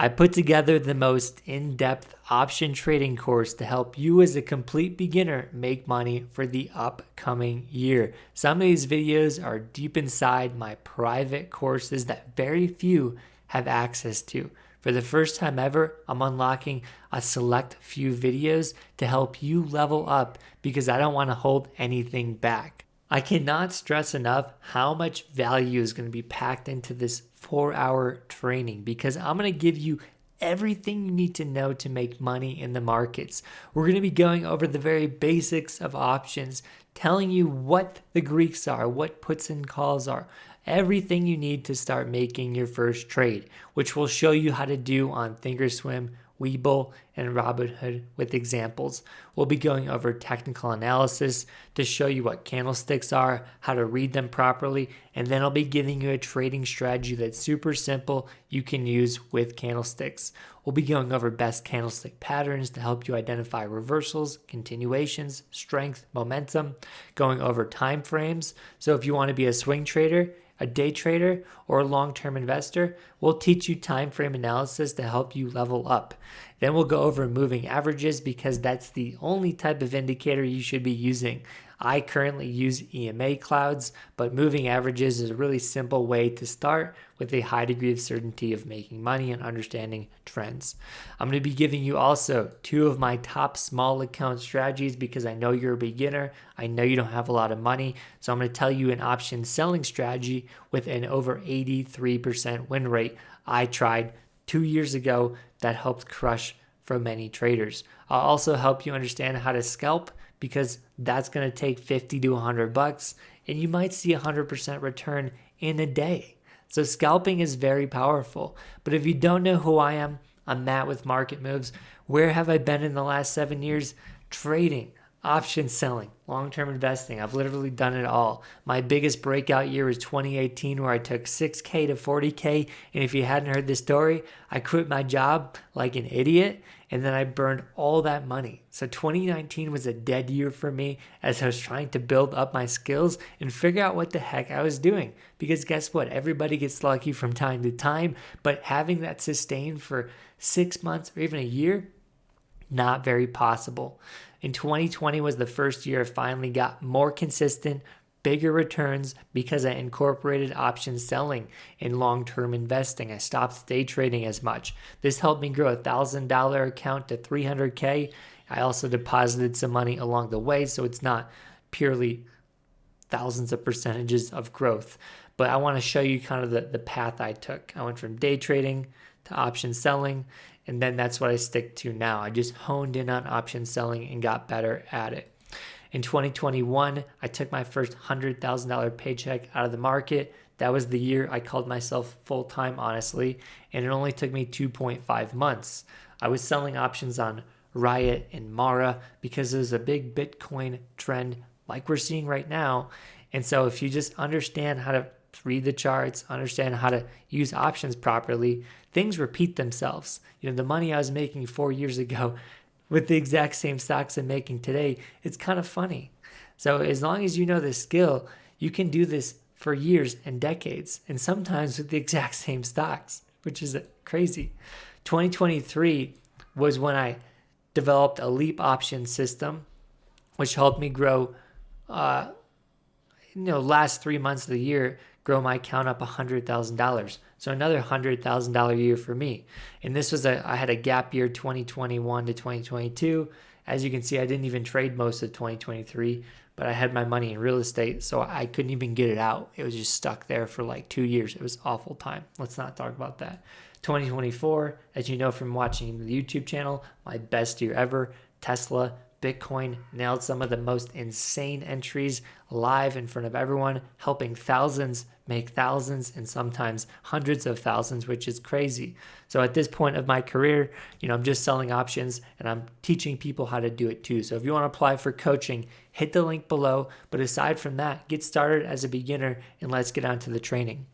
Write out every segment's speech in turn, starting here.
I put together the most in-depth option trading course to help you as a complete beginner make money for the upcoming year. Some of these videos are deep inside my private courses that very few have access to. For the first time ever, I'm unlocking a select few videos to help you level up because I don't want to hold anything back. I cannot stress enough how much value is going to be packed into this 4-hour training because I'm going to give you everything you need to know to make money in the markets. We're going to be going over the very basics of options, telling you what the Greeks are, what puts and calls are, everything you need to start making your first trade, which we'll show you how to do on Thinkorswim, Webull, and Robinhood with examples. We'll be going over technical analysis to show you what candlesticks are, how to read them properly, and then I'll be giving you a trading strategy that's super simple you can use with candlesticks. We'll be going over best candlestick patterns to help you identify reversals, continuations, strength, momentum, going over time frames. So if you want to be a swing trader, a day trader, or a long-term investor, we'll teach you time frame analysis to help you level up. Then we'll go over moving averages because that's the only type of indicator you should be using. I currently use EMA clouds, but moving averages is a really simple way to start with a high degree of certainty of making money and understanding trends. I'm going to be giving you also 2 of my top small account strategies because I know you're a beginner. I know you don't have a lot of money. So I'm going to tell you an option selling strategy with an over 83% win rate I tried 2 years ago that helped crush for many traders. I'll also help you understand how to scalp because that's going to take 50 to $100 and you might see 100% return in a day. So scalping is very powerful. But if you don't know who I am, I'm Matt with Market Moves. Where have I been in the last 7 years? Trading, option selling, long-term investing. I've literally done it all. My biggest breakout year was 2018 where I took 6K to 40K. And if you hadn't heard this story, I quit my job like an idiot and then I burned all that money. So 2019 was a dead year for me as I was trying to build up my skills and figure out what the heck I was doing. Because guess what? Everybody gets lucky from time to time, but having that sustained for 6 months or even a year, not very possible. In 2020 was the first year I finally got more consistent, bigger returns because I incorporated option selling in long-term investing. I stopped day trading as much. This helped me grow a $1,000 account to $300K. I also deposited some money along the way, so it's not purely thousands of percentages of growth. But I want to show you kind of the path I took. I went from day trading to option selling, and then that's what I stick to now. I just honed in on option selling and got better at it. In 2021, I took my first $100,000 paycheck out of the market. That was the year I called myself full-time, honestly, and it only took me 2.5 months. I was selling options on Riot and Mara because there's a big Bitcoin trend like we're seeing right now. And so if you just understand how to read the charts, understand how to use options properly, things repeat themselves. The money I was making 4 years ago with the exact same stocks I'm making today, it's kind of funny. So as long as you know the skill, you can do this for years and decades, and sometimes with the exact same stocks, which is crazy. 2023 was when I developed a leap option system, which helped me grow, last 3 months of the year, grow my account up $100,000. So another $100,000 year for me. And this was I had a gap year 2021 to 2022. As you can see, I didn't even trade most of 2023, but I had my money in real estate, so I couldn't even get it out. It was just stuck there for like 2 years. It was awful time. Let's not talk about that. 2024, as you know from watching the YouTube channel, my best year ever. Tesla, Bitcoin, nailed some of the most insane entries live in front of everyone, helping thousands make thousands and sometimes hundreds of thousands, which is crazy. So at this point of my career, I'm just selling options and I'm teaching people how to do it too. So if you want to apply for coaching, hit the link below. But aside from that, get started as a beginner and let's get on to the training.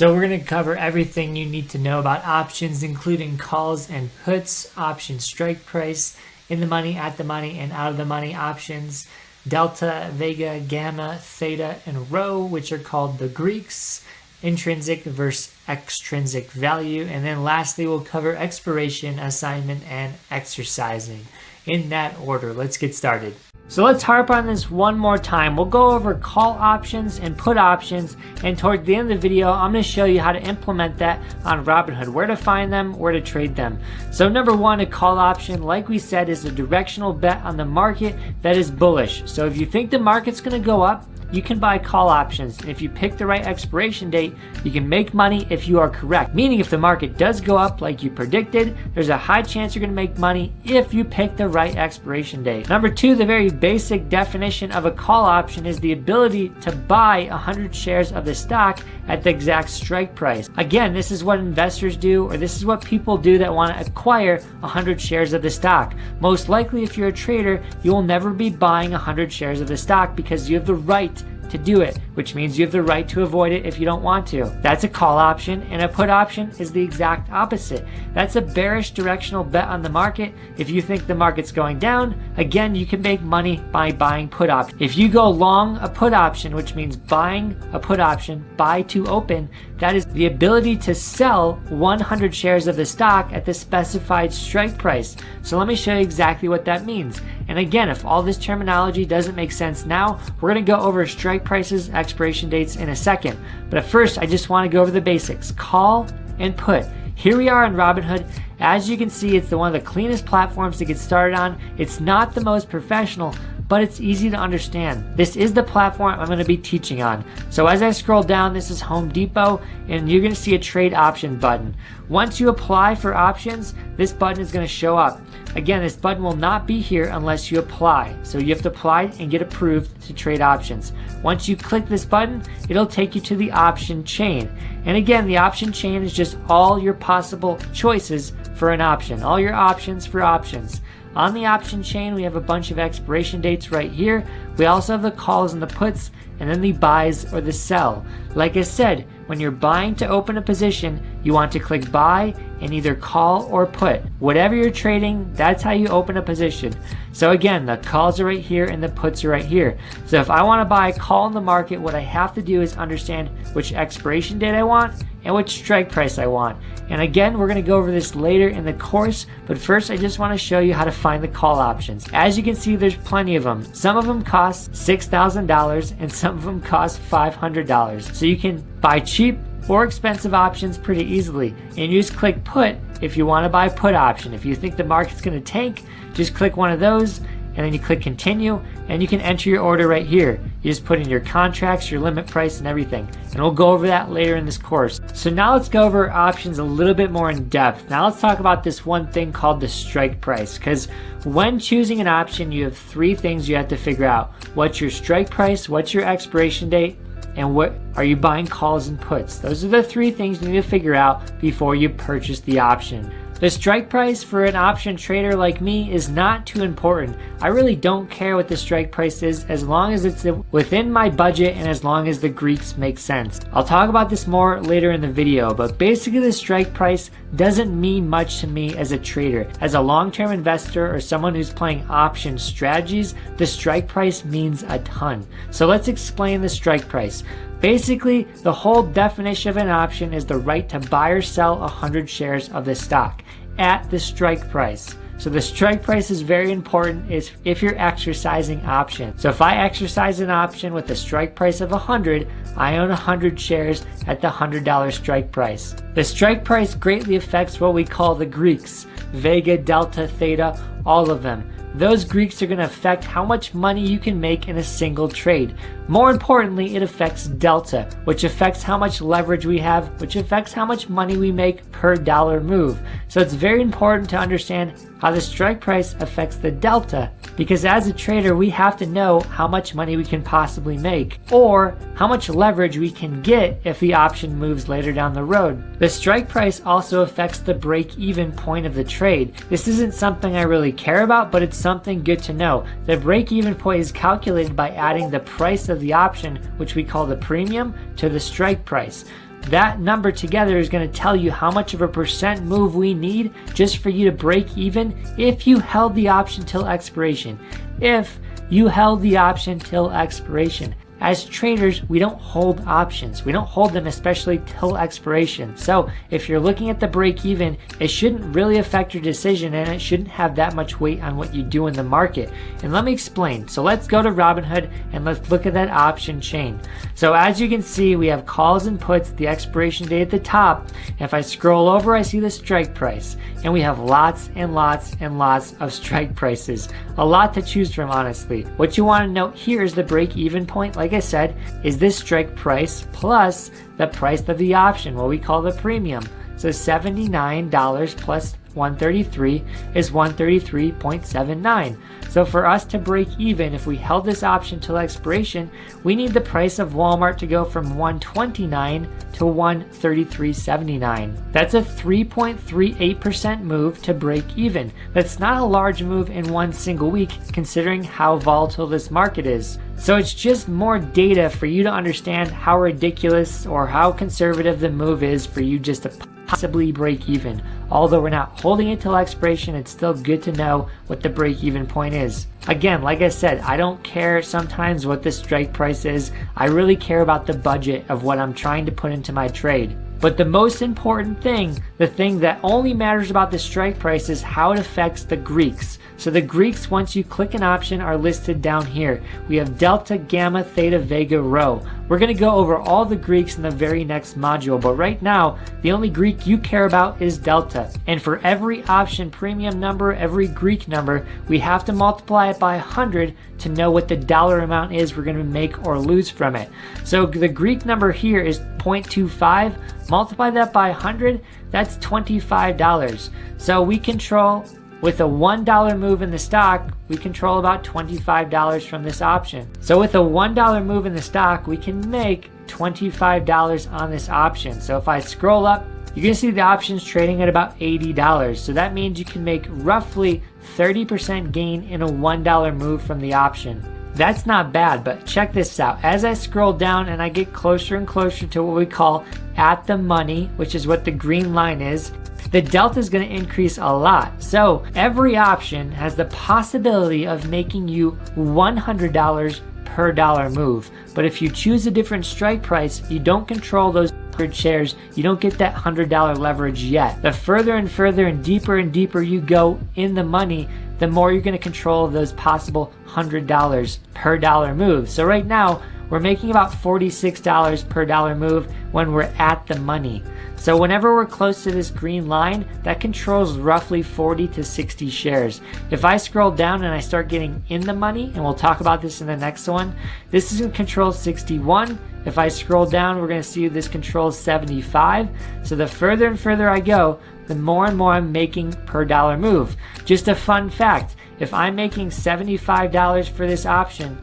So we're going to cover everything you need to know about options, including calls and puts, option strike price, in the money, at the money, and out of the money options, delta, vega, gamma, theta, and rho, which are called the Greeks, intrinsic versus extrinsic value, and then lastly we'll cover expiration, assignment, and exercising in that order. Let's get started. So let's harp on this one more time. We'll go over call options and put options, and toward the end of the video I'm going to show you how to implement that on Robinhood, where to find them, where to trade them. So number one, a call option, like we said, is a directional bet on the market that is bullish. So if you think the market's going to go up, you can buy call options, and if you pick the right expiration date, you can make money if you are correct. Meaning if the market does go up like you predicted, there's a high chance you're going to make money if you pick the right expiration date. Number two, the very basic definition of a call option is the ability to buy 100 shares of the stock at the exact strike price. Again, this is what investors do, or this is what people do that want to acquire 100 shares of the stock. Most likely, if you're a trader, you will never be buying 100 shares of the stock because you have the right to do it, which means you have the right to avoid it if you don't want to. That's a call option, and a put option is the exact opposite. That's a bearish directional bet on the market. If you think the market's going down, again, you can make money by buying put options. If you go long a put option, which means buying a put option, buy to open, that is the ability to sell 100 shares of the stock at the specified strike price. So let me show you exactly what that means. And again, if all this terminology doesn't make sense now, we're going to go over strike prices, expiration dates in a second. But at first, I just want to go over the basics. Call and put. Here we are on Robinhood. As you can see, it's one of the cleanest platforms to get started on. It's not the most professional, but it's easy to understand. This is the platform I'm going to be teaching on. So as I scroll down, this is Home Depot, and you're going to see a trade option button. Once you apply for options, this button is going to show up. Again, this button will not be here unless you apply. So you have to apply and get approved to trade options. Once you click this button, it'll take you to the option chain. And again, the option chain is just all your possible choices for an option, all your options for options. On the option chain, we have a bunch of expiration dates right here. We also have the calls and the puts, and then the buys or the sell. Like I said, when you're buying to open a position, you want to click buy and either call or put. Whatever you're trading, that's how you open a position. So again, the calls are right here and the puts are right here. So if I want to buy a call in the market, what I have to do is understand which expiration date I want and which strike price I want. And again, we're going to go over this later in the course, but first I just want to show you how to find the call options. As you can see, there's plenty of them. Some of them cost $6,000 and some of them cost $500. So you can buy cheap or expensive options pretty easily. And you just click put if you want to buy a put option. If you think the market's going to tank, just click one of those, and then you click continue, and you can enter your order right here. You just put in your contracts, your limit price, and everything. And we'll go over that later in this course. So now let's go over options a little bit more in depth. Now let's talk about this one thing called the strike price, because when choosing an option, you have three things you have to figure out. What's your strike price, what's your expiration date, and what are you buying calls and puts? Those are the three things you need to figure out before you purchase the option. The strike price for an option trader like me is not too important. I really don't care what the strike price is as long as it's within my budget and as long as the Greeks make sense. I'll talk about this more later in the video, but basically the strike price doesn't mean much to me as a trader. As a long-term investor or someone who's playing option strategies, the strike price means a ton. So let's explain the strike price. Basically, the whole definition of an option is the right to buy or sell 100 shares of the stock at the strike price. So the strike price is very important if you're exercising options. So if I exercise an option with a strike price of 100, I own 100 shares at the $100 strike price. The strike price greatly affects what we call the Greeks, vega, delta, theta, all of them. Those Greeks are going to affect how much money you can make in a single trade. More importantly, it affects delta, which affects how much leverage we have, which affects how much money we make per dollar move. So it's very important to understand how the strike price affects the delta, because as a trader, we have to know how much money we can possibly make, or how much leverage we can get if the option moves later down the road. The strike price also affects the break-even point of the trade. This isn't something I really care about, but it's something good to know. The break-even point is calculated by adding the price of the option, which we call the premium, to the strike price. That number together is going to tell you how much of a percent move we need just for you to break even if you held the option till expiration. If you held the option till expiration. As traders, we don't hold options. We don't hold them, especially till expiration. So if you're looking at the break even, it shouldn't really affect your decision, and it shouldn't have that much weight on what you do in the market. And let me explain. So let's go to Robinhood and let's look at that option chain. So as you can see, we have calls and puts, the expiration date at the top. And if I scroll over, I see the strike price. And we have lots and lots and lots of strike prices. A lot to choose from, honestly. What you want to note here is the break even point. Like I said, is this strike price plus the price of the option, what we call the premium. So $79 plus 133 is 133.79. So for us to break even, if we held this option till expiration, we need the price of Walmart to go from 129 to 133.79. That's a 3.38% move to break even. That's not a large move in one single week, considering how volatile this market is. So it's just more data for you to understand how ridiculous or how conservative the move is for you just to possibly break even. Although we're not holding it till expiration, it's still good to know what the break even point is. Again, like I said, I don't care sometimes what the strike price is. I really care about the budget of what I'm trying to put into my trade. But the most important thing, the thing that only matters about the strike price, is how it affects the Greeks. So the Greeks, once you click an option, are listed down here. We have Delta, Gamma, Theta, Vega, Rho. We're going to go over all the Greeks in the very next module, but right now, the only Greek you care about is Delta. And for every option premium number, every Greek number, we have to multiply it by 100 to know what the dollar amount is we're going to make or lose from it. So the Greek number here is 0.25. Multiply that by 100, that's $25. So we control, with a $1 move in the stock, we control about $25 from this option. So with a $1 move in the stock, we can make $25 on this option. So if I scroll up, you can see the options trading at about $80. So that means you can make roughly 30% gain in a $1 move from the option. That's not bad, but check this out. As I scroll down and I get closer and closer to what we call at the money, which is what the green line is, the delta is going to increase a lot. So every option has the possibility of making you $100 per dollar move. But if you choose a different strike price, you don't control those 100 shares, you don't get that $100 leverage yet. The further and deeper you go in the money, the more you're going to control those possible $100 per dollar move. So right now, we're making about $46 per dollar move when we're at the money. So whenever we're close to this green line, that controls roughly 40 to 60 shares. If I scroll down and I start getting in the money, and we'll talk about this in the next one, this is going to control 61. If I scroll down, we're going to see this controls 75. So the further and further I go, the more and more I'm making per dollar move. Just a fun fact, if I'm making $75 for this option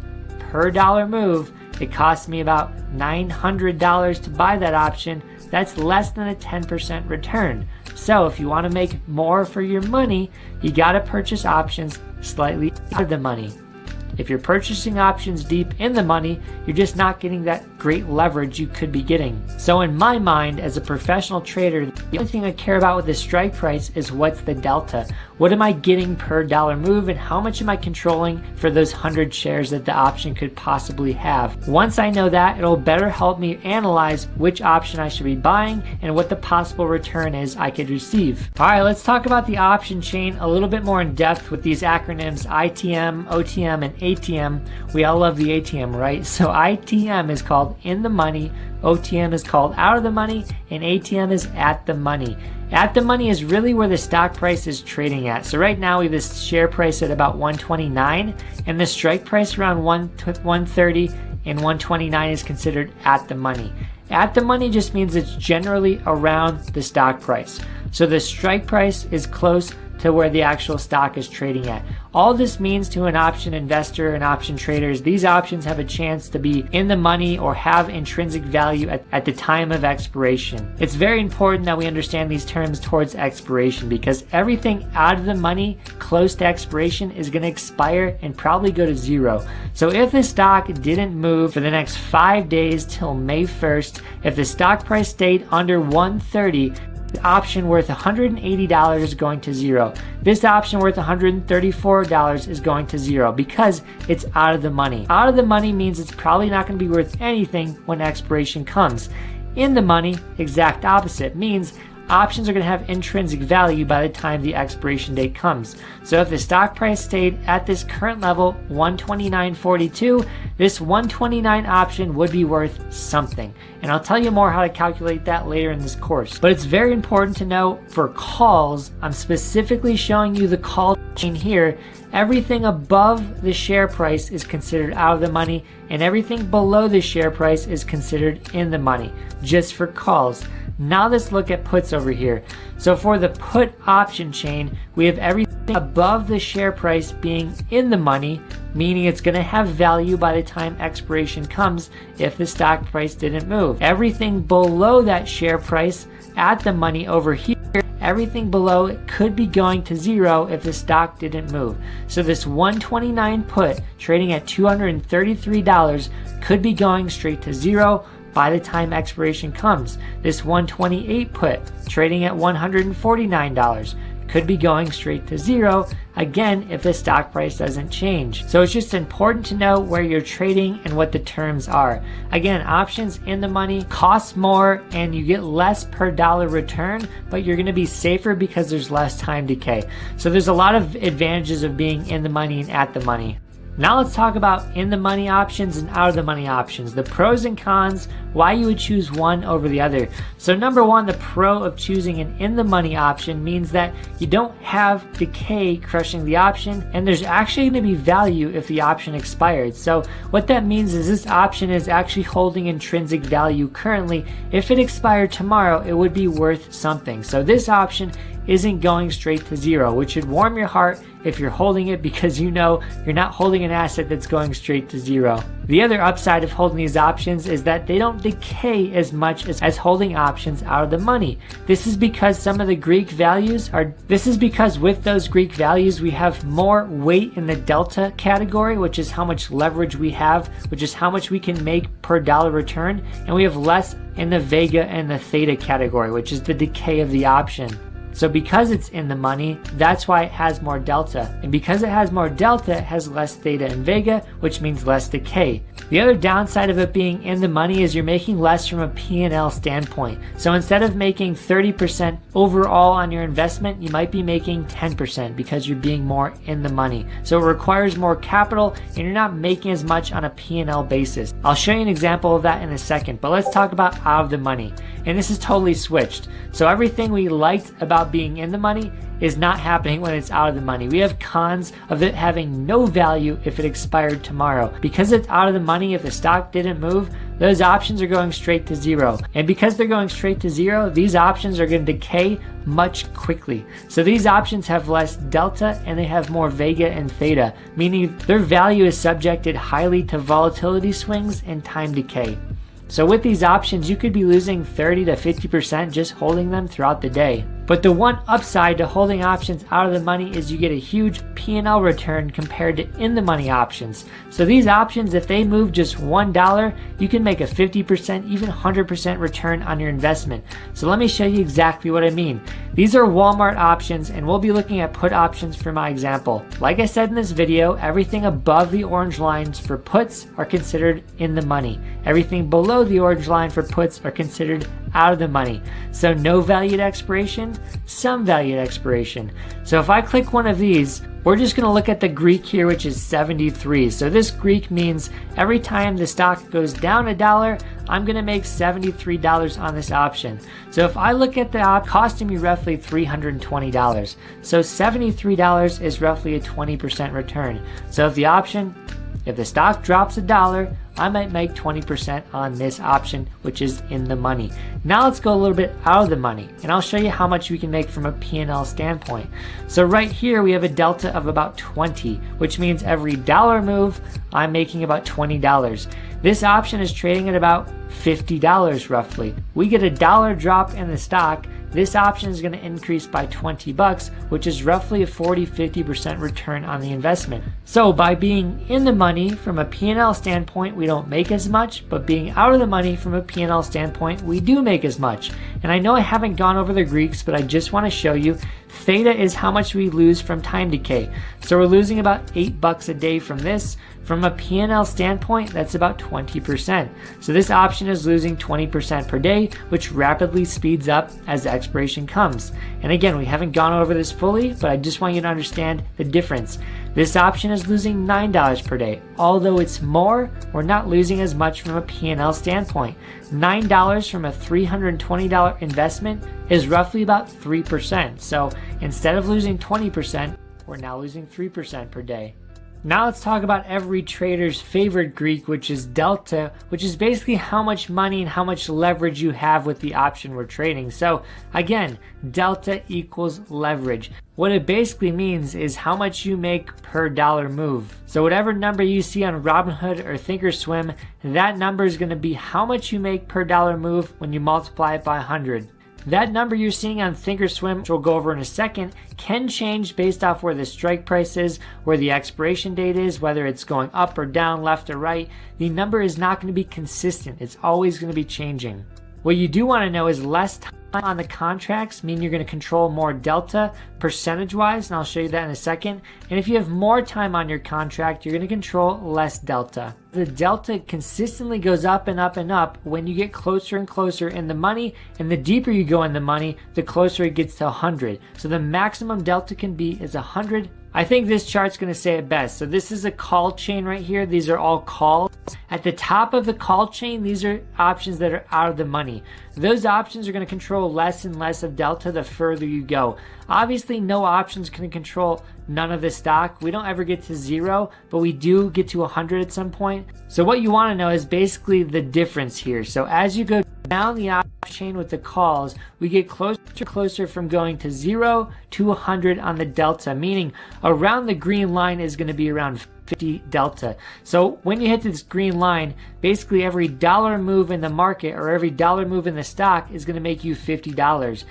per dollar move, it costs me about $900 to buy that option. That's less than a 10% return. So if you want to make more for your money, you got to purchase options slightly out of the money. If you're purchasing options deep in the money, you're just not getting that great leverage you could be getting. So in my mind, as a professional trader, the only thing I care about with the strike price is what's the delta. What am I getting per dollar move, and how much am I controlling for those 100 shares that the option could possibly have? Once I know that, it'll better help me analyze which option I should be buying and what the possible return is I could receive. All right, let's talk about the option chain a little bit more in depth with these acronyms ITM, OTM, and ATM. We all love the ATM, right? So ITM is called in the money, OTM is called out of the money, and ATM is at the money. At the money is really where the stock price is trading at. So right now we have this share price at about 129, and the strike price around 130, and 129 is considered at the money. At the money just means it's generally around the stock price. So the strike price is close to where the actual stock is trading at. All this means to an option investor and option traders, these options have a chance to be in the money or have intrinsic value at the time of expiration. It's very important that we understand these terms towards expiration, because everything out of the money close to expiration is going to expire and probably go to zero. So if the stock didn't move for the next 5 days till May 1st, if the stock price stayed under 130, option worth $180 is going to zero. This option worth $134 is going to zero because it's out of the money. Out of the money means it's probably not going to be worth anything when expiration comes. In the money, exact opposite, means options are going to have intrinsic value by the time the expiration date comes. So if the stock price stayed at this current level, 129.42, this 129 option would be worth something. And I'll tell you more how to calculate that later in this course. But it's very important to know for calls, I'm specifically showing you the call chain here. Everything above the share price is considered out of the money, and everything below the share price is considered in the money, just for calls. Now let's look at puts over here. So for the put option chain, we have everything above the share price being in the money, meaning it's going to have value by the time expiration comes if the stock price didn't move. Everything below that share price at the money over here, everything below it could be going to zero if the stock didn't move. So this 129 put trading at $233 could be going straight to zero by the time expiration comes. This 128 put trading at $149 could be going straight to zero, again, if the stock price doesn't change. So it's just important to know where you're trading and what the terms are. Again, options in the money cost more and you get less per dollar return, but you're going to be safer because there's less time decay. So there's a lot of advantages of being in the money and at the money. Now let's talk about in the money options and out of the money options, the pros and cons, why you would choose one over the other. So number one, the pro of choosing an in the money option means that you don't have decay crushing the option, and there's actually going to be value if the option expired. So what that means is this option is actually holding intrinsic value currently. If it expired tomorrow, it would be worth something. So this option isn't going straight to zero, which should warm your heart if you're holding it because you know you're not holding an asset that's going straight to zero. The other upside of holding these options is that they don't decay as much as holding options out of the money. This is because with those Greek values we have more weight in the delta category, which is how much leverage we have, which is how much we can make per dollar return, and we have less in the vega and the theta category, which is the decay of the option. So because it's in the money, that's why it has more delta. And because it has more delta, it has less theta and vega, which means less decay. The other downside of it being in the money is you're making less from a P&L standpoint. So instead of making 30% overall on your investment, you might be making 10% because you're being more in the money. So it requires more capital and you're not making as much on a P&L basis. I'll show you an example of that in a second, but let's talk about out of the money. And this is totally switched. So everything we liked about being in the money is not happening when it's out of the money. We have cons of it having no value if it expired tomorrow. Because it's out of the money, if the stock didn't move, those options are going straight to zero. And because they're going straight to zero, these options are going to decay much quickly. So these options have less delta and they have more vega and theta, meaning their value is subjected highly to volatility swings and time decay. So with these options, you could be losing 30 to 50% just holding them throughout the day. But the one upside to holding options out of the money is you get a huge P&L return compared to in the money options. So these options, if they move just $1, you can make a 50%, even 100% return on your investment. So let me show you exactly what I mean. These are Walmart options, and we'll be looking at put options for my example. Like I said in this video, everything above the orange lines for puts are considered in the money. Everything below the orange line for puts are considered out of the money. So no value at expiration, some value at expiration. So if I click one of these, we're just going to look at the Greek here, which is 73. So this Greek means every time the stock goes down $1, I'm going to make $73 on this option. So if I look at the costing me roughly $320. So $73 is roughly a 20% return. So if the stock drops $1, I might make 20% on this option, which is in the money. Now let's go a little bit out of the money, and I'll show you how much we can make from a P&L standpoint. So right here, we have a delta of about 20, which means every dollar move, I'm making about $20. This option is trading at about $50 roughly. We get a $1 drop in the stock, this option is going to increase by 20 bucks, which is roughly a 40-50% return on the investment. So by being in the money from a P&L standpoint, we don't make as much, but being out of the money from a P&L standpoint, we do make as much. And I know I haven't gone over the Greeks, but I just want to show you theta is how much we lose from time decay. So we're losing about 8 bucks a day from this. From a P&L standpoint, that's about 20%. So this option is losing 20% per day, which rapidly speeds up as the expiration comes. And again, we haven't gone over this fully, but I just want you to understand the difference. This option is losing $9 per day. Although it's more, we're not losing as much from a P&L standpoint. $9 from a $320 investment is roughly about 3%. So instead of losing 20%, we're now losing 3% per day. Now let's talk about every trader's favorite Greek, which is delta, which is basically how much money and how much leverage you have with the option we're trading. So again, delta equals leverage. What it basically means is how much you make per dollar move. So whatever number you see on Robinhood or Thinkorswim, that number is going to be how much you make per dollar move when you multiply it by 100. That number you're seeing on Thinkorswim, which we'll go over in a second, can change based off where the strike price is, where the expiration date is, whether it's going up or down, left or right. The number is not going to be consistent. It's always going to be changing. What you do want to know is less time on the contracts mean you're going to control more delta percentage-wise, and I'll show you that in a second. And if you have more time on your contract, you're going to control less delta. The delta consistently goes up and up and up when you get closer and closer in the money, and the deeper you go in the money, the closer it gets to 100. So the maximum delta can be is 100. I think this chart's going to say it best. So this is a call chain right here. These are all calls. At the top of the call chain, these are options that are out of the money. Those options are going to control less and less of delta the further you go. Obviously, no options can control none of the stock. We don't ever get to 0, but we do get to 100 at some point. So what you want to know is basically the difference here. So as you go down the option chain with the calls, we get closer from going to 0 to 100 on the delta, meaning around the green line is going to be around 50 delta. So when you hit this green line, basically every dollar move in the market or every dollar move in the stock is going to make you $50.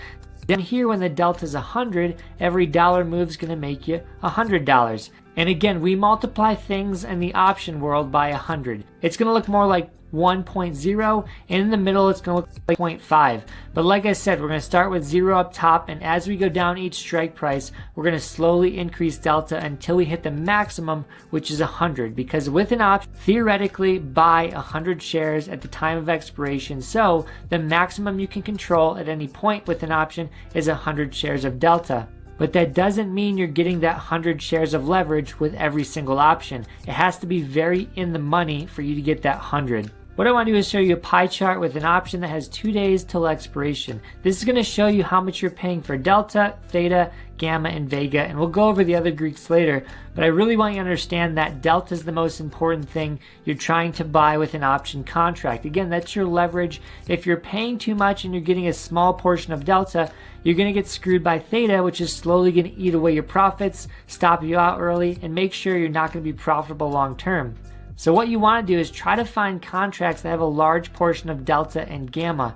Then here when the delta is 100, every dollar move is going to make you $100. And again, we multiply things in the option world by 100. It's going to look more like 1.0, and in the middle it's going to look like 0.5. But like I said, we're going to start with 0 up top, and as we go down each strike price, we're going to slowly increase delta until we hit the maximum, which is 100. Because with an option, theoretically buy 100 shares at the time of expiration. So the maximum you can control at any point with an option is 100 shares of delta. But that doesn't mean you're getting that 100 shares of leverage with every single option. It has to be very in the money for you to get that 100. What I want to do is show you a pie chart with an option that has 2 days till expiration. This is going to show you how much you're paying for delta, theta, gamma, and vega, and we'll go over the other Greeks later, but I really want you to understand that delta is the most important thing you're trying to buy with an option contract. Again, that's your leverage. If you're paying too much and you're getting a small portion of delta, you're going to get screwed by theta, which is slowly going to eat away your profits, stop you out early, and make sure you're not going to be profitable long term. So what you want to do is try to find contracts that have a large portion of delta and gamma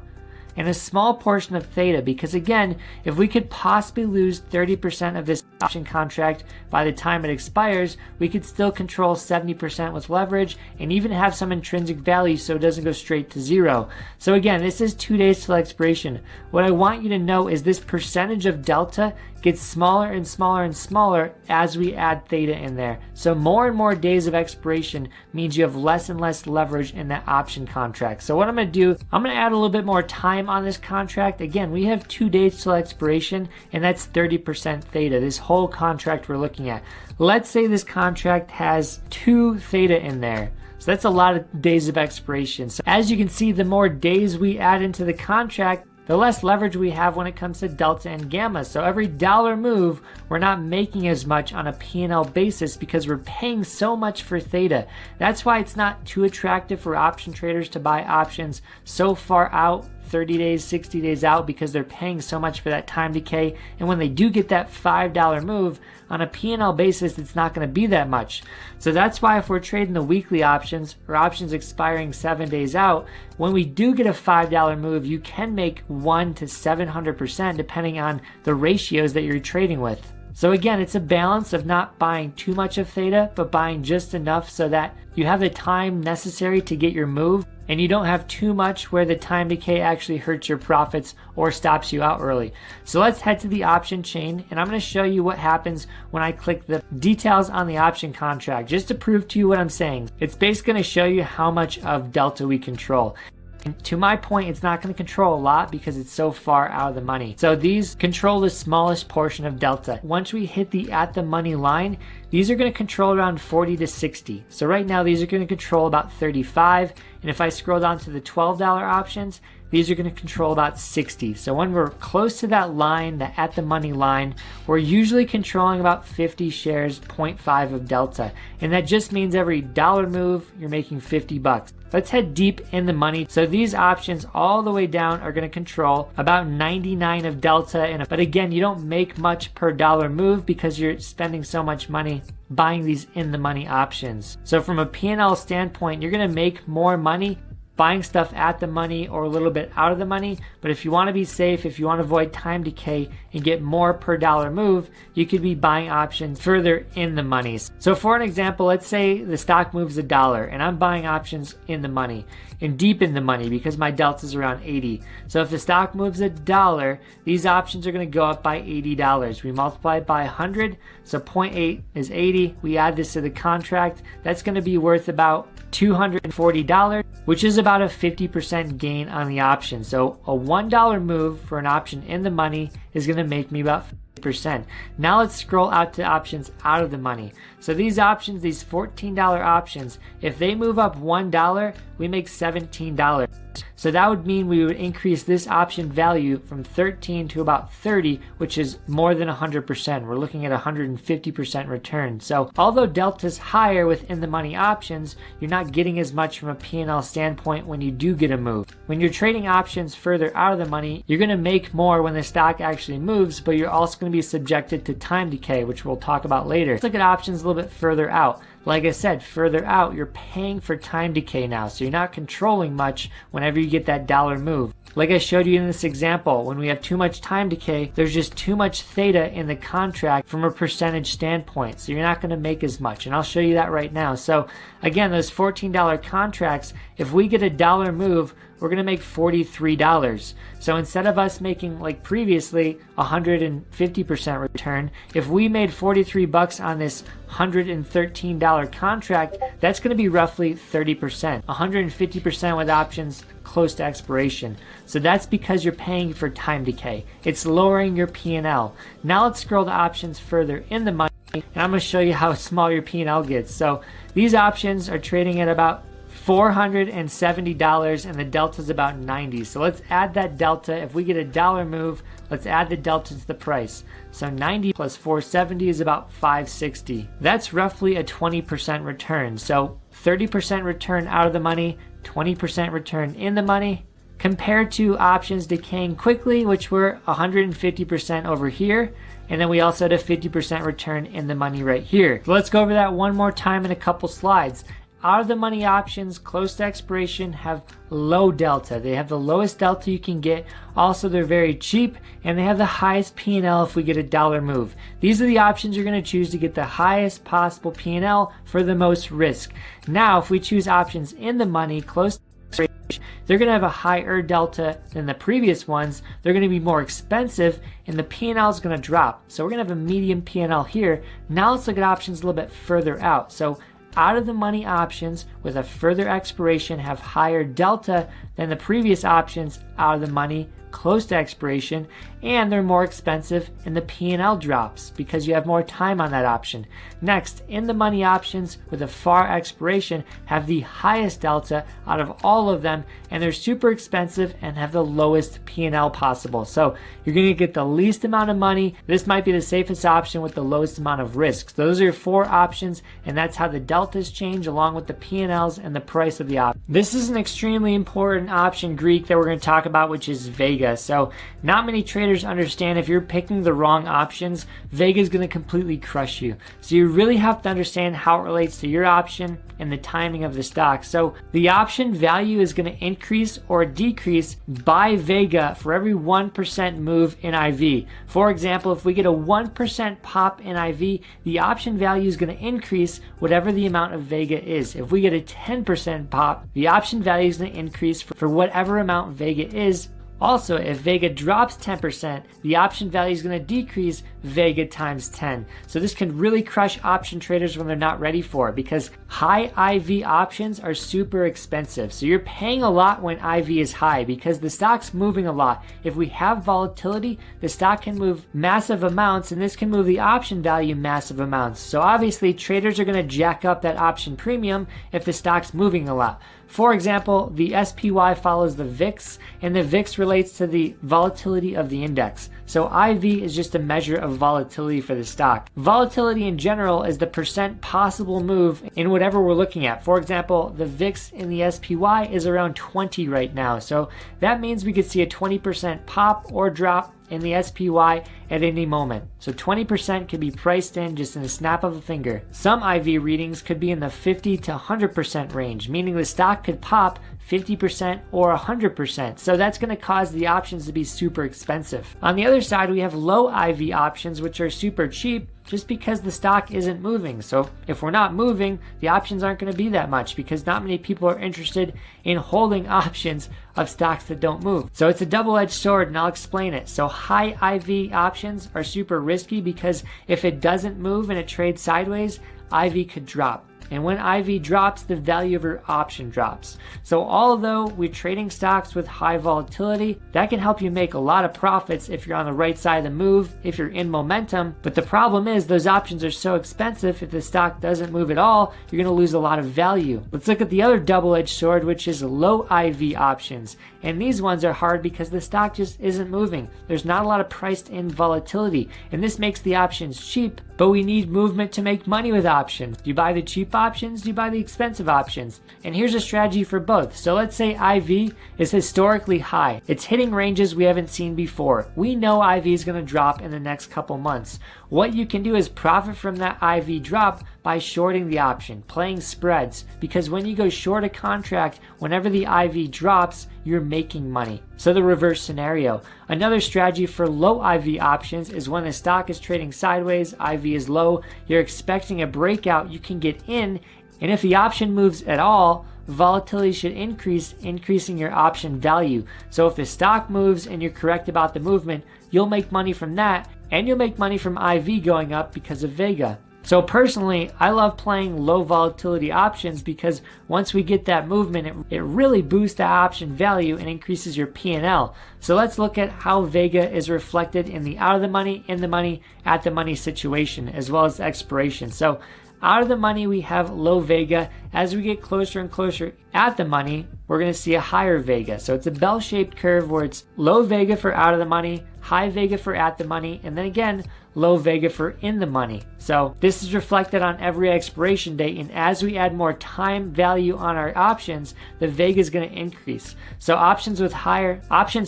and a small portion of theta, because again, if we could possibly lose 30% of this option contract by the time it expires, we could still control 70% with leverage and even have some intrinsic value so it doesn't go straight to 0. So again, this is 2 days till expiration. What I want you to know is this percentage of delta gets smaller and smaller and smaller as we add theta in there. So more and more days of expiration means you have less and less leverage in that option contract. So what I'm going to do, I'm going to add a little bit more time on this contract. Again, we have 2 days till expiration, and that's 30% theta, this whole contract we're looking at. Let's say this contract has 2 theta in there. So that's a lot of days of expiration. So as you can see, the more days we add into the contract, the less leverage we have when it comes to delta and gamma. So every dollar move, we're not making as much on a P&L basis because we're paying so much for theta. That's why it's not too attractive for option traders to buy options so far out 30 days, 60 days out because they're paying so much for that time decay. And when they do get that $5 move, on a P&L basis, it's not going to be that much. So that's why if we're trading the weekly options or options expiring 7 days out, when we do get a $5 move, you can make 100 to 700% depending on the ratios that you're trading with. So again, it's a balance of not buying too much of theta, but buying just enough so that you have the time necessary to get your move and you don't have too much where the time decay actually hurts your profits or stops you out early. So let's head to the option chain, and I'm going to show you what happens when I click the details on the option contract, just to prove to you what I'm saying. It's basically going to show you how much of delta we control. And to my point, it's not going to control a lot because it's so far out of the money. So these control the smallest portion of delta. Once we hit the at the money line, these are going to control around 40 to 60. So right now, these are going to control about 35. And if I scroll down to the $12 options, these are going to control about 60. So when we're close to that line, the at the money line, we're usually controlling about 50 shares, 0.5 of delta. And that just means every dollar move, you're making 50 bucks. Let's head deep in the money. So these options all the way down are going to control about 99 of delta. But again, you don't make much per dollar move because you're spending so much money buying these in the money options. So from a P&L standpoint, you're going to make more money buying stuff at the money or a little bit out of the money. But if you want to be safe, if you want to avoid time decay and get more per dollar move, you could be buying options further in the monies. So for an example, let's say the stock moves $1 and I'm buying options in the money and deep in the money because my delta is around 80. So if the stock moves $1, these options are going to go up by $80. We multiply it by 100, so 0.8 is 80. We add this to the contract. That's going to be worth about $240, which is about a 50% gain on the option. So a $1 move for an option in the money is going to make me about 50%. Now let's scroll out to options out of the money. So these options, these $14 options, if they move up $1, we make $17. So that would mean we would increase this option value from 13 to about 30, which is more than 100%. We're looking at 150% return. So although delta's higher within the money options, you're not getting as much from a P&L standpoint when you do get a move. When you're trading options further out of the money, you're going to make more when the stock actually moves, but you're also going to be subjected to time decay, which we'll talk about later. Let's look at options a little bit further out. Like I said, further out, you're paying for time decay now, so you're not controlling much whenever you get that dollar move. Like I showed you in this example, when we have too much time decay, there's just too much theta in the contract from a percentage standpoint, so you're not going to make as much, and I'll show you that right now. So again, those $14 contracts, if we get a dollar move, we're going to make $43. So instead of us making, like previously, 150% return, if we made 43 bucks on this $113 contract, that's going to be roughly 30%, 150% with options close to expiration. So that's because you're paying for time decay. It's lowering your P&L. Now let's scroll to options further in the money, and I'm going to show you how small your P&L gets. So these options are trading at about $470 and the delta is about 90. So let's add that delta. If we get a dollar move, let's add the delta to the price. So 90 plus 470 is about 560. That's roughly a 20% return. So 30% return out of the money, 20% return in the money, compared to options decaying quickly, which were 150% over here. And then we also had a 50% return in the money right here. So let's go over that one more time in a couple slides. Out of the money options close to expiration have low delta. They have the lowest delta you can get. Also, they're very cheap and they have the highest P&L if we get a dollar move. These are the options you're going to choose to get the highest possible P&L for the most risk. Now, if we choose options in the money close to expiration, they're going to have a higher delta than the previous ones. They're going to be more expensive and the P&L is going to drop. So we're going to have a medium P&L here. Now let's look at options a little bit further out. So out of the money options with a further expiration have higher delta than the previous options out of the money close to expiration, and they're more expensive and the P&L drops because you have more time on that option. Next, in the money options with a far expiration have the highest delta out of all of them, and they're super expensive and have the lowest P&L possible. So you're going to get the least amount of money. This might be the safest option with the lowest amount of risk. Those are your four options, and that's how the deltas change along with the P&L P&Ls and the price of the option. This is an extremely important option Greek that we're going to talk about, which is Vega. So not many traders understand if you're picking the wrong options, Vega is going to completely crush you. So you really have to understand how it relates to your option and the timing of the stock. So the option value is going to increase or decrease by Vega for every 1% move in IV. For example, if we get a 1% pop in IV, the option value is going to increase whatever the amount of Vega is. If we get a 10% pop, the option value is going to increase for whatever amount Vega is. Also, if Vega drops 10%, the option value is going to decrease Vega times 10. So this can really crush option traders when they're not ready for it, because high IV options are super expensive. So you're paying a lot when IV is high because the stock's moving a lot. If we have volatility, the stock can move massive amounts, and this can move the option value massive amounts. So obviously traders are going to jack up that option premium if the stock's moving a lot. For example, the SPY follows the VIX, and the VIX relates to the volatility of the index. So IV is just a measure of volatility for the stock. Volatility in general is the percent possible move in whatever we're looking at. For example, the VIX in the SPY is around 20 right now. So that means we could see a 20% pop or drop in the SPY at any moment. So 20% could be priced in just in a snap of a finger. Some IV readings could be in the 50 to 100% range, meaning the stock could pop 50% or 100%. So that's going to cause the options to be super expensive. On the other side, we have low IV options, which are super cheap just because the stock isn't moving. So if we're not moving, the options aren't going to be that much because not many people are interested in holding options of stocks that don't move. So it's a double-edged sword, and I'll explain it. So high IV options are super risky because if it doesn't move and it trades sideways, IV could drop. And when IV drops, the value of your option drops. So although we're trading stocks with high volatility, that can help you make a lot of profits if you're on the right side of the move, if you're in momentum. But the problem is those options are so expensive, if the stock doesn't move at all, you're going to lose a lot of value. Let's look at the other double-edged sword, which is low IV options. And these ones are hard because the stock just isn't moving. There's not a lot of priced in volatility. And this makes the options cheap, but we need movement to make money with options. Do you buy the cheap options? Do you buy the expensive options? And here's a strategy for both. So let's say IV is historically high. It's hitting ranges we haven't seen before. We know IV is going to drop in the next couple months. What you can do is profit from that IV drop by shorting the option, playing spreads, because when you go short a contract, whenever the IV drops, you're making money. So the reverse scenario. Another strategy for low IV options is when the stock is trading sideways, IV is low, you're expecting a breakout, you can get in, and if the option moves at all, volatility should increase, increasing your option value. So if the stock moves and you're correct about the movement, you'll make money from that, and you'll make money from IV going up because of Vega. So personally, I love playing low volatility options because once we get that movement, it really boosts the option value and increases your P&L. So let's look at how Vega is reflected in the out of the money, in the money, at the money situation, as well as expiration. So out of the money, we have low Vega. As we get closer and closer at the money, we're going to see a higher Vega. So it's a bell-shaped curve where it's low Vega for out of the money, high Vega for at the money, and then again, low Vega for in the money. So this is reflected on every expiration date, and as we add more time value on our options, the Vega is going to increase. So options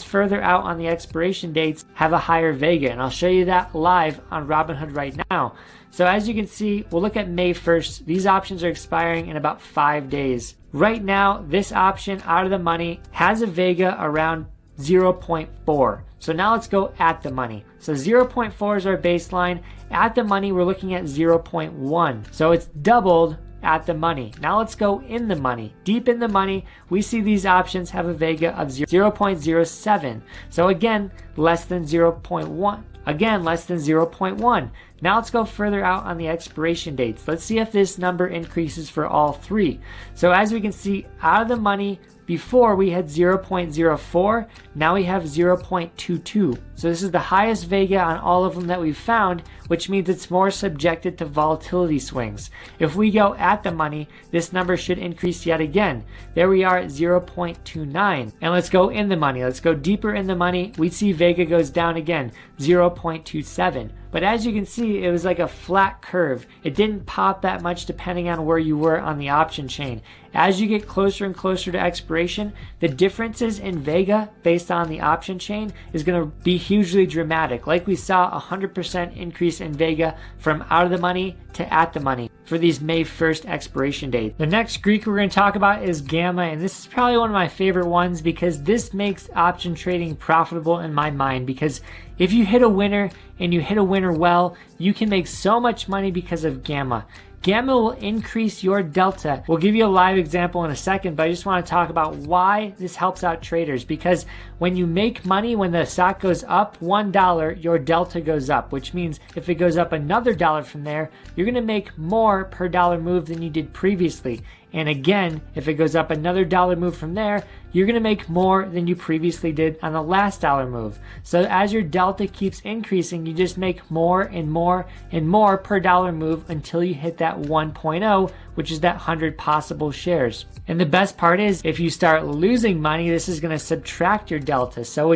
further out on the expiration dates have a higher Vega, and I'll show you that live on Robinhood right now. So as you can see, we'll look at May 1st. These options are expiring in about 5 days. Right now, this option out of the money has a Vega around 0.4. So now let's go at the money. So 0.4 is our baseline. At the money, we're looking at 0.1. So it's doubled at the money. Now let's go in the money. Deep in the money, we see these options have a Vega of 0.07. So again, less than 0.1. Again, less than 0.1. Now let's go further out on the expiration dates. Let's see if this number increases for all three. So as we can see, out of the money, before we had 0.04, now we have 0.22. So this is the highest vega on all of them that we've found, which means it's more subjected to volatility swings. If we go at the money, this number should increase yet again. There we are at 0.29. And let's go in the money. Let's go deeper in the money. We see vega goes down again, 0.27. But as you can see, it was like a flat curve. It didn't pop that much depending on where you were on the option chain. As you get closer and closer to expiration, the differences in vega based on the option chain is going to be hugely dramatic. Like we saw a 100% increase in vega from out of the money to at the money for these May 1st expiration dates. The next Greek we're going to talk about is gamma, and this is probably one of my favorite ones because this makes option trading profitable in my mind, because if you hit a winner and you hit a winner well, you can make so much money because of gamma. Gamma will increase your delta. We'll give you a live example in a second, but I just want to talk about why this helps out traders. Because when you make money, when the stock goes up $1, your delta goes up, which means if it goes up another dollar from there, you're going to make more per dollar move than you did previously. And again, if it goes up another dollar move from there, you're going to make more than you previously did on the last dollar move. So as your delta keeps increasing, you just make more and more and more per dollar move until you hit that 1.0, which is that 100 possible shares. And the best part is, if you start losing money, this is going to subtract your delta. So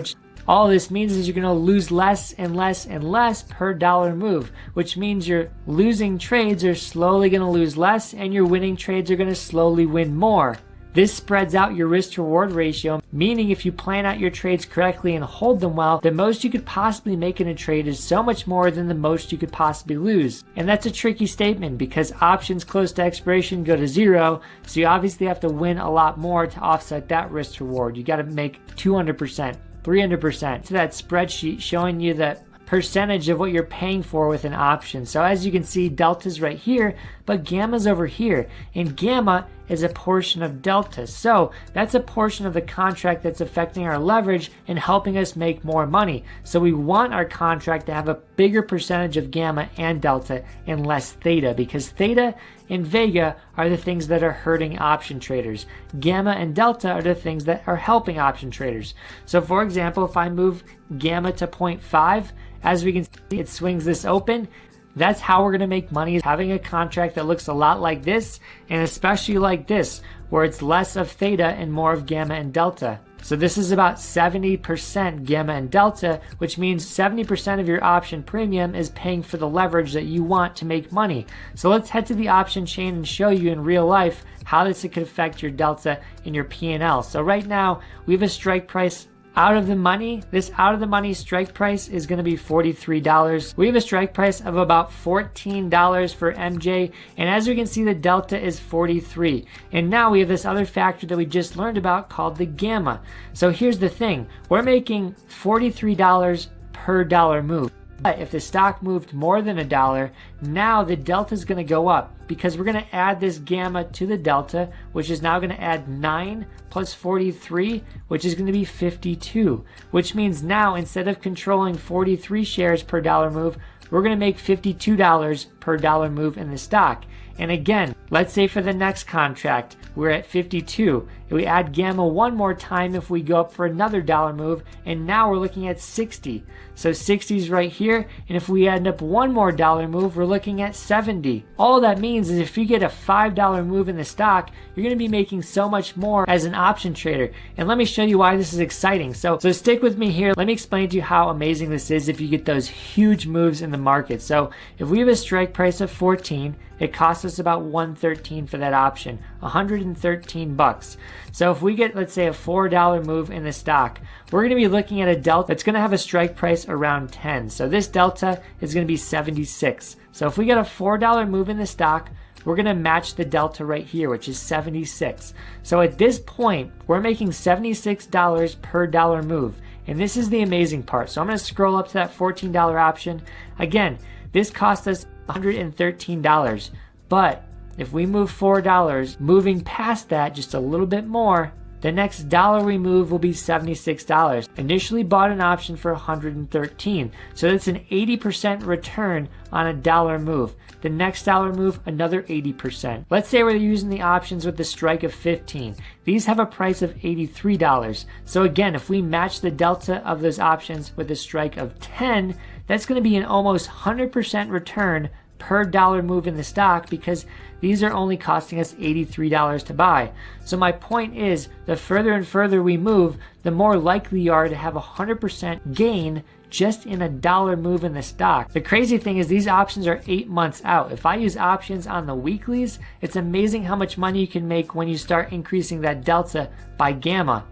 all this means is you're going to lose less and less and less per dollar move, which means your losing trades are slowly going to lose less and your winning trades are going to slowly win more. This spreads out your risk to reward ratio, meaning if you plan out your trades correctly and hold them well, the most you could possibly make in a trade is so much more than the most you could possibly lose. And that's a tricky statement because options close to expiration go to zero, so you obviously have to win a lot more to offset that risk to reward. You got to make 200%. 300% to that spreadsheet showing you the percentage of what you're paying for with an option. So as you can see, delta's right here, but gamma's over here, and gamma is a portion of delta. So that's a portion of the contract that's affecting our leverage and helping us make more money. So we want our contract to have a bigger percentage of gamma and delta and less theta, because theta and vega are the things that are hurting option traders. Gamma and delta are the things that are helping option traders. So for example, if I move gamma to 0.5, as we can see, it swings this open. That's how we're going to make money, is having a contract that looks a lot like this, and especially like this, where it's less of theta and more of gamma and delta. So this is about 70% gamma and delta, which means 70% of your option premium is paying for the leverage that you want to make money. So let's head to the option chain and show you in real life how this could affect your delta in your P&L. So right now, we have a strike price out of the money. This out of the money strike price is going to be $43. We have a strike price of about $14 for MJ, and as we can see, the delta is 43. And now we have this other factor that we just learned about called the gamma. So here's the thing, we're making $43 per dollar move. But if the stock moved more than $1, now the delta is going to go up because we're going to add this gamma to the delta, which is now going to add 9 plus 43, which is going to be 52, which means now instead of controlling 43 shares per dollar move, we're going to make $52 per dollar move in the stock. And again, let's say for the next contract, we're at 52. We add gamma one more time if we go up for another dollar move, and now we're looking at 60. So 60 is right here, and if we add up one more dollar move, we're looking at 70. All that means is if you get a $5 move in the stock, you're going to be making so much more as an option trader. And let me show you why this is exciting. So stick with me here. Let me explain to you how amazing this is if you get those huge moves in the market. So if we have a strike price of 14, it costs us about $113 for that option, $113. So if we get, let's say, a $4 move in the stock, we're going to be looking at a delta that's going to have a strike price around 10. So this delta is going to be 76. So if we get a $4 move in the stock, we're going to match the delta right here, which is 76. So at this point, we're making $76 per dollar move. And this is the amazing part. So I'm going to scroll up to that $14 option. Again, this cost us $113. But if we move $4, moving past that just a little bit more, The next dollar we move will be $76. Initially bought an option for $113. So that's an 80% return on a dollar move. The next dollar move, another 80%. Let's say we're using the options with the strike of 15. These have a price of $83. So again, if we match the delta of those options with a strike of 10, that's going to be an almost 100% return per dollar move in the stock, because these are only costing us $83 to buy. So my point is, the further and further we move, the more likely you are to have a 100% gain just in a dollar move in the stock. The crazy thing is these options are 8 months out. If I use options on the weeklies, it's amazing how much money you can make when you start increasing that delta by gamma.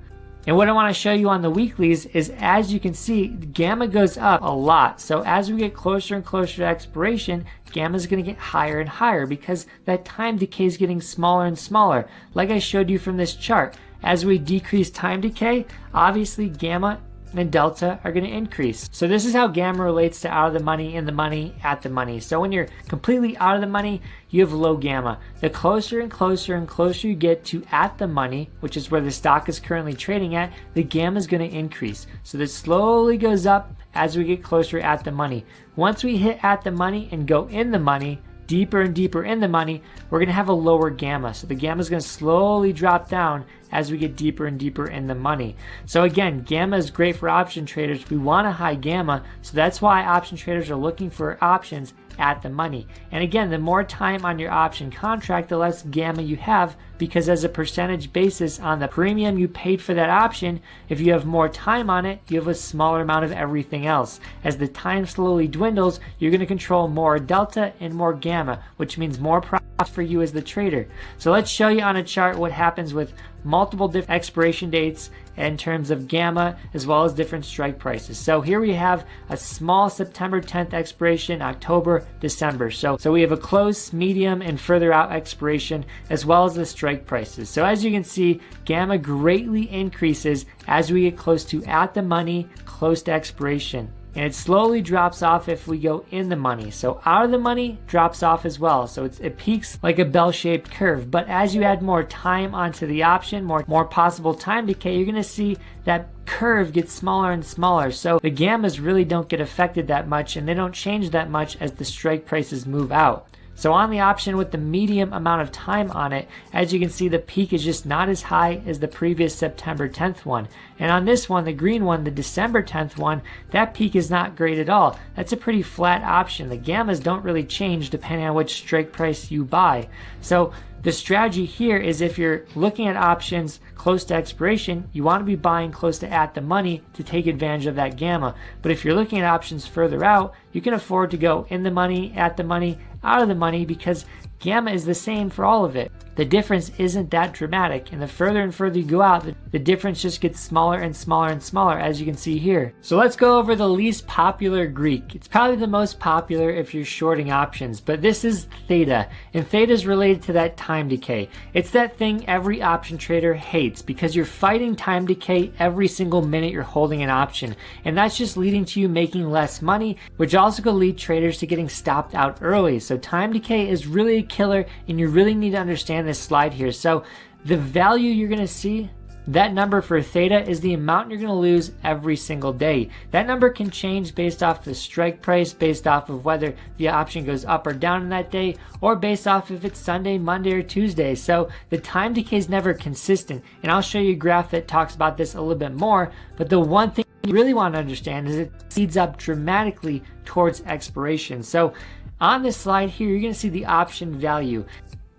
And what I want to show you on the weeklies is, as you can see, gamma goes up a lot. So as we get closer and closer to expiration, gamma is going to get higher and higher because that time decay is getting smaller and smaller. Like I showed you from this chart, as we decrease time decay, obviously gamma and delta are going to increase. So this is how gamma relates to out of the money, in the money, at the money. So when you're completely out of the money, you have low gamma. The closer and closer and closer you get to at the money, which is where the stock is currently trading at, the gamma is going to increase. So this slowly goes up as we get closer at the money. Once we hit at the money and go in the money, deeper and deeper in the money, we're going to have a lower gamma. So the gamma is going to slowly drop down as we get deeper and deeper in the money. So again, gamma is great for option traders. We want a high gamma, so that's why option traders are looking for options at the money. And again, the more time on your option contract, the less gamma you have, because as a percentage basis on the premium you paid for that option, if you have more time on it, you have a smaller amount of everything else. As the time slowly dwindles, you're going to control more delta and more gamma, which means more profit for you as the trader. So let's show you on a chart what happens with multiple different expiration dates in terms of gamma, as well as different strike prices. So here we have a small September 10th expiration, October, December. So we have a close, medium, and further out expiration, as well as the strike prices. So as you can see, gamma greatly increases as we get close to at the money, close to expiration. And it slowly drops off if we go in the money. So out of the money drops off as well. So it peaks like a bell-shaped curve. But as you add more time onto the option, more possible time decay, you're going to see that curve gets smaller and smaller. So the gammas really don't get affected that much, and they don't change that much as the strike prices move out. So on the option with the medium amount of time on it, as you can see, the peak is just not as high as the previous September 10th one. And on this one, the green one, the December 10th one, that peak is not great at all. That's a pretty flat option. The gammas don't really change depending on which strike price you buy. So the strategy here is, if you're looking at options close to expiration, you want to be buying close to at the money to take advantage of that gamma. But if you're looking at options further out, you can afford to go in the money, at the money, out of the money, because gamma is the same for all of it. The difference isn't that dramatic, and the further and further you go out, the difference just gets smaller and smaller and smaller, as you can see here. So let's go over the least popular Greek. It's probably the most popular if you're shorting options, but this is theta, and theta is related to that time decay. It's that thing every option trader hates, because you're fighting time decay every single minute you're holding an option, and that's just leading to you making less money, which also could lead traders to getting stopped out early. So time decay is really a killer, and you really need to understand this slide here. So the value you're going to see, that number for theta, is the amount you're going to lose every single day. That number can change based off the strike price, based off of whether the option goes up or down in that day, or based off if it's Sunday, Monday, or Tuesday. So the time decay is never consistent, and I'll show you a graph that talks about this a little bit more. But the one thing you really want to understand is it speeds up dramatically towards expiration. So on this slide here, you're going to see the option value.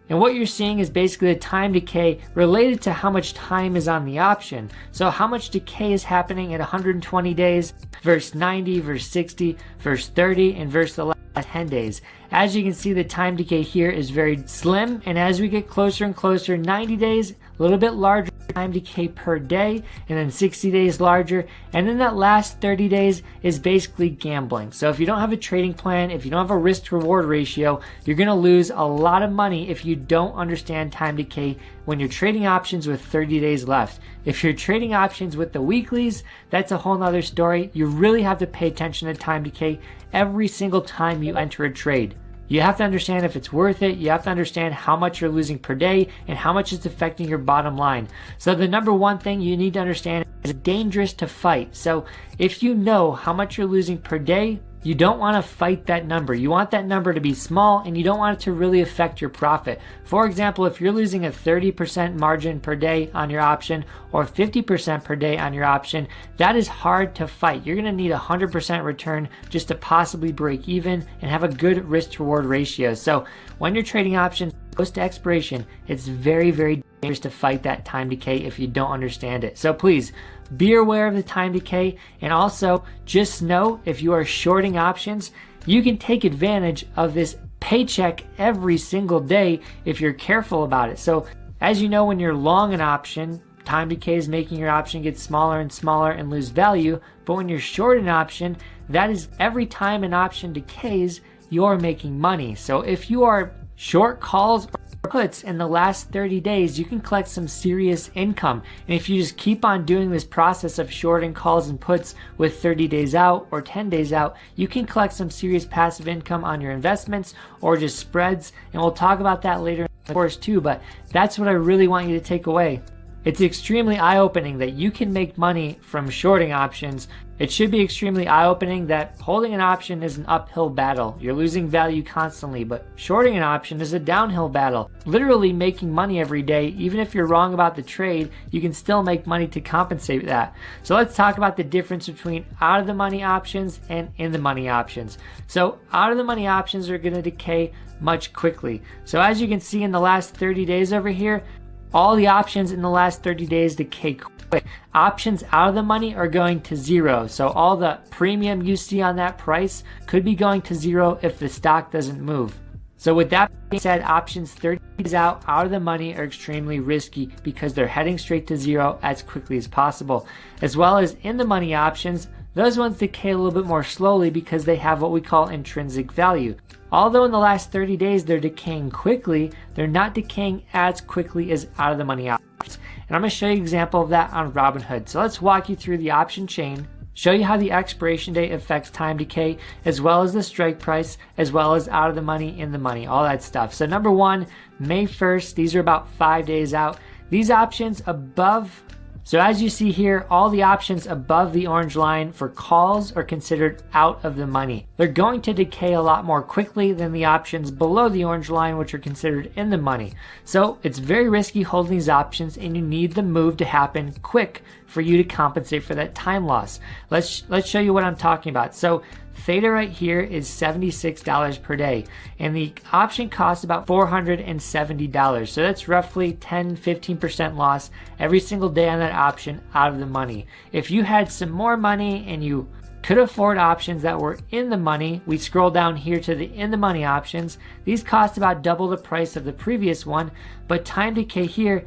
And what you're seeing is basically the time decay related to how much time is on the option. So how much decay is happening at 120 days versus 90 versus 60 versus 30 and versus the last 10 days. As you can see, the time decay here is very slim, and as we get closer and closer, 90 days, a little bit larger time decay per day, and then 60 days larger, and then that last 30 days is basically gambling. So if you don't have a trading plan, if you don't have a risk to reward ratio, you're going to lose a lot of money if you don't understand time decay when you're trading options with 30 days left. If you're trading options with the weeklies, that's a whole nother story. You really have to pay attention to time decay every single time you enter a trade. You have to understand if it's worth it. You have to understand how much you're losing per day and how much it's affecting your bottom line. So the number one thing you need to understand is it's dangerous to fight. So if you know how much you're losing per day, you don't want to fight that number. You want that number to be small and you don't want it to really affect your profit. For example, if you're losing a 30% margin per day on your option or 50% per day on your option, that is hard to fight. You're going to need a 100% return just to possibly break even and have a good risk to reward ratio. So when you're trading options close to expiration, it's very, very dangerous to fight that time decay if you don't understand it. So please, be aware of the time decay, and also just know if you are shorting options, you can take advantage of this paycheck every single day if you're careful about it. So as you know, when you're long an option, time decay is making your option get smaller and smaller and lose value. But when you're short an option, that is every time an option decays, you're making money. So if you are short calls or puts in the last 30 days, you can collect some serious income. And if you just keep on doing this process of shorting calls and puts with 30 days out or 10 days out, you can collect some serious passive income on your investments or just spreads. And we'll talk about that later in the course too, but that's what I really want you to take away. It's extremely eye-opening that you can make money from shorting options. It should be extremely eye-opening that holding an option is an uphill battle. You're losing value constantly, but shorting an option is a downhill battle. Literally making money every day, even if you're wrong about the trade, you can still make money to compensate that. So let's talk about the difference between out-of-the-money options and in-the-money options. So out-of-the-money options are going to decay much quickly. So as you can see in the last 30 days over here, all the options in the last 30 days decay quick. Options out of the money are going to zero. So all the premium you see on that price could be going to zero if the stock doesn't move. So with that being said, options 30 days out of the money are extremely risky because they're heading straight to zero as quickly as possible. As well as in the money options, those ones decay a little bit more slowly because they have what we call intrinsic value. Although in the last 30 days they're decaying quickly, they're not decaying as quickly as out of the money options. And I'm going to show you an example of that on Robinhood. So let's walk you through the option chain, show you how the expiration date affects time decay, as well as the strike price, as well as out of the money, in the money, all that stuff. So number one, May 1st, these are about 5 days out. These options above, so as you see here, all the options above the orange line for calls are considered out of the money. They're going to decay a lot more quickly than the options below the orange line, which are considered in the money. So it's very risky holding these options, and you need the move to happen quick for you to compensate for that time loss. Let's show you what I'm talking about. So theta right here is $76 per day, and the option costs about $470. So that's roughly 10-15% loss every single day on that option out of the money. If you had some more money and you could afford options that were in the money, we scroll down here to the in the money options. These cost about double the price of the previous one, but time decay here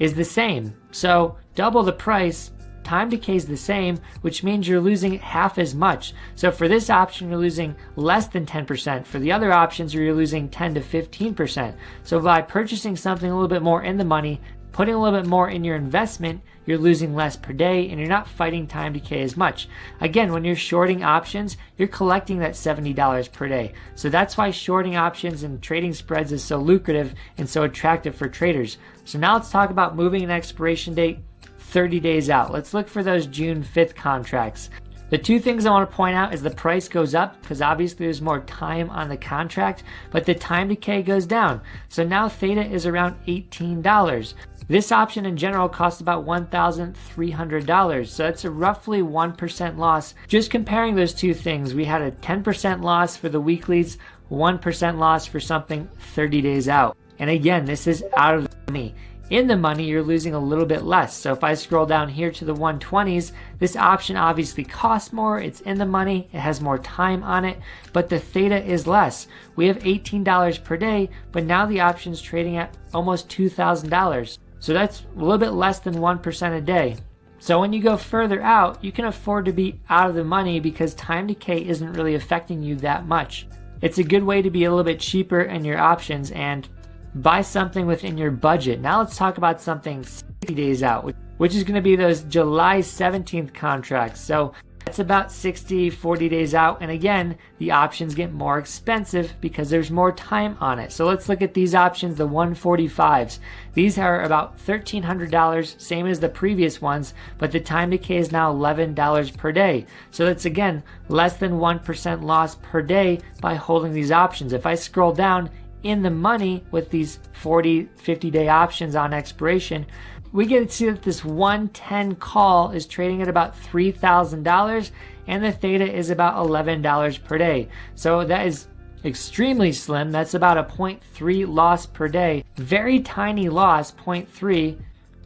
is the same. So double the price, time decay is the same, which means you're losing half as much. So for this option, you're losing less than 10%. For the other options, you're losing 10 to 15%. So by purchasing something a little bit more in the money, putting a little bit more in your investment, you're losing less per day and you're not fighting time decay as much. Again, when you're shorting options, you're collecting that $70 per day. So that's why shorting options and trading spreads is so lucrative and so attractive for traders. So now let's talk about moving an expiration date 30 days out. Let's look for those June 5th contracts. The two things I want to point out is the price goes up because obviously there's more time on the contract, but the time decay goes down. So now theta is around $18. This option in general costs about $1,300. So that's a roughly 1% loss. Just comparing those two things, we had a 10% loss for the weeklies, 1% loss for something 30 days out. And again, this is out of the money. In the money, you're losing a little bit less. So if I scroll down here to the 120s, this option obviously costs more. It's in the money. It has more time on it, but the theta is less. We have $18 per day, but now the option's trading at almost $2,000. So that's a little bit less than 1% a day. So when you go further out, you can afford to be out of the money because time decay isn't really affecting you that much. It's a good way to be a little bit cheaper in your options and buy something within your budget. Now let's talk about something 60 days out, which is going to be those July 17th contracts. So That's about 60, 40 days out. And again, the options get more expensive because there's more time on it. So let's look at these options, the 145s. These are about $1,300, same as the previous ones, but the time decay is now $11 per day. So that's again, less than 1% loss per day by holding these options. If I scroll down, in the money with these 40, 50-day options on expiration, we get to see that this 110 call is trading at about $3,000 and the theta is about $11 per day. So that is extremely slim. That's about a 0.3 loss per day. Very tiny loss, 0.3,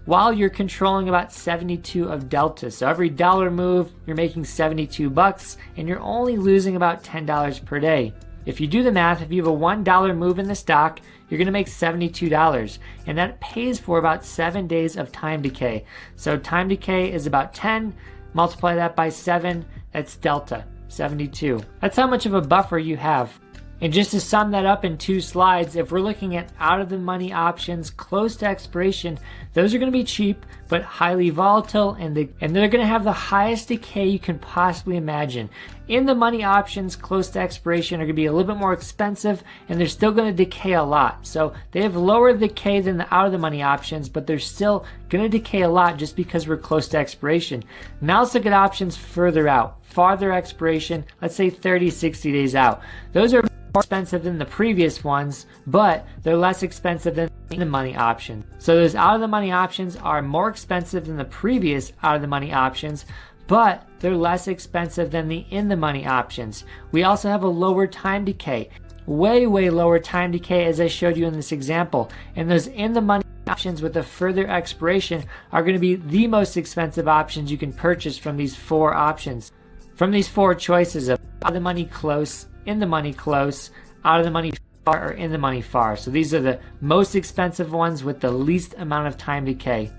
while you're controlling about 72 of delta. So every dollar move, you're making 72 bucks and you're only losing about $10 per day. If you do the math, if you have a $1 move in the stock, you're going to make $72, and that pays for about 7 days of time decay. So time decay is about 10, multiply that by 7, that's delta, 72. That's how much of a buffer you have. And just to sum that up in 2 slides, if we're looking at out-of-the-money options close to expiration, those are going to be cheap but highly volatile, and they're going to have the highest decay you can possibly imagine. In-the-money options close to expiration are going to be a little bit more expensive, and they're still going to decay a lot. So they have lower decay than the out-of-the-money options, but they're still going to decay a lot just because we're close to expiration. Now let's look at options further out, farther expiration, let's say 30, 60 days out. Those are more expensive than the previous ones, but they're less expensive than the money option. So those out of the money options are more expensive than the previous out of the money options, but they're less expensive than the in the money options. We also have a lower time decay, way lower time decay as I showed you in this example. And those in the money options with a further expiration are going to be the most expensive options you can purchase from these 4 options. From these 4 choices of out of the money close, in the money close, out of the money far, or in the money far. So these are the most expensive ones with the least amount of time decay.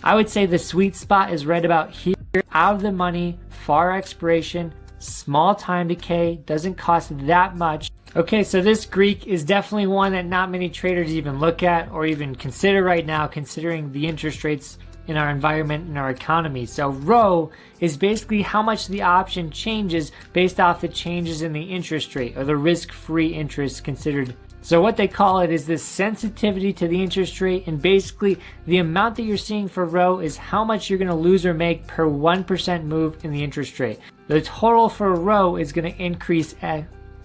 I would say the sweet spot is right about here. Out of the money, far expiration, small time decay, doesn't cost that much. Okay, so this Greek is definitely one that not many traders even look at or even consider right now, considering the interest rates in our environment and our economy. So rho is basically how much the option changes based off the changes in the interest rate, or the risk-free interest considered. So what they call it is this sensitivity to the interest rate, and basically the amount that you're seeing for rho is how much you're going to lose or make per 1% move in the interest rate. The total for rho is going to increase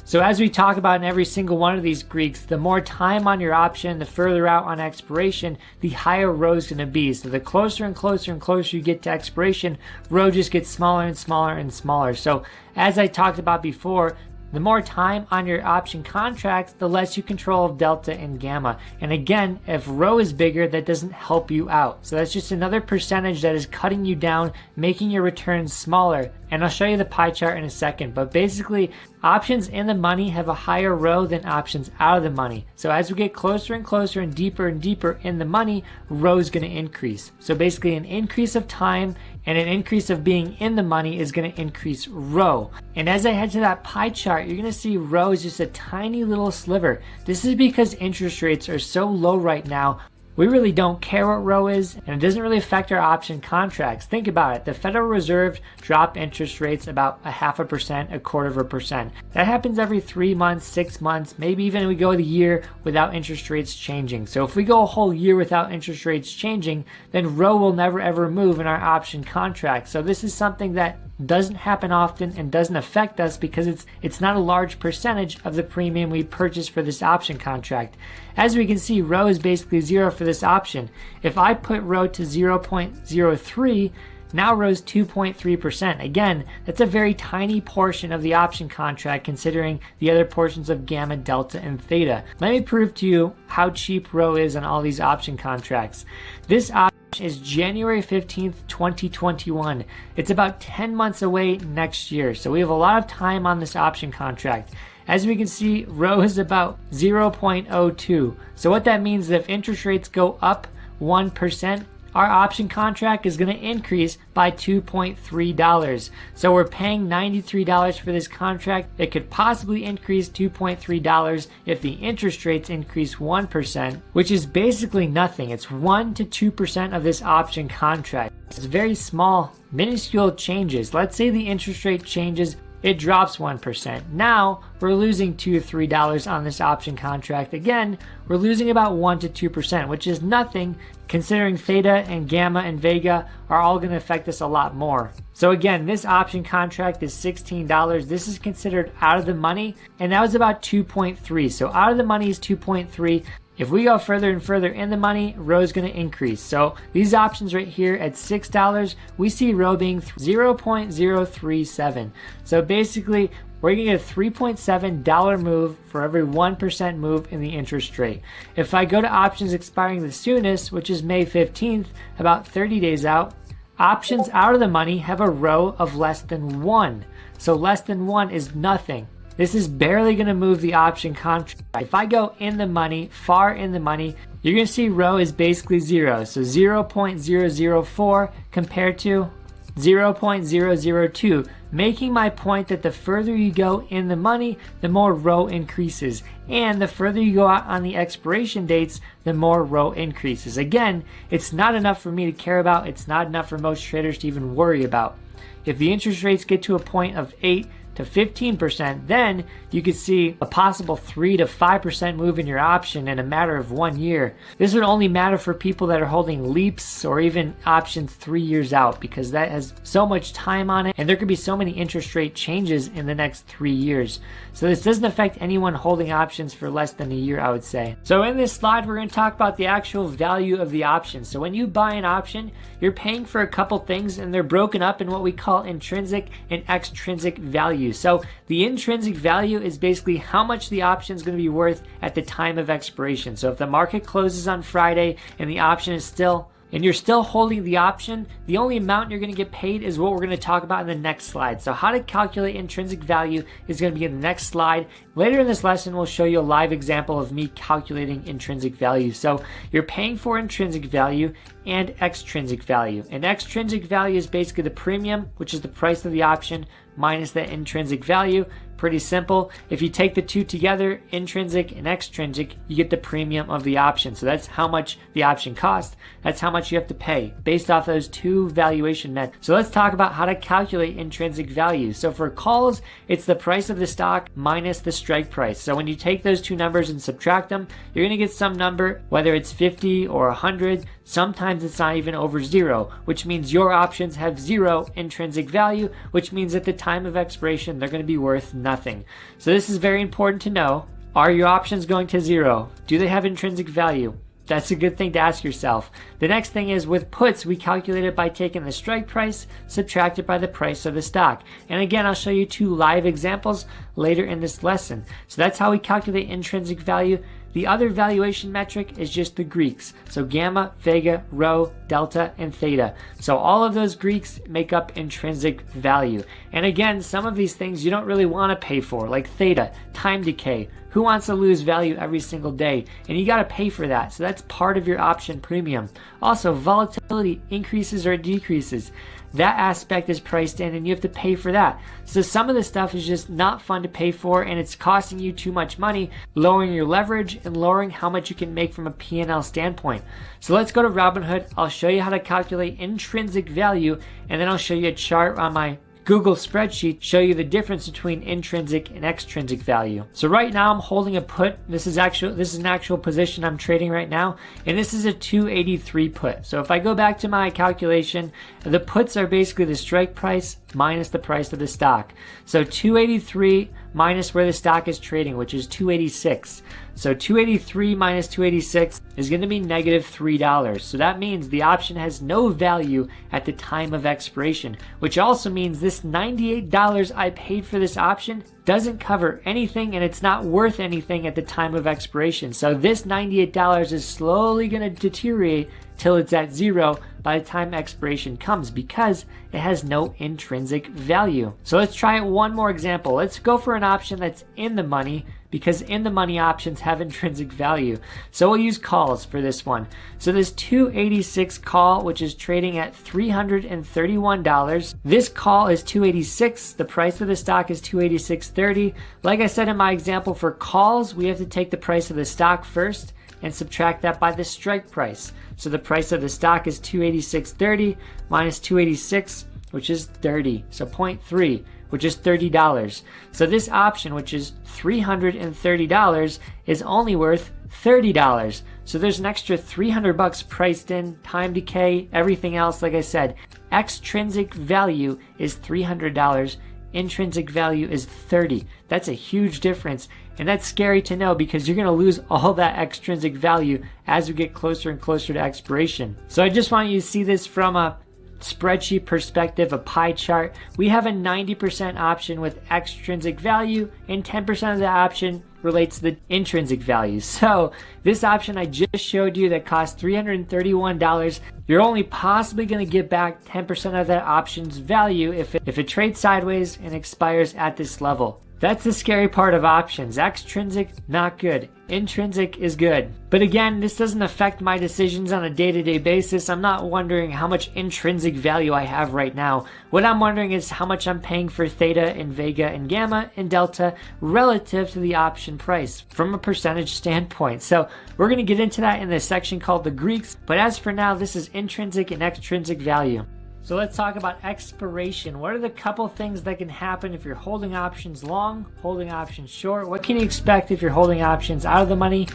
So as we talk about in every single one of these Greeks, the more time on your option, the further out on expiration, the higher rho is going to be. So the closer and closer and closer you get to expiration, rho just gets smaller and smaller and smaller. So as I talked about before, the more time on your option contracts, the less you control of delta and gamma. And again, if rho is bigger, that doesn't help you out. So that's just another percentage that is cutting you down, making your returns smaller. And I'll show you the pie chart in a second. But basically, options in the money have a higher rho than options out of the money. So as we get closer and closer and deeper in the money, rho is going to increase. So basically an increase of time and an increase of being in the money is going to increase rho. And as I head to that pie chart, you're going to see rho is just a tiny little sliver. This is because interest rates are so low right now. We really don't care what rho is, and it doesn't really affect our option contracts. Think about it. The Federal Reserve dropped interest rates about 0.5%, 0.25%. That happens every 3 months, 6 months, maybe even we go the year without interest rates changing. So if we go a whole year without interest rates changing, then rho will never ever move in our option contract. So this is something that doesn't happen often and doesn't affect us because it's not a large percentage of the premium we purchase for this option contract. As we can see, rho is basically 0 for this option. If I put rho to 0.03, now rho is 2.3%. Again, that's a very tiny portion of the option contract considering the other portions of gamma, delta, and theta. Let me prove to you how cheap rho is on all these option contracts. This option is January 15th, 2021. It's about 10 months away next year. So we have a lot of time on this option contract. As we can see, rho is about 0.02. So what that means is if interest rates go up 1%, our option contract is going to increase by $2.3. So we're paying $93 for this contract. It could possibly increase $2.3 if the interest rates increase 1%, which is basically nothing. It's 1 to 2% of this option contract. It's very small, minuscule changes. Let's say the interest rate changes, it drops 1%. Now we're losing $2 to $3 on this option contract. Again, we're losing about 1 to 2%, which is nothing considering theta and gamma and vega are all going to affect us a lot more. So again, this option contract is $16. This is considered out of the money, and that was about 2.3. So out of the money is 2.3. If we go further and further in the money, rho is going to increase. So these options right here at $6, we see rho being 0.037. So basically, we're going to get a $3.7 move for every 1% move in the interest rate. If I go to options expiring the soonest, which is May 15th, about 30 days out, options out of the money have a rho of less than 1. So less than 1 is nothing. This is barely going to move the option contract. If I go in the money, far in the money, you're going to see rho is basically 0. So 0.004 compared to 0.002, making my point that the further you go in the money, the more rho increases. And the further you go out on the expiration dates, the more rho increases. Again, it's not enough for me to care about. It's not enough for most traders to even worry about. If the interest rates get to a point of 8 to 15%, then you could see a possible 3 to 5% move in your option in a matter of 1 year. This would only matter for people that are holding leaps or even options 3 years out, because that has so much time on it and there could be so many interest rate changes in the next 3 years. So this doesn't affect anyone holding options for less than a year, I would say. So in this slide, we're going to talk about the actual value of the option. So when you buy an option, you're paying for a couple things and they're broken up in what we call intrinsic and extrinsic value. So the intrinsic value is basically how much the option is going to be worth at the time of expiration. So if the market closes on Friday and the option is still, and you're still holding the option, the only amount you're going to get paid is what we're going to talk about in the next slide. So how to calculate intrinsic value is going to be in the next slide. Later in this lesson, we'll show you a live example of me calculating intrinsic value. So you're paying for intrinsic value and extrinsic value. And extrinsic value is basically the premium, which is the price of the option, minus the intrinsic value. Pretty simple. If you take the two together, intrinsic and extrinsic, you get the premium of the option. So that's how much the option costs. That's how much you have to pay based off those two valuation methods. So let's talk about how to calculate intrinsic value. So for calls, it's the price of the stock minus the strike price. So when you take those two numbers and subtract them, you're going to get some number, whether it's 50 or 100. Sometimes it's not even over 0, which means your options have 0 intrinsic value, which means at the time of expiration, they're going to be worth nothing. So this is very important to know. Are your options going to 0? Do they have intrinsic value? That's a good thing to ask yourself. The next thing is with puts, we calculate it by taking the strike price, subtracted by the price of the stock. And again, I'll show you 2 live examples later in this lesson. So that's how we calculate intrinsic value. The other valuation metric is just the Greeks. So gamma, vega, rho, delta, and theta. So all of those Greeks make up intrinsic value. And again, some of these things you don't really want to pay for, like theta, time decay. Who wants to lose value every single day? And you got to pay for that. So that's part of your option premium. Also, volatility increases or decreases. That aspect is priced in and you have to pay for that. So some of the stuff is just not fun to pay for and it's costing you too much money, lowering your leverage and lowering how much you can make from a P&L standpoint. So let's go to Robinhood. I'll show you how to calculate intrinsic value and then I'll show you a chart on my Google spreadsheet, show you the difference between intrinsic and extrinsic value. So right now I'm holding a put. This is an actual position I'm trading right now, and this is a 283 put. So if I go back to my calculation, the puts are basically the strike price minus the price of the stock. So 283 minus where the stock is trading, which is 286. So 283 minus 286 is going to be negative $3. So that means the option has no value at the time of expiration, which also means this $98 I paid for this option doesn't cover anything and it's not worth anything at the time of expiration. So this $98 is slowly going to deteriorate till it's at 0 by the time expiration comes because it has no intrinsic value. So let's try it one more example. Let's go for an option that's in the money because in the money options have intrinsic value. So we'll use calls for this one. So this 286 call, which is trading at $331. This call is 286. The price of the stock is 286.30. Like I said in my example for calls, we have to take the price of the stock first, and subtract that by the strike price. So the price of the stock is 286.30 minus 286, which is 30. So 0.3, which is $30. So this option, which is $330, is only worth $30. So there's an extra $300 priced in, time decay, everything else. Like I said, extrinsic value is $300. Intrinsic value is 30. That's a huge difference. And that's scary to know because you're going to lose all that extrinsic value as we get closer and closer to expiration. So I just want you to see this from a spreadsheet perspective, a pie chart. We have a 90% option with extrinsic value and 10% of the option relates to the intrinsic value. So this option I just showed you that costs $331, you're only possibly going to get back 10% of that option's value if it trades sideways and expires at this level. That's the scary part of options. Extrinsic, not good. Intrinsic is good. But again, this doesn't affect my decisions on a day-to-day basis. I'm not wondering how much intrinsic value I have right now. What I'm wondering is how much I'm paying for theta and vega and gamma and delta relative to the option price from a percentage standpoint. So we're going to get into that in this section called the Greeks. But as for now, this is intrinsic and extrinsic value. So let's talk about expiration. What are the couple things that can happen if you're holding options long, holding options short? What can you expect if you're holding options out of the money,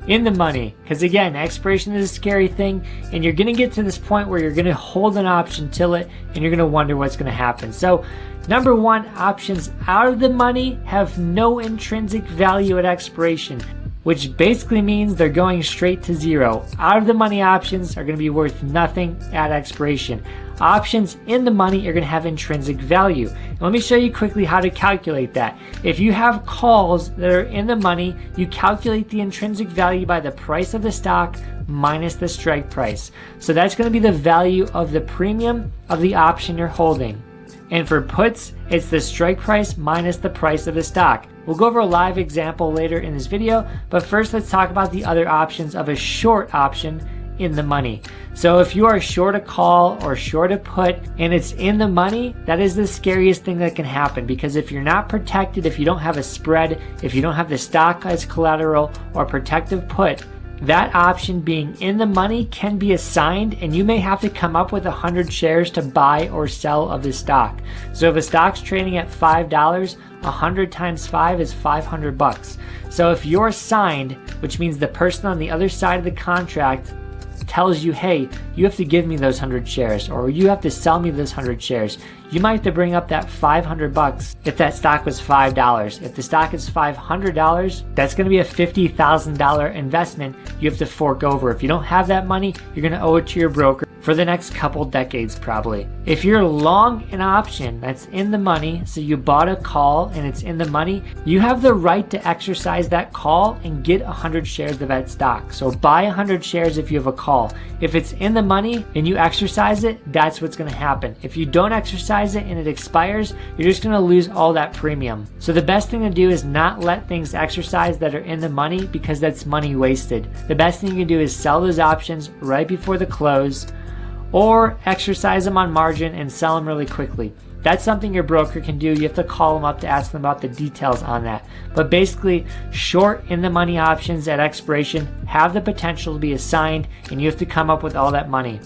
in the money? Because again, expiration is a scary thing, and you're going to get to this point where you're going to hold an option till it, and you're going to wonder what's going to happen. So number one, options out of the money have no intrinsic value at expiration, which basically means they're going straight to zero. Out of the money options are going to be worth nothing at expiration. Options in the money are going to have intrinsic value. And let me show you quickly how to calculate that. If you have calls that are in the money, you calculate the intrinsic value by the price of the stock minus the strike price. So that's going to be the value of the premium of the option you're holding. And for puts, it's the strike price minus the price of the stock. We'll go over a live example later in this video, but first let's talk about the other options of a short option in the money. So if you are short a call or short a put and it's in the money, that is the scariest thing that can happen, because if you're not protected, if you don't have a spread, if you don't have the stock as collateral or protective put, that option being in the money can be assigned, and you may have to come up with 100 shares to buy or sell of the stock. So if a stock's trading at $5, 100 times 5 is $500. So if you're assigned, which means the person on the other side of the contract tells you, hey, you have to give me those 100 shares, or you have to sell me those 100 shares, you might have to bring up that $500 if that stock was $5. If the stock is $500, that's going to be a $50,000 investment you have to fork over. If you don't have that money, you're going to owe it to your broker for the next couple decades probably. If you're long an option that's in the money, so you bought a call and it's in the money, you have the right to exercise that call and get 100 shares of that stock. So buy 100 shares if you have a call. If it's in the money and you exercise it, that's what's going to happen. If you don't exercise it and it expires, you're just going to lose all that premium. So the best thing to do is not let things exercise that are in the money, because that's money wasted. The best thing you can do is sell those options right before the close, or exercise them on margin and sell them really quickly. That's something your broker can do. You have to call them up to ask them about the details on that. But basically, short in the money options at expiration have the potential to be assigned, and you have to come up with all that money.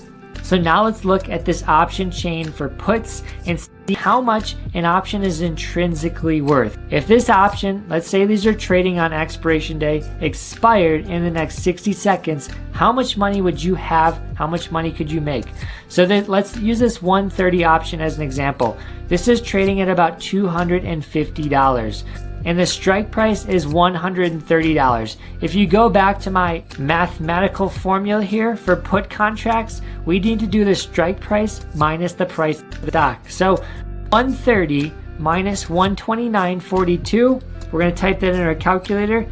So now let's look at this option chain for puts and see how much an option is intrinsically worth. If this option, let's say these are trading on expiration day, expired in the next 60 seconds, how much money would you have? How much money could you make? So then let's use this 130 option as an example. This is trading at about $250. And the strike price is $130. If you go back to my mathematical formula here for put contracts, we need to do the strike price minus the price of the stock. So 130 minus 129.42, we're going to type that in our calculator.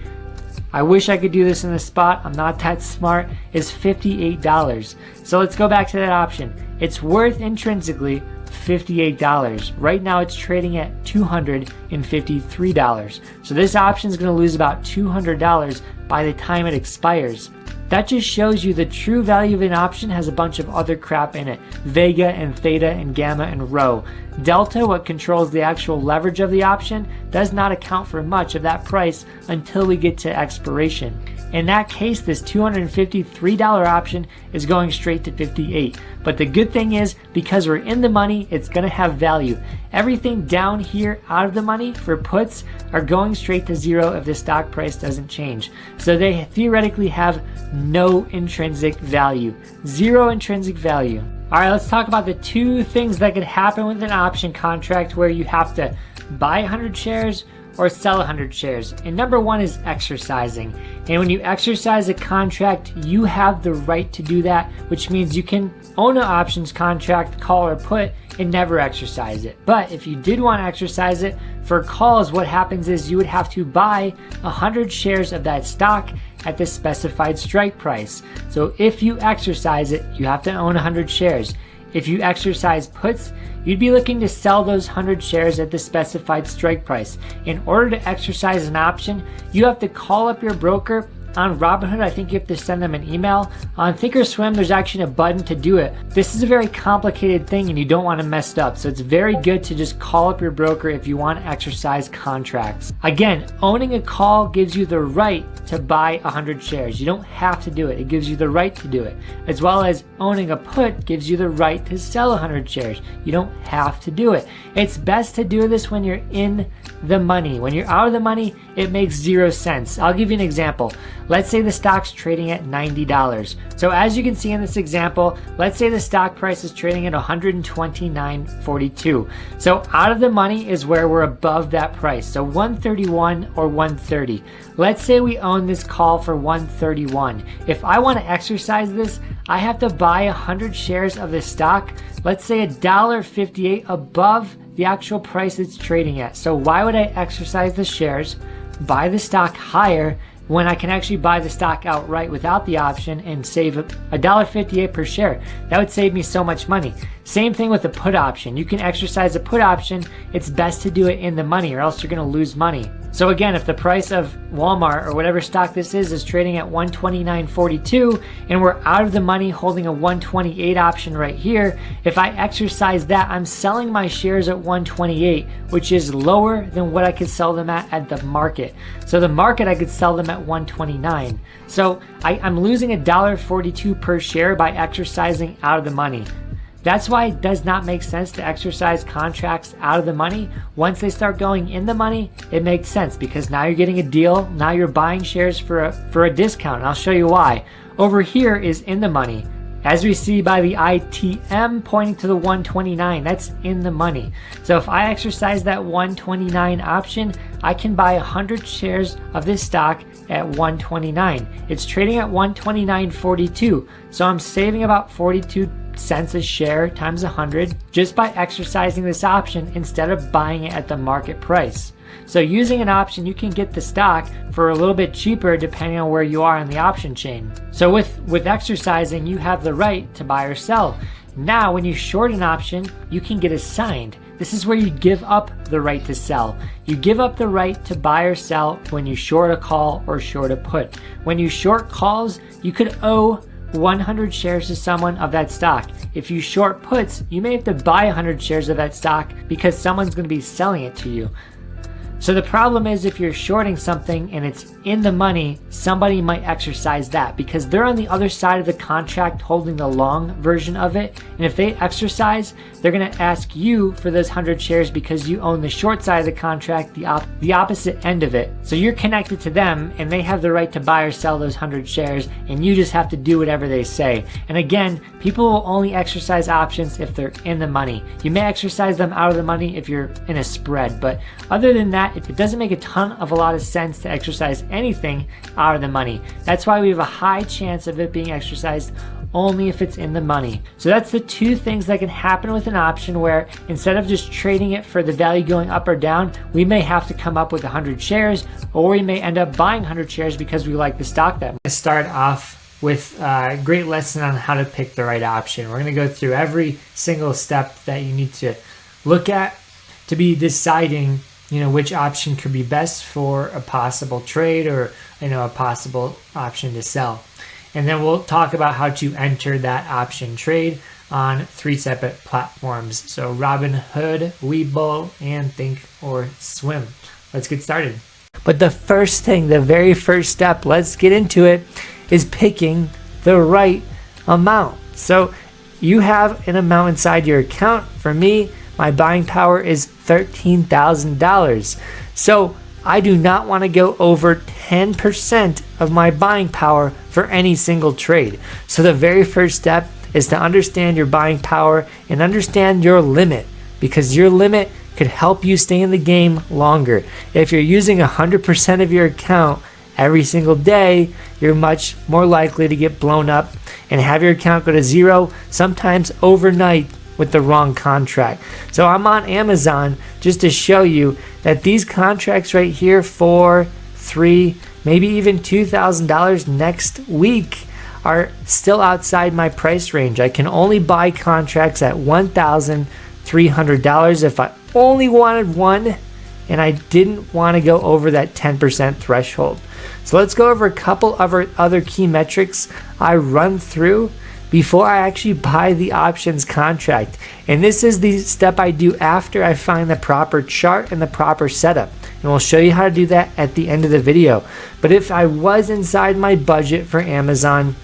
I wish I could do this in the spot. I'm not that smart. Is $58. So let's go back to that option. It's worth intrinsically $58. Right now it's trading at $253. So this option is going to lose about $200 by the time it expires. That just shows you the true value of an option has a bunch of other crap in it. Vega and theta and gamma and rho. Delta, what controls the actual leverage of the option, does not account for much of that price until we get to expiration. In that case, this $253 option is going straight to $58. But the good thing is, because we're in the money, it's going to have value. Everything down here out of the money for puts are going straight to zero if the stock price doesn't change. So they theoretically have no intrinsic value. Zero intrinsic value. All right, let's talk about the two things that could happen with an option contract where you have to buy 100 shares or sell 100 shares. And number one is exercising. And when you exercise a contract, you have the right to do that, which means you can own an options contract, call or put, and never exercise it. But if you did want to exercise it, for calls, what happens is you would have to buy 100 shares of that stock at the specified strike price. So if you exercise it, you have to own 100 shares. If you exercise puts, you'd be looking to sell those 100 shares at the specified strike price. In order to exercise an option, you have to call up your broker. On Robinhood, I think you have to send them an email. On Thinkorswim, there's actually a button to do it. This is a very complicated thing and you don't want to mess it up. So it's very good to just call up your broker if you want to exercise contracts. Again, owning a call gives you the right to buy 100 shares. You don't have to do it. It gives you the right to do it. As well as owning a put gives you the right to sell 100 shares. You don't have to do it. It's best to do this when you're in the money. When you're out of the money, it makes zero sense. I'll give you an example. Let's say the stock's trading at $90. So as you can see in this example, let's say the stock price is trading at $129.42. So out of the money is where we're above that price. So 131 or 130. Let's say we own this call for 131. If I want to exercise this, I have to buy 100 shares of this stock, let's say $1.58 above the actual price it's trading at. So why would I exercise the shares, buy the stock higher, when I can actually buy the stock outright without the option and save $1.58 per share? That would save me so much money. Same thing with the put option. You can exercise a put option. It's best to do it in the money or else you're going to lose money. So again, if the price of Walmart or whatever stock this is trading at $129.42 and we're out of the money holding a 128 option right here, if I exercise that, I'm selling my shares at 128, which is lower than what I could sell them at the market. So the market, I could sell them at 129. So I'm losing $1.42 per share by exercising out of the money. That's why it does not make sense to exercise contracts out of the money. Once they start going in the money, it makes sense because now you're getting a deal. Now you're buying shares for a discount. And I'll show you why. Over here is in the money. As we see by the ITM pointing to the 129, that's in the money. So if I exercise that 129 option, I can buy 100 shares of this stock at 129. It's trading at 129.42. So I'm saving about 42 cents a share times 100 just by exercising this option instead of buying it at the market price. So using an option, you can get the stock for a little bit cheaper depending on where you are in the option chain. So with exercising, you have the right to buy or sell. Now, when you short an option, you can get assigned. This is where you give up the right to sell. You give up the right to buy or sell when you short a call or short a put. When you short calls, you could owe 100 shares to someone of that stock. If you short puts, you may have to buy 100 shares of that stock because someone's going to be selling it to you. So the problem is if you're shorting something and it's in the money, somebody might exercise that because they're on the other side of the contract holding the long version of it. And if they exercise, they're going to ask you for those 100 shares because you own the short side of the contract, the opposite end of it. So you're connected to them and they have the right to buy or sell those 100 shares and you just have to do whatever they say. And again, people will only exercise options if they're in the money. You may exercise them out of the money if you're in a spread, but other than that, it doesn't make a lot of sense to exercise anything out of the money. That's why we have a high chance of it being exercised only if it's in the money. So that's the two things that can happen with an option where instead of just trading it for the value going up or down, we may have to come up with 100 shares or we may end up buying 100 shares because we like the stock that much. Let's start off with a great lesson on how to pick the right option. We're going to go through every single step that you need to look at to be deciding, which option could be best for a possible trade or, a possible option to sell. And then we'll talk about how to enter that option trade on 3 separate platforms. So Robinhood, Webull, and Thinkorswim. Let's get started. But the very first step, let's get into it, is picking the right amount. So you have an amount inside your account. For me, my buying power is $13,000. So I do not want to go over 10% of my buying power for any single trade. So the very first step is to understand your buying power and understand your limit, because your limit could help you stay in the game longer. If you're using 100% of your account every single day, you're much more likely to get blown up and have your account go to zero, sometimes overnight, with the wrong contract. So I'm on Amazon just to show you that these contracts right here for $3,000, maybe even $2,000 next week are still outside my price range. I can only buy contracts at $1,300 if I only wanted one and I didn't want to go over that 10% threshold. So let's go over a couple of other key metrics I run through before I actually buy the options contract. And this is the step I do after I find the proper chart and the proper setup. And we'll show you how to do that at the end of the video. But if I was inside my budget for Amazon,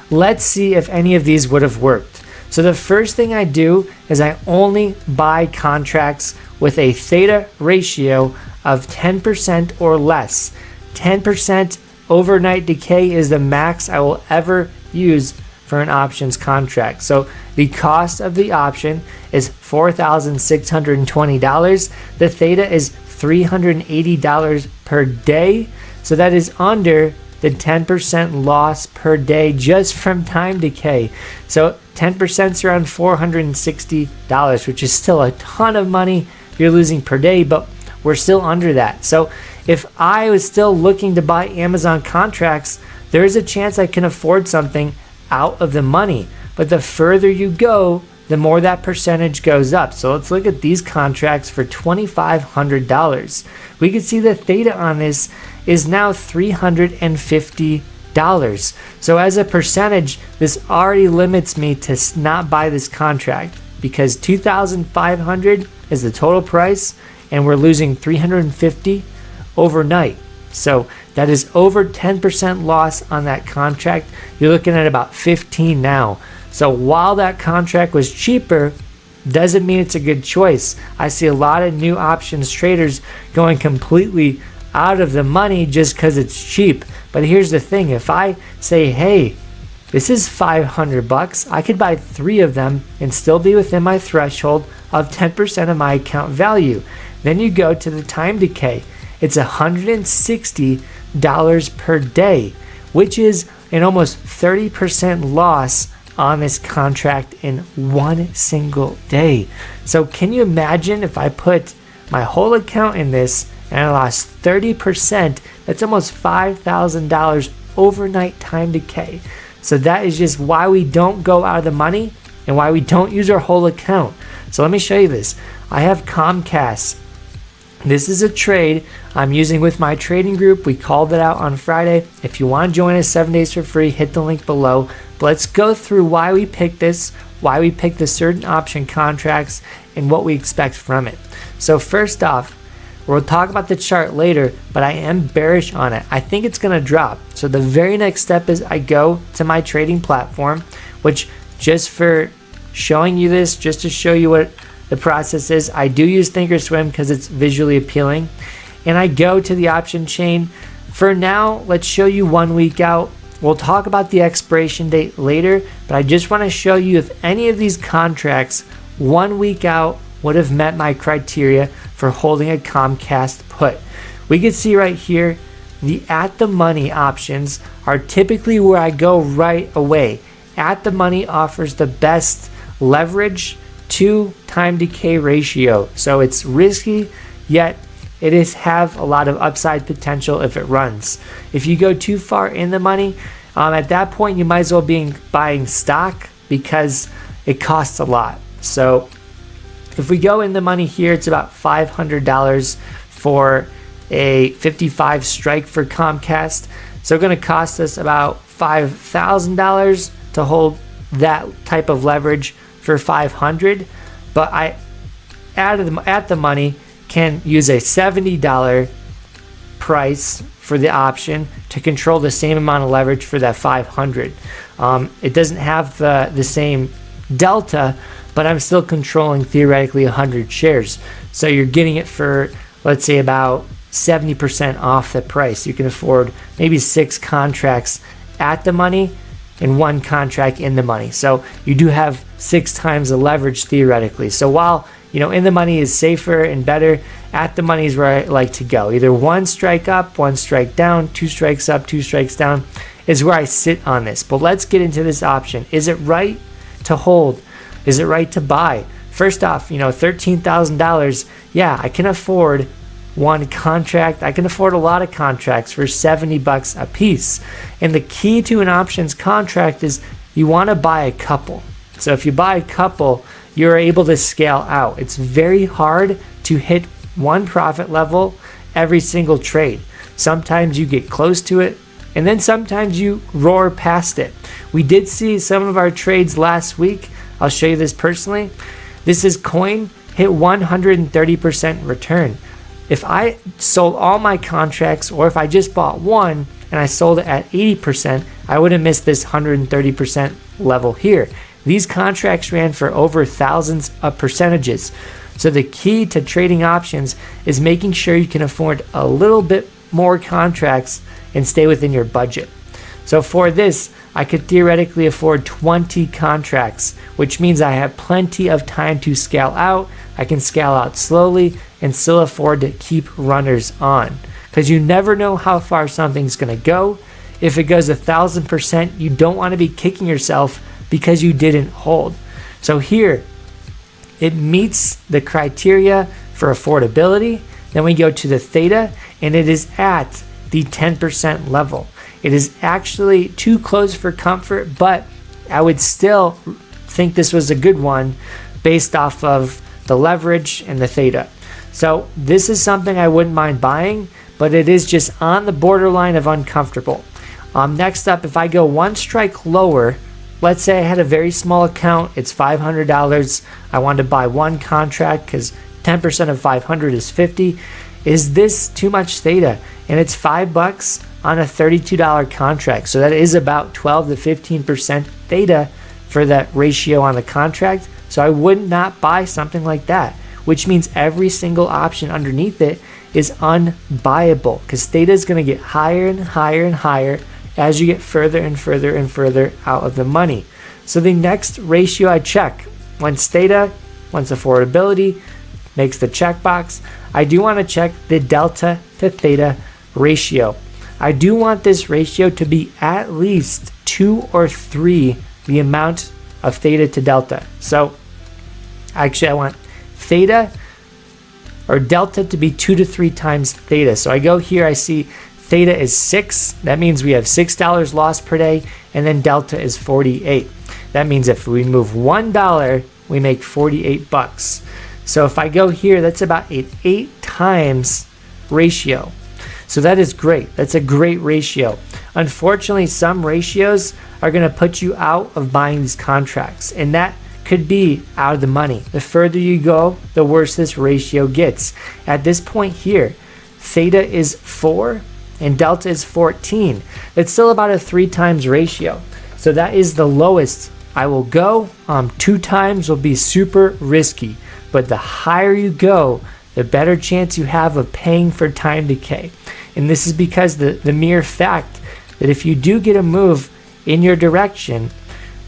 let's see if any of these would have worked. So the first thing I do is I only buy contracts with a theta ratio of 10% or less. 10% overnight decay is the max I will ever use for an options contract. So the cost of the option is $4,620. The theta is $380 per day. So that is under the 10% loss per day just from time decay. So 10% is around $460, which is still a ton of money you're losing per day, but we're still under that. So if I was still looking to buy Amazon contracts, there is a chance I can afford something out of the money. But the further you go, the more that percentage goes up. So let's look at these contracts for $2,500. We can see the theta on this is now $350. So as a percentage, this already limits me to not buy this contract, because $2,500 is the total price and we're losing $350 overnight. So that is over 10% loss on that contract. You're looking at about 15 now. So while that contract was cheaper, doesn't mean it's a good choice. I see a lot of new options traders going completely out of the money just because it's cheap. But here's the thing, if I say, hey, this is $500, I could buy 3 of them and still be within my threshold of 10% of my account value. Then you go to the time decay. It's $160 per day, which is an almost 30% loss on this contract in one single day. So can you imagine if I put my whole account in this and I lost 30%? That's almost $5,000 overnight time decay. So that is just why we don't go out of the money and why we don't use our whole account. So let me show you this. I have Comcast. This is a trade I'm using with my trading group. We called it out on Friday. If you want to join us 7 days for free, hit the link below. But let's go through why we picked this, why we picked the certain option contracts, and what we expect from it. So first off, we'll talk about the chart later, but I am bearish on it. I think it's going to drop. So the very next step is I go to my trading platform, which, just for showing you this, just to show you what the process is, I do use Thinkorswim because it's visually appealing. And I go to the option chain. For now, let's show you 1 week out. We'll talk about the expiration date later, but I just want to show you if any of these contracts 1 week out would have met my criteria for holding a Comcast put. We can see right here, the at the money options are typically where I go right away. At the money offers the best leverage to time decay ratio. So it's risky, yet it have a lot of upside potential if it runs. If you go too far in the money, At that point, you might as well be buying stock because it costs a lot. So if we go in the money here, it's about $500 for a 55 strike for Comcast. So it's going to cost us about $5,000 to hold that type of leverage for $500. But I at the money can use a $70 price for the option to control the same amount of leverage for that 500. It doesn't have the same delta, but I'm still controlling theoretically 100 shares. So you're getting it for, let's say, about 70% off the price. You can afford maybe 6 contracts at the money and 1 contract in the money. So you do have 6 times the leverage theoretically. So while in the money is safer and better, at the money is where I like to go. Either 1 strike up, 1 strike down, 2 strikes up, 2 strikes down is where I sit on this. But let's get into this option. Is it right to hold? Is it right to buy? First off, $13,000. Yeah, I can afford 1 contract. I can afford a lot of contracts for $70 a piece. And the key to an options contract is you want to buy a couple. So if you buy a couple, you're able to scale out. It's very hard to hit 1 profit level every single trade. Sometimes you get close to it, and then sometimes you roar past it. We did see some of our trades last week. I'll show you this personally. This is coin hit 130% return. If I sold all my contracts, or if I just bought 1 and I sold it at 80%, I would have missed this 130% level here. These contracts ran for over thousands of percentages. So the key to trading options is making sure you can afford a little bit more contracts and stay within your budget. So for this, I could theoretically afford 20 contracts, which means I have plenty of time to scale out. I can scale out slowly and still afford to keep runners on, because you never know how far something's going to go. If it goes 1,000%, you don't want to be kicking yourself because you didn't hold. So here, it meets the criteria for affordability. Then we go to the theta, and it is at the 10% level. It is actually too close for comfort, but I would still think this was a good one based off of the leverage and the theta. So this is something I wouldn't mind buying, but it is just on the borderline of uncomfortable. Next up, if I go 1 strike lower, let's say I had a very small account, it's $500. I wanted to buy 1 contract because 10% of 500 is 50. Is this too much theta? And it's $5 on a $32 contract. So that is about 12 to 15% theta for that ratio on the contract. So I would not buy something like that, which means every single option underneath it is unbuyable, because theta is going to get higher and higher and higher as you get further and further and further out of the money. So the next ratio I check, once theta, once affordability, makes the checkbox, I do want to check the delta to theta ratio. I do want this ratio to be at least 2 or 3 the amount of theta to delta. So actually I want theta or delta to be 2 to 3 times theta. So I go here, I see theta is 6. That means we have $6 loss per day, and then delta is 48. That means if we move $1, we make $48. So if I go here, that's about an 8 times ratio. So that is great. That's a great ratio. Unfortunately, some ratios are going to put you out of buying these contracts, and that could be out of the money. The further you go, the worse this ratio gets. At this point here, theta is 4 and delta is 14. That's still about a 3 times ratio. So that is the lowest I will go. 2 times will be super risky, but the higher you go, the better chance you have of paying for time decay. And this is because the mere fact that if you do get a move in your direction,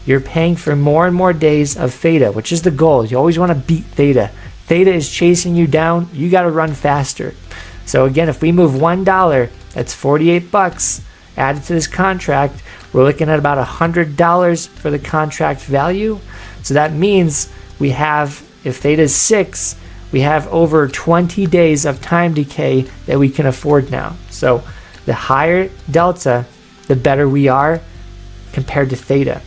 you're paying for more and more days of theta, which is the goal. You always want to beat theta. Theta is chasing you down. You got to run faster. So again, if we move $1, that's $48 added to this contract. We're looking at about $100 for the contract value. So that means we have, if theta is 6, we have over 20 days of time decay that we can afford now. So the higher delta, the better we are. compared to theta.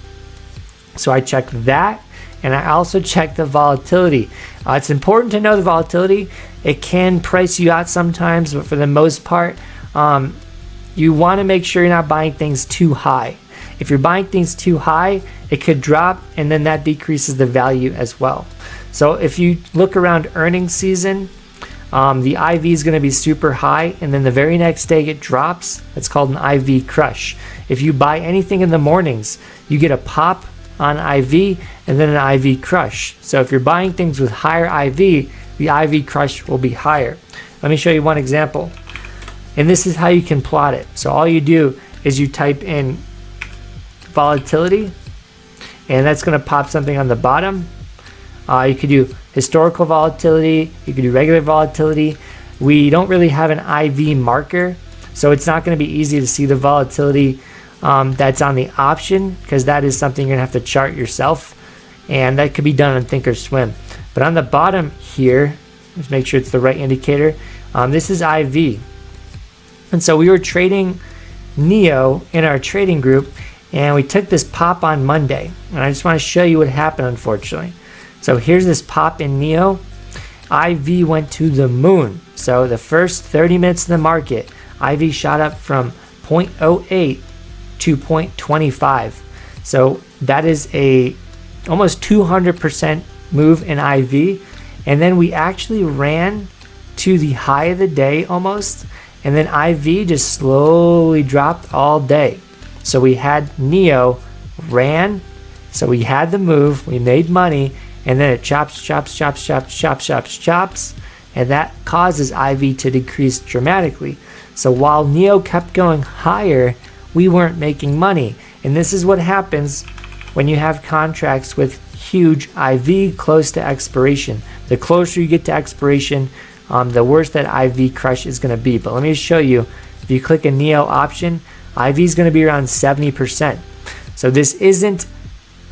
So I check that, and I also check the volatility. It's important to know the volatility. It can price you out sometimes, but for the most part, you want to make sure you're not buying things too high. If you're buying things too high, it could drop, and then that decreases the value as well. So if you look around earnings season, the IV is going to be super high, and then the very next day it drops. It's called an IV crush. If you buy anything in the mornings, you get a pop on IV and then an IV crush. So if you're buying things with higher IV, the IV crush will be higher. Let me show you one example. And this is how you can plot it. So all you do is you type in volatility, and that's going to pop something on the bottom. You could do historical volatility, you could do regular volatility. We don't really have an IV marker, so it's not going to be easy to see the volatility that's on the option, because that is something you're going to have to chart yourself, and that could be done on Thinkorswim. But on the bottom here, let's make sure it's the right indicator. This is IV. And so we were trading NEO in our trading group, and we took this pop on Monday. And I just want to show you what happened, unfortunately. So here's this pop in NEO. IV went to the moon. So the first 30 minutes in the market, IV shot up from 0.08 to 0.25. So that is a almost 200% move in IV. And then we actually ran to the high of the day almost. And then IV just slowly dropped all day. So we had NEO ran. So we had the move, we made money, and then it chops, and that causes IV to decrease dramatically. So while NEO kept going higher, we weren't making money. And this is what happens when you have contracts with huge IV close to expiration. The closer you get to expiration, the worse that IV crush is going to be. But let me just show you. If you click a NEO option, IV is going to be around 70%. So this isn't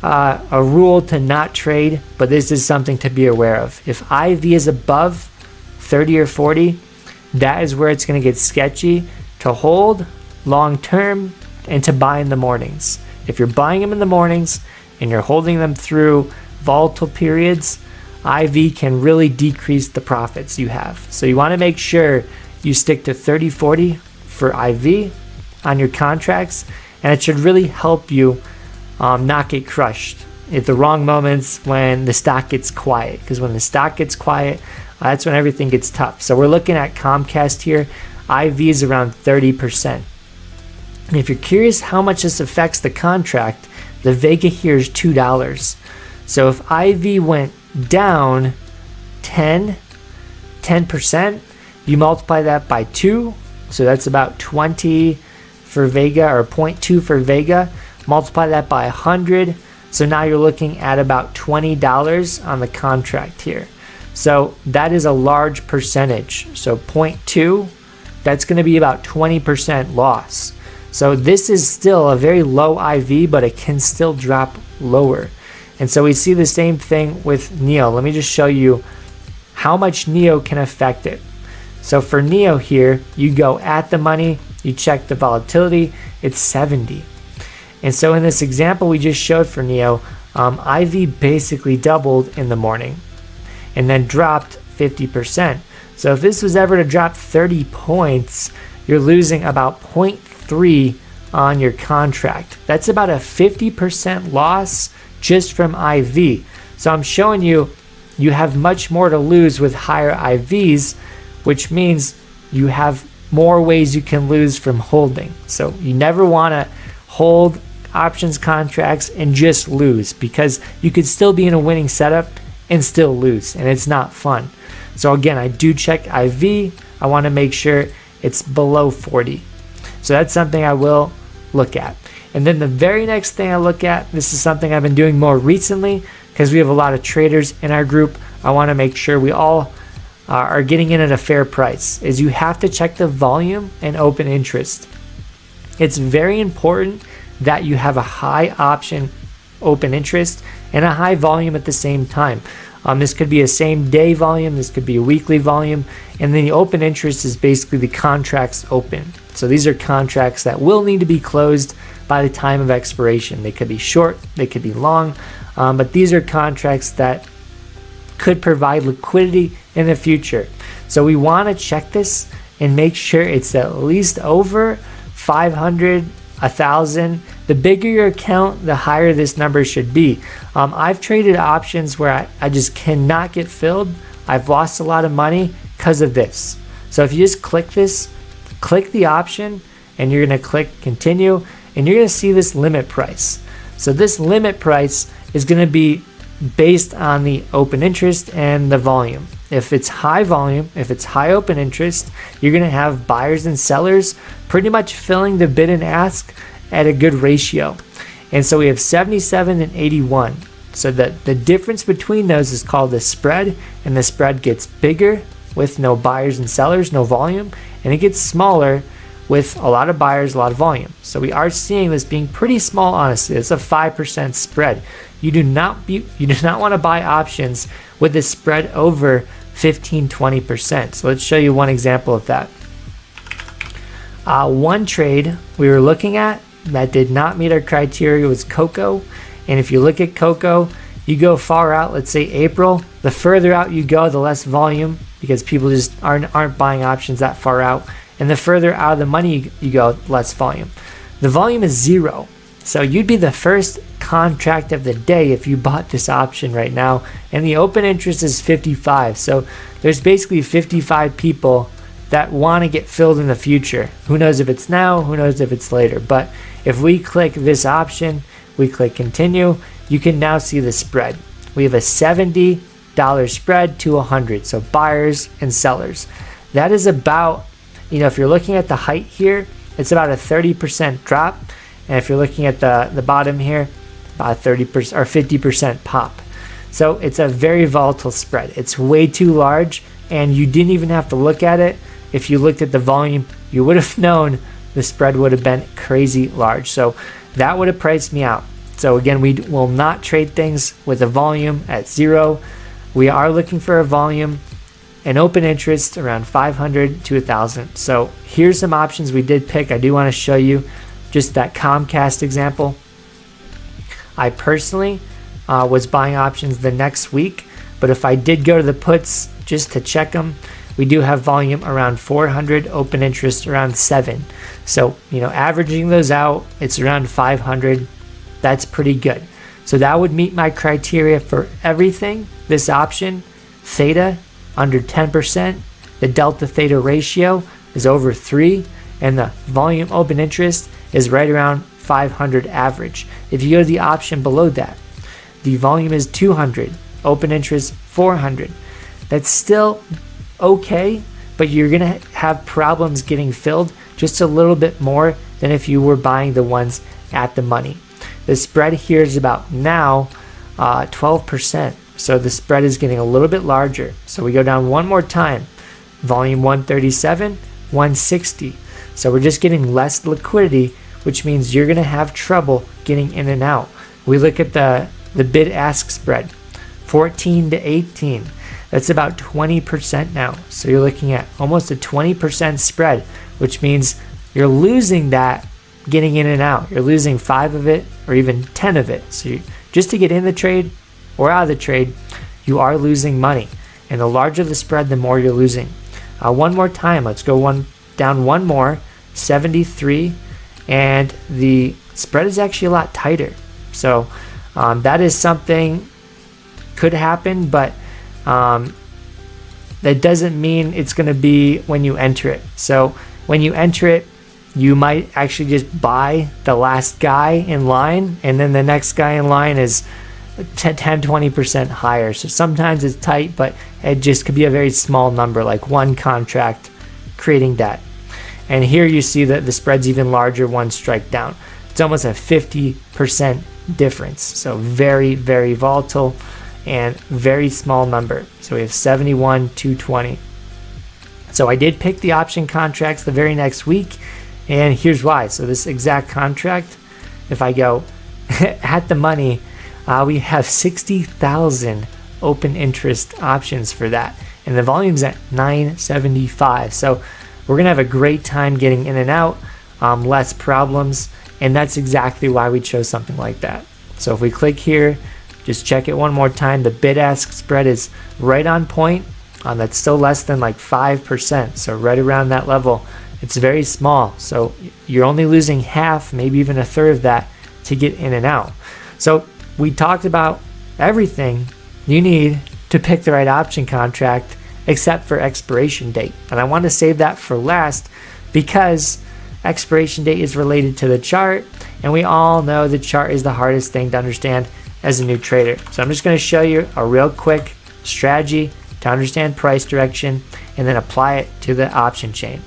a rule to not trade, but this is something to be aware of. If IV is above 30 or 40, that is where it's going to get sketchy to hold long term and to buy in the mornings. If you're buying them in the mornings and you're holding them through volatile periods, IV can really decrease the profits you have. So you want to make sure you stick to 30-40 for IV on your contracts, and it should really help you not get crushed at the wrong moments when the stock gets quiet. Because when the stock gets quiet, that's when everything gets tough. So we're looking at Comcast here. IV is around 30%. And if you're curious how much this affects the contract, the Vega here is $2. So if IV went down 10%, you multiply that by 2, so that's about 20 for Vega, or 0.2 for Vega. Multiply that by 100, so now you're looking at about $20 on the contract here. So that is a large percentage. So 0.2, that's going to be about 20% loss. So this is still a very low IV, but it can still drop lower. And so we see the same thing with NEO. Let me just show you how much NEO can affect it. So for NEO here, you go at the money, you check the volatility, it's 70. And so in this example we just showed for NEO, IV basically doubled in the morning and then dropped 50%. So if this was ever to drop 30 points, you're losing about 0.3 on your contract. That's about a 50% loss just from IV. So I'm showing you, you have much more to lose with higher IVs, which means you have more ways you can lose from holding. So you never want to hold options contracts and just lose, because you could still be in a winning setup and still lose, and it's not fun. So again, I do check IV. I want to make sure it's below 40. So that's something I will look at. And then the very next thing I look at, this is something I've been doing more recently because we have a lot of traders in our group. I want to make sure we all are getting in at a fair price, is you have to check the volume and open interest. It's very important that you have a high option open interest and a high volume at the same time. This could be a same day volume, this could be a weekly volume, and then the open interest is basically the contracts open. So these are contracts that will need to be closed by the time of expiration. They could be short, they could be long, but these are contracts that could provide liquidity in the future. So we want to check this and make sure it's at least over 500, 1,000. The bigger your account, the higher this number should be. I've traded options where I just cannot get filled. I've lost a lot of money because of this. So if you just click this, click the option, and you're going to click continue, and you're going to see this limit price. So this limit price is going to be based on the open interest and the volume. If it's high volume, if it's high open interest, you're going to have buyers and sellers pretty much filling the bid and ask at a good ratio. And so we have 77 and 81. So the difference between those is called the spread, and the spread gets bigger with no buyers and sellers, no volume, and it gets smaller with a lot of buyers, a lot of volume. So we are seeing this being pretty small, honestly. It's a 5% spread. You do not want to buy options with a spread over 15-20%. So let's show you one example of that. One trade we were looking at that did not meet our criteria was Cocoa. And if you look at Cocoa, you go far out, let's say April. The further out you go, the less volume, because people just aren't buying options that far out. And the further out of the money you go, less volume. The volume is 0. So you'd be the first contract of the day if you bought this option right now. And the open interest is 55. So there's basically 55 people that want to get filled in the future. Who knows if it's now, who knows if it's later. But if we click this option, we click continue, you can now see the spread. We have a $70 spread to 100. So buyers and sellers. That is about, if you're looking at the height here, it's about a 30% drop. And if you're looking at the bottom here, about 30% or 50% pop. So it's a very volatile spread. It's way too large, and you didn't even have to look at it. If you looked at the volume, you would have known the spread would have been crazy large. So that would have priced me out. So again, we will not trade things with a volume at 0. We are looking for a volume and open interest around 500 to 1,000. So here's some options we did pick. I do want to show you just that Comcast example. I personally was buying options the next week, but if I did go to the puts just to check them, we do have volume around 400, open interest around 7. So, averaging those out, it's around 500. That's pretty good. So that would meet my criteria for everything. This option, theta, under 10%. The delta theta ratio is over 3. And the volume open interest is right around 500 average. If you go to the option below that, the volume is 200, open interest 400. That's still okay, but you're going to have problems getting filled just a little bit more than if you were buying the ones at the money. The spread here is about now 12%. So the spread is getting a little bit larger. So we go down one more time. Volume 137, 160. So we're just getting less liquidity, which means you're going to have trouble getting in and out. We look at the bid-ask spread, 14 to 18. That's about 20% now. So you're looking at almost a 20% spread, which means you're losing that getting in and out. You're losing 5 of it or even 10 of it. So just to get in the trade or out of the trade, you are losing money. And the larger the spread, the more you're losing. One more time, let's go down one more, 73, and the spread is actually a lot tighter. So that is something could happen, but that doesn't mean it's going to be when you enter it. So when you enter it, you might actually just buy the last guy in line, and then the next guy in line is 10-20% higher. So sometimes it's tight, but it just could be a very small number, like one contract creating that. And here you see that the spread's even larger, one strike down. It's almost a 50% difference. So very, very volatile and very small number. So we have 71, 220. So I did pick the option contracts the very next week, and here's why. So this exact contract, if I go at the money, we have 60,000 open interest options for that. And the volume's at 975. So we're going to have a great time getting in and out, less problems. And that's exactly why we chose something like that. So if we click here, just check it one more time. The bid-ask spread is right on point. That's still less than like 5%. So right around that level. It's very small. So you're only losing half, maybe even a third of that to get in and out. So we talked about everything you need to pick the right option contract except for expiration date. And I want to save that for last because expiration date is related to the chart, and we all know the chart is the hardest thing to understand as a new trader. So I'm just going to show you a real quick strategy to understand price direction and then apply it to the option chain.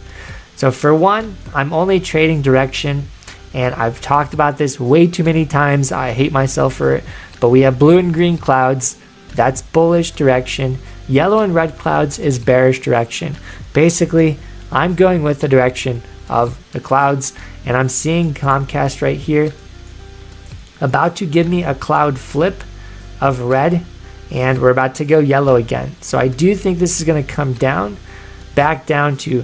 So for one, I'm only trading direction, and I've talked about this way too many times. I hate myself for it, but we have blue and green clouds. That's bullish direction. Yellow and red clouds is bearish direction. Basically, I'm going with the direction of the clouds, and I'm seeing Comcast right here about to give me a cloud flip of red, and we're about to go yellow again. So I do think this is going to come down, back down to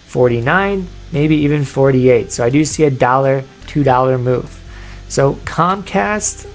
49, maybe even 48. So I do see a $1, $2 move. So Comcast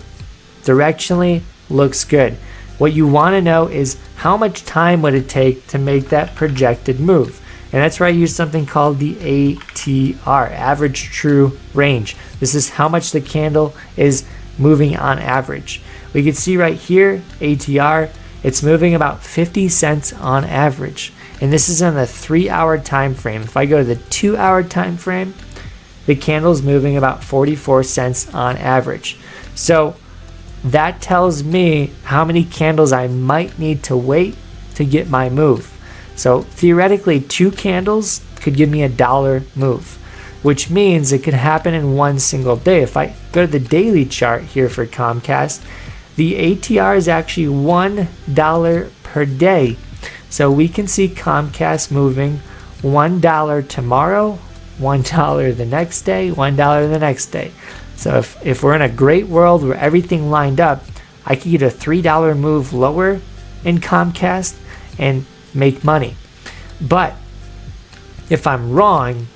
directionally looks good. What you want to know is how much time would it take to make that projected move. And that's where I use something called the ATR, average true range. This is how much the candle is moving on average. We can see right here, ATR, it's moving about 50 cents on average. And this is on the 3-hour time frame. If I go to the 2-hour time frame, the candle's moving about 44 cents on average. So that tells me how many candles I might need to wait to get my move. So theoretically, 2 candles could give me a $1 move, which means it could happen in one single day. If I go to the daily chart here for Comcast, the ATR is actually $1 per day. So we can see Comcast moving $1 tomorrow, $1 the next day, $1 the next day. So if we're in a great world where everything lined up, I could get a $3 move lower in Comcast and make money. But if I'm wrong,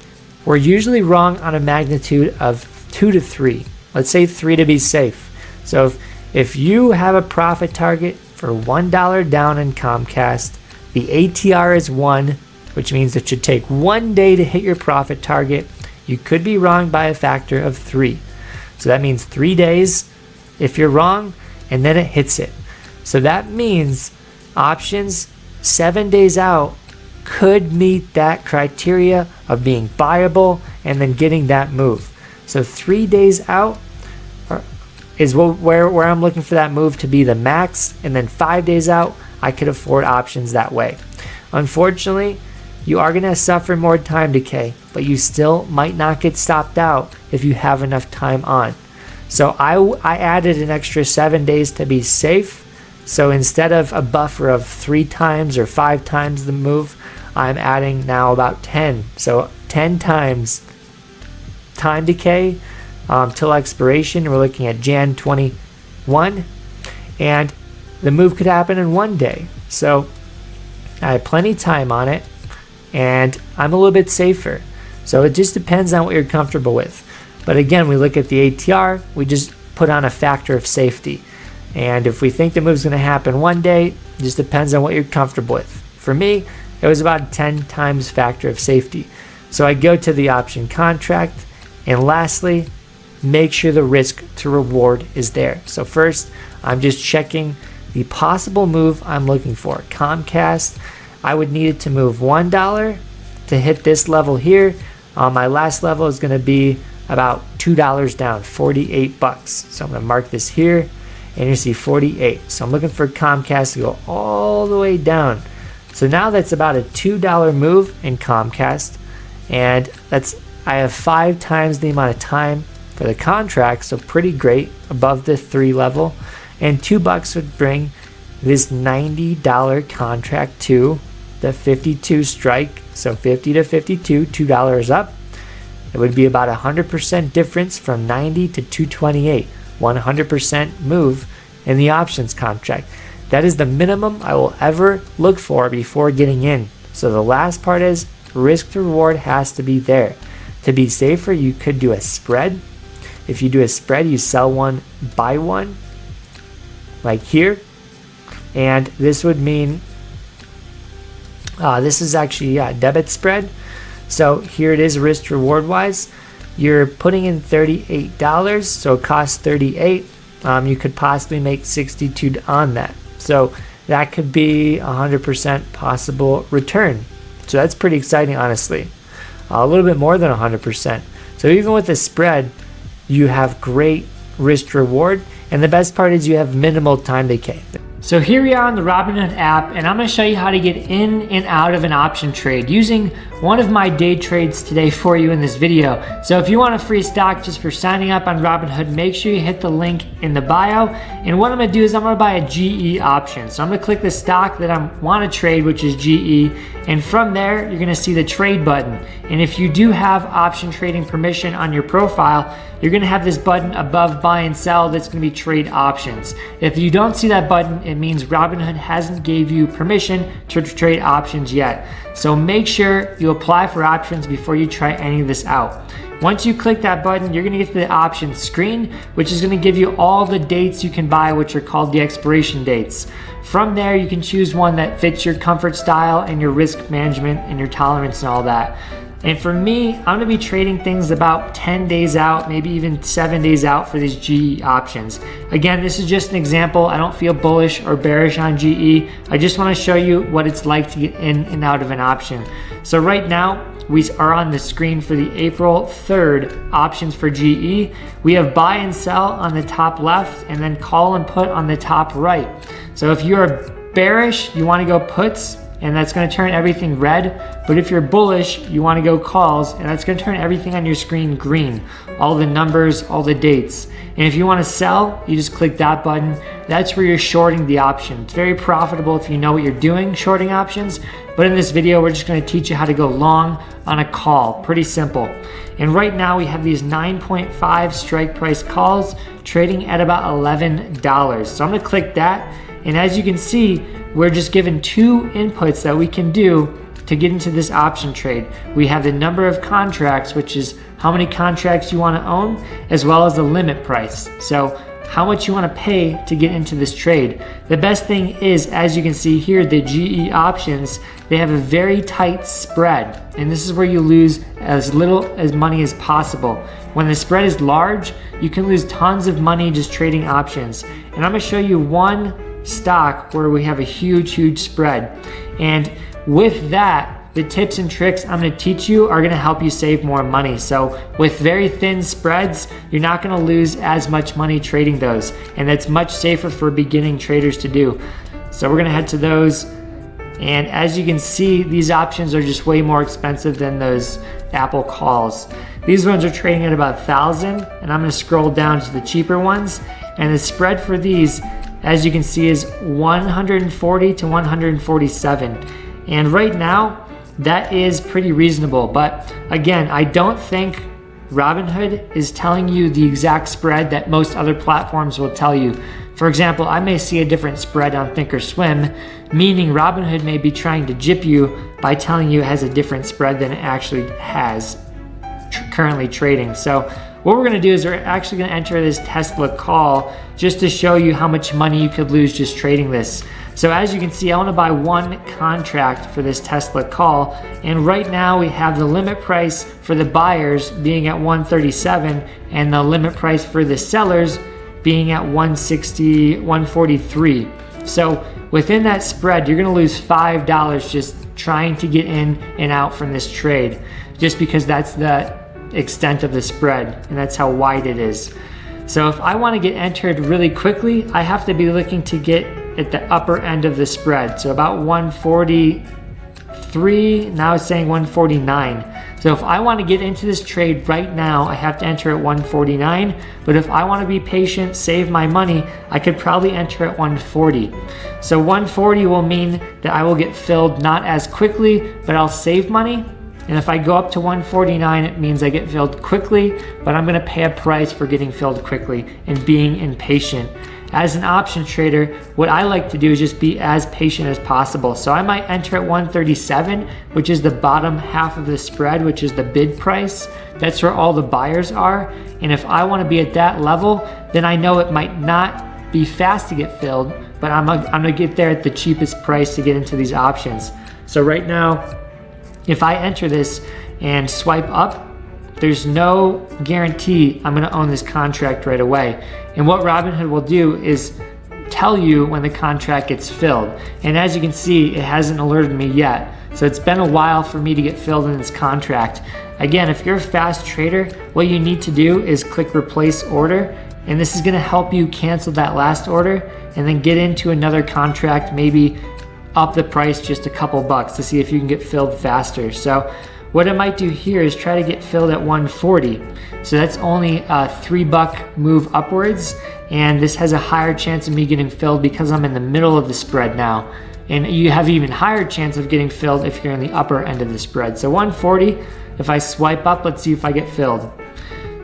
we're usually wrong on a magnitude of 2 to 3. Let's say 3 to be safe. So if you have a profit target for $1 down in Comcast, the ATR is 1, which means it should take 1 day to hit your profit target. You could be wrong by a factor of 3. So that means 3 days if you're wrong, and then it hits it. So that means options 7 days out could meet that criteria of being buyable and then getting that move. So 3 days out is where I'm looking for that move to be the max, and then 5 days out I could afford options that way. Unfortunately, you are going to suffer more time decay, but you still might not get stopped out if you have enough time on. So I added an extra 7 days to be safe. So instead of a buffer of 3 times or 5 times the move, I'm adding now about 10. So 10 times time decay till expiration. We're looking at Jan 21, and the move could happen in 1 day. So I have plenty of time on it, and I'm a little bit safer. So it just depends on what you're comfortable with. But again, we look at the ATR, we just put on a factor of safety. And if we think the move's going to happen 1 day, it just depends on what you're comfortable with. For me, it was about a 10 times factor of safety. So I go to the option contract, and lastly, make sure the risk to reward is there. So first, I'm just checking the possible move I'm looking for. Comcast, I would need it to move $1 to hit this level here. My last level is going to be about $2 down, 48 bucks. So I'm going to mark this here, and you see 48. So I'm looking for Comcast to go all the way down. So now that's about a $2 move in Comcast, and I have 5 times the amount of time for the contract, so pretty great, above the 3 level. And $2 would bring this $90 contract to the 52 strike. So 50 to 52, $2 up. It would be about 100% difference from 90 to 228, 100% move in the options contract. That is the minimum I will ever look for before getting in. So the last part is risk to reward has to be there. To be safer, you could do a spread. if you do a spread, you sell one, buy one, like here. And this would mean, this is actually debit spread. So here it is risk reward wise. You're putting in $38, so it costs $38. You could possibly make $62 on that. So that could be 100% possible return. So that's pretty exciting, honestly. A little bit more than 100%. So even with the spread, you have great risk reward. And the best part is you have minimal time decay. So here we are on the Robinhood app, and I'm going to show you how to get in and out of an option trade using one of my day trades today for you in this video. So if you want a free stock just for signing up on Robinhood, make sure you hit the link in the bio. And what I'm going to do is I'm going to buy a GE option. So I'm going to click the stock that I want to trade, which is GE. And from there, you're going to see the trade button. And if you do have option trading permission on your profile, you're going to have this button above buy and sell that's going to be trade options. If you don't see that button, it means Robinhood hasn't gave you permission to trade options yet. So make sure you apply for options before you try any of this out. Once you click that button, you're going to get to the options screen, which is going to give you all the dates you can buy, which are called the expiration dates. From there, you can choose one that fits your comfort style and your risk management and your tolerance and all that. And for me, I'm gonna be trading things about 10 days out, maybe even 7 days out for these GE options. Again, this is just an example. I don't feel bullish or bearish on GE. I just wanna show you what it's like to get in and out of an option. So right now, we are on the screen for the April 3rd options for GE. We have buy and sell on the top left and then call and put on the top right. So if you're bearish, you wanna go puts, and that's going to turn everything red. But if you're bullish, you want to go calls, and that's going to turn everything on your screen green. All the numbers, all the dates. And if you want to sell, you just click that button. That's where you're shorting the option. It's very profitable if you know what you're doing, shorting options. But in this video, we're just going to teach you how to go long on a call. Pretty simple. And right now we have these 9.5 strike price calls trading at about $11. So I'm going to click that. And as you can see, we're just given two inputs that we can do to get into this option trade. We have the number of contracts, which is how many contracts you want to own, as well as the limit price. So how much you want to pay to get into this trade. The best thing is, as you can see here, the GE options, they have a very tight spread. And this is where you lose as little as money as possible. When the spread is large, you can lose tons of money just trading options. And I'm going to show you one stock where we have a huge spread. And with that, the tips and tricks I'm going to teach you are going to help you save more money. So with very thin spreads, you're not going to lose as much money trading those, and that's much safer for beginning traders to do. So we're going to head to those, and as you can see, these options are just way more expensive than those Apple calls. These ones are trading at about 1,000, and I'm going to scroll down to the cheaper ones, and the spread for these, as you can see, is 140 to 147. And right now, that is pretty reasonable. But again, I don't think Robinhood is telling you the exact spread that most other platforms will tell you. For example, I may see a different spread on Thinkorswim, meaning Robinhood may be trying to gyp you by telling you it has a different spread than it actually has currently trading. So what we're going to do is we're actually going to enter this Tesla call just to show you how much money you could lose just trading this. So as you can see, I want to buy one contract for this Tesla call, and right now we have the limit price for the buyers being at 137 and the limit price for the sellers being at 143. So within that spread, you're going to lose $5 just trying to get in and out from this trade, just because that's the extent of the spread and that's how wide it is. So if I want to get entered really quickly, I have to be looking to get at the upper end of the spread. So about 143, now it's saying 149. So if I want to get into this trade right now, I have to enter at 149. But if I want to be patient, save my money, I could probably enter at 140. So 140 will mean that I will get filled not as quickly, but I'll save money. And if I go up to 149, it means I get filled quickly, but I'm going to pay a price for getting filled quickly and being impatient. as an option trader, what I like to do is just be as patient as possible. So I might enter at 137, which is the bottom half of the spread, which is the bid price. That's where all the buyers are. And if I want to be at that level, then I know it might not be fast to get filled, but I'm gonna get there at the cheapest price to get into these options. So right now, if I enter this and swipe up, there's no guarantee I'm gonna own this contract right away. And what Robinhood will do is tell you when the contract gets filled. And as you can see, it hasn't alerted me yet. So it's been a while for me to get filled in this contract. Again, if you're a fast trader, what you need to do is click replace order. And this is gonna help you cancel that last order and then get into another contract, maybe up the price just a couple bucks to see if you can get filled faster. So what I might do here is try to get filled at 140. So that's only a $3 move upwards, and this has a higher chance of me getting filled because I'm in the middle of the spread now. And you have even higher chance of getting filled if you're in the upper end of the spread. So 140, if I swipe up, let's see if I get filled.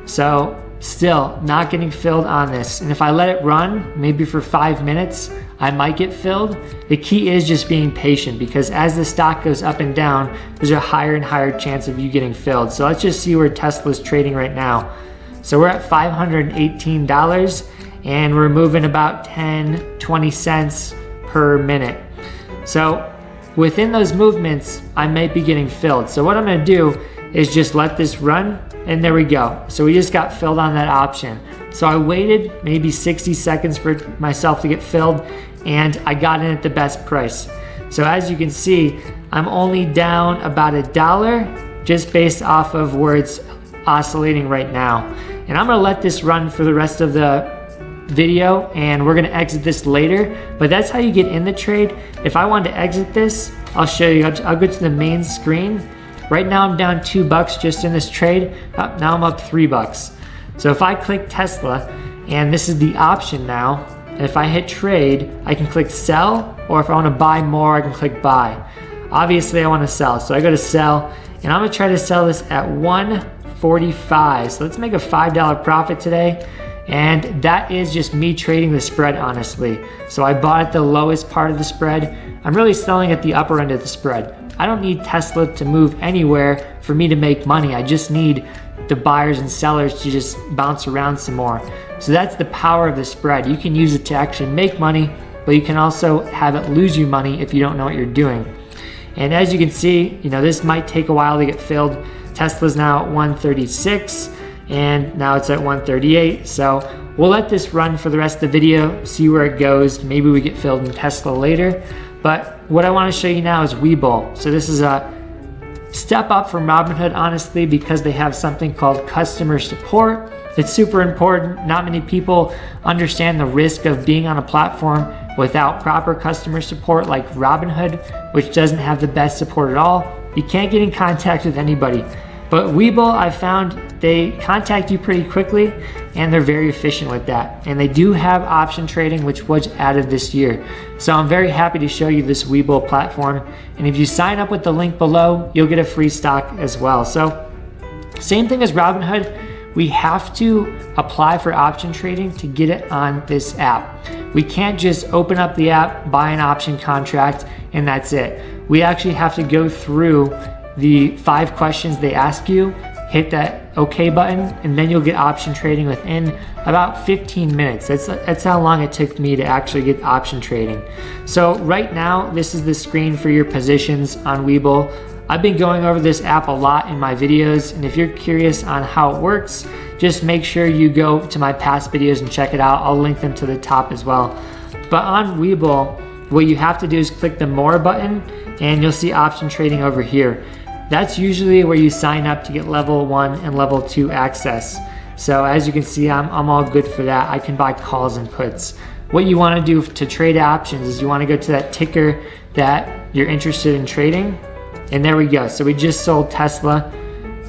So still not getting filled on this. And if I let it run, maybe for 5 minutes, I might get filled. The key is just being patient, because as the stock goes up and down, there's a higher and higher chance of you getting filled. So let's just see where Tesla's trading right now. So we're at $518 and we're moving about 10, 20 cents per minute. So within those movements, I might be getting filled. So what I'm gonna do is just let this run, and there we go. So we just got filled on that option. So I waited maybe 60 seconds for myself to get filled, and I got in at the best price. So as you can see, I'm only down about $1 just based off of where it's oscillating right now. And I'm gonna let this run for the rest of the video, and we're gonna exit this later, but that's how you get in the trade. If I wanted to exit this, I'll show you. I'll go to the main screen. Right now I'm down $2 just in this trade. Now I'm up $3. So if I click Tesla, and this is the option now, and if I hit trade, I can click sell, or if I want to buy more, I can click buy. Obviously I want to sell, so I go to sell, and I'm gonna try to sell this at 145. So let's make a $5 profit today. And that is just me trading the spread, honestly. So I bought at the lowest part of the spread. I'm really selling at the upper end of the spread. I don't need Tesla to move anywhere for me to make money. I just need the buyers and sellers to just bounce around some more. So that's the power of the spread. You can use it to actually make money, but you can also have it lose you money if you don't know what you're doing. And as you can see, this might take a while to get filled. Tesla's now at 136, and now it's at 138. So we'll let this run for the rest of the video, see where it goes. Maybe we get filled in Tesla later. But what I want to show you now is Webull. So this is a step up from Robinhood, honestly, because they have something called customer support. It's super important. Not many people understand the risk of being on a platform without proper customer support like Robinhood, which doesn't have the best support at all. You can't get in contact with anybody. But Webull, I found they contact you pretty quickly, and they're very efficient with that. And they do have option trading, which was added this year. So I'm very happy to show you this Webull platform. And if you sign up with the link below, you'll get a free stock as well. So same thing as Robinhood, we have to apply for option trading to get it on this app. We can't just open up the app, buy an option contract, and that's it. We actually have to go through the 5 questions they ask you, hit that OK button, and then you'll get option trading within about 15 minutes. That's how long it took me to actually get option trading. So right now, this is the screen for your positions on Webull. I've been going over this app a lot in my videos, and if you're curious on how it works, just make sure you go to my past videos and check it out. I'll link them to the top as well. But on Webull, what you have to do is click the More button, and you'll see option trading over here. That's usually where you sign up to get level 1 and level 2 access. So as you can see, I'm all good for that. I can buy calls and puts. What you want to do to trade options is you want to go to that ticker that you're interested in trading. And there we go. So we just sold Tesla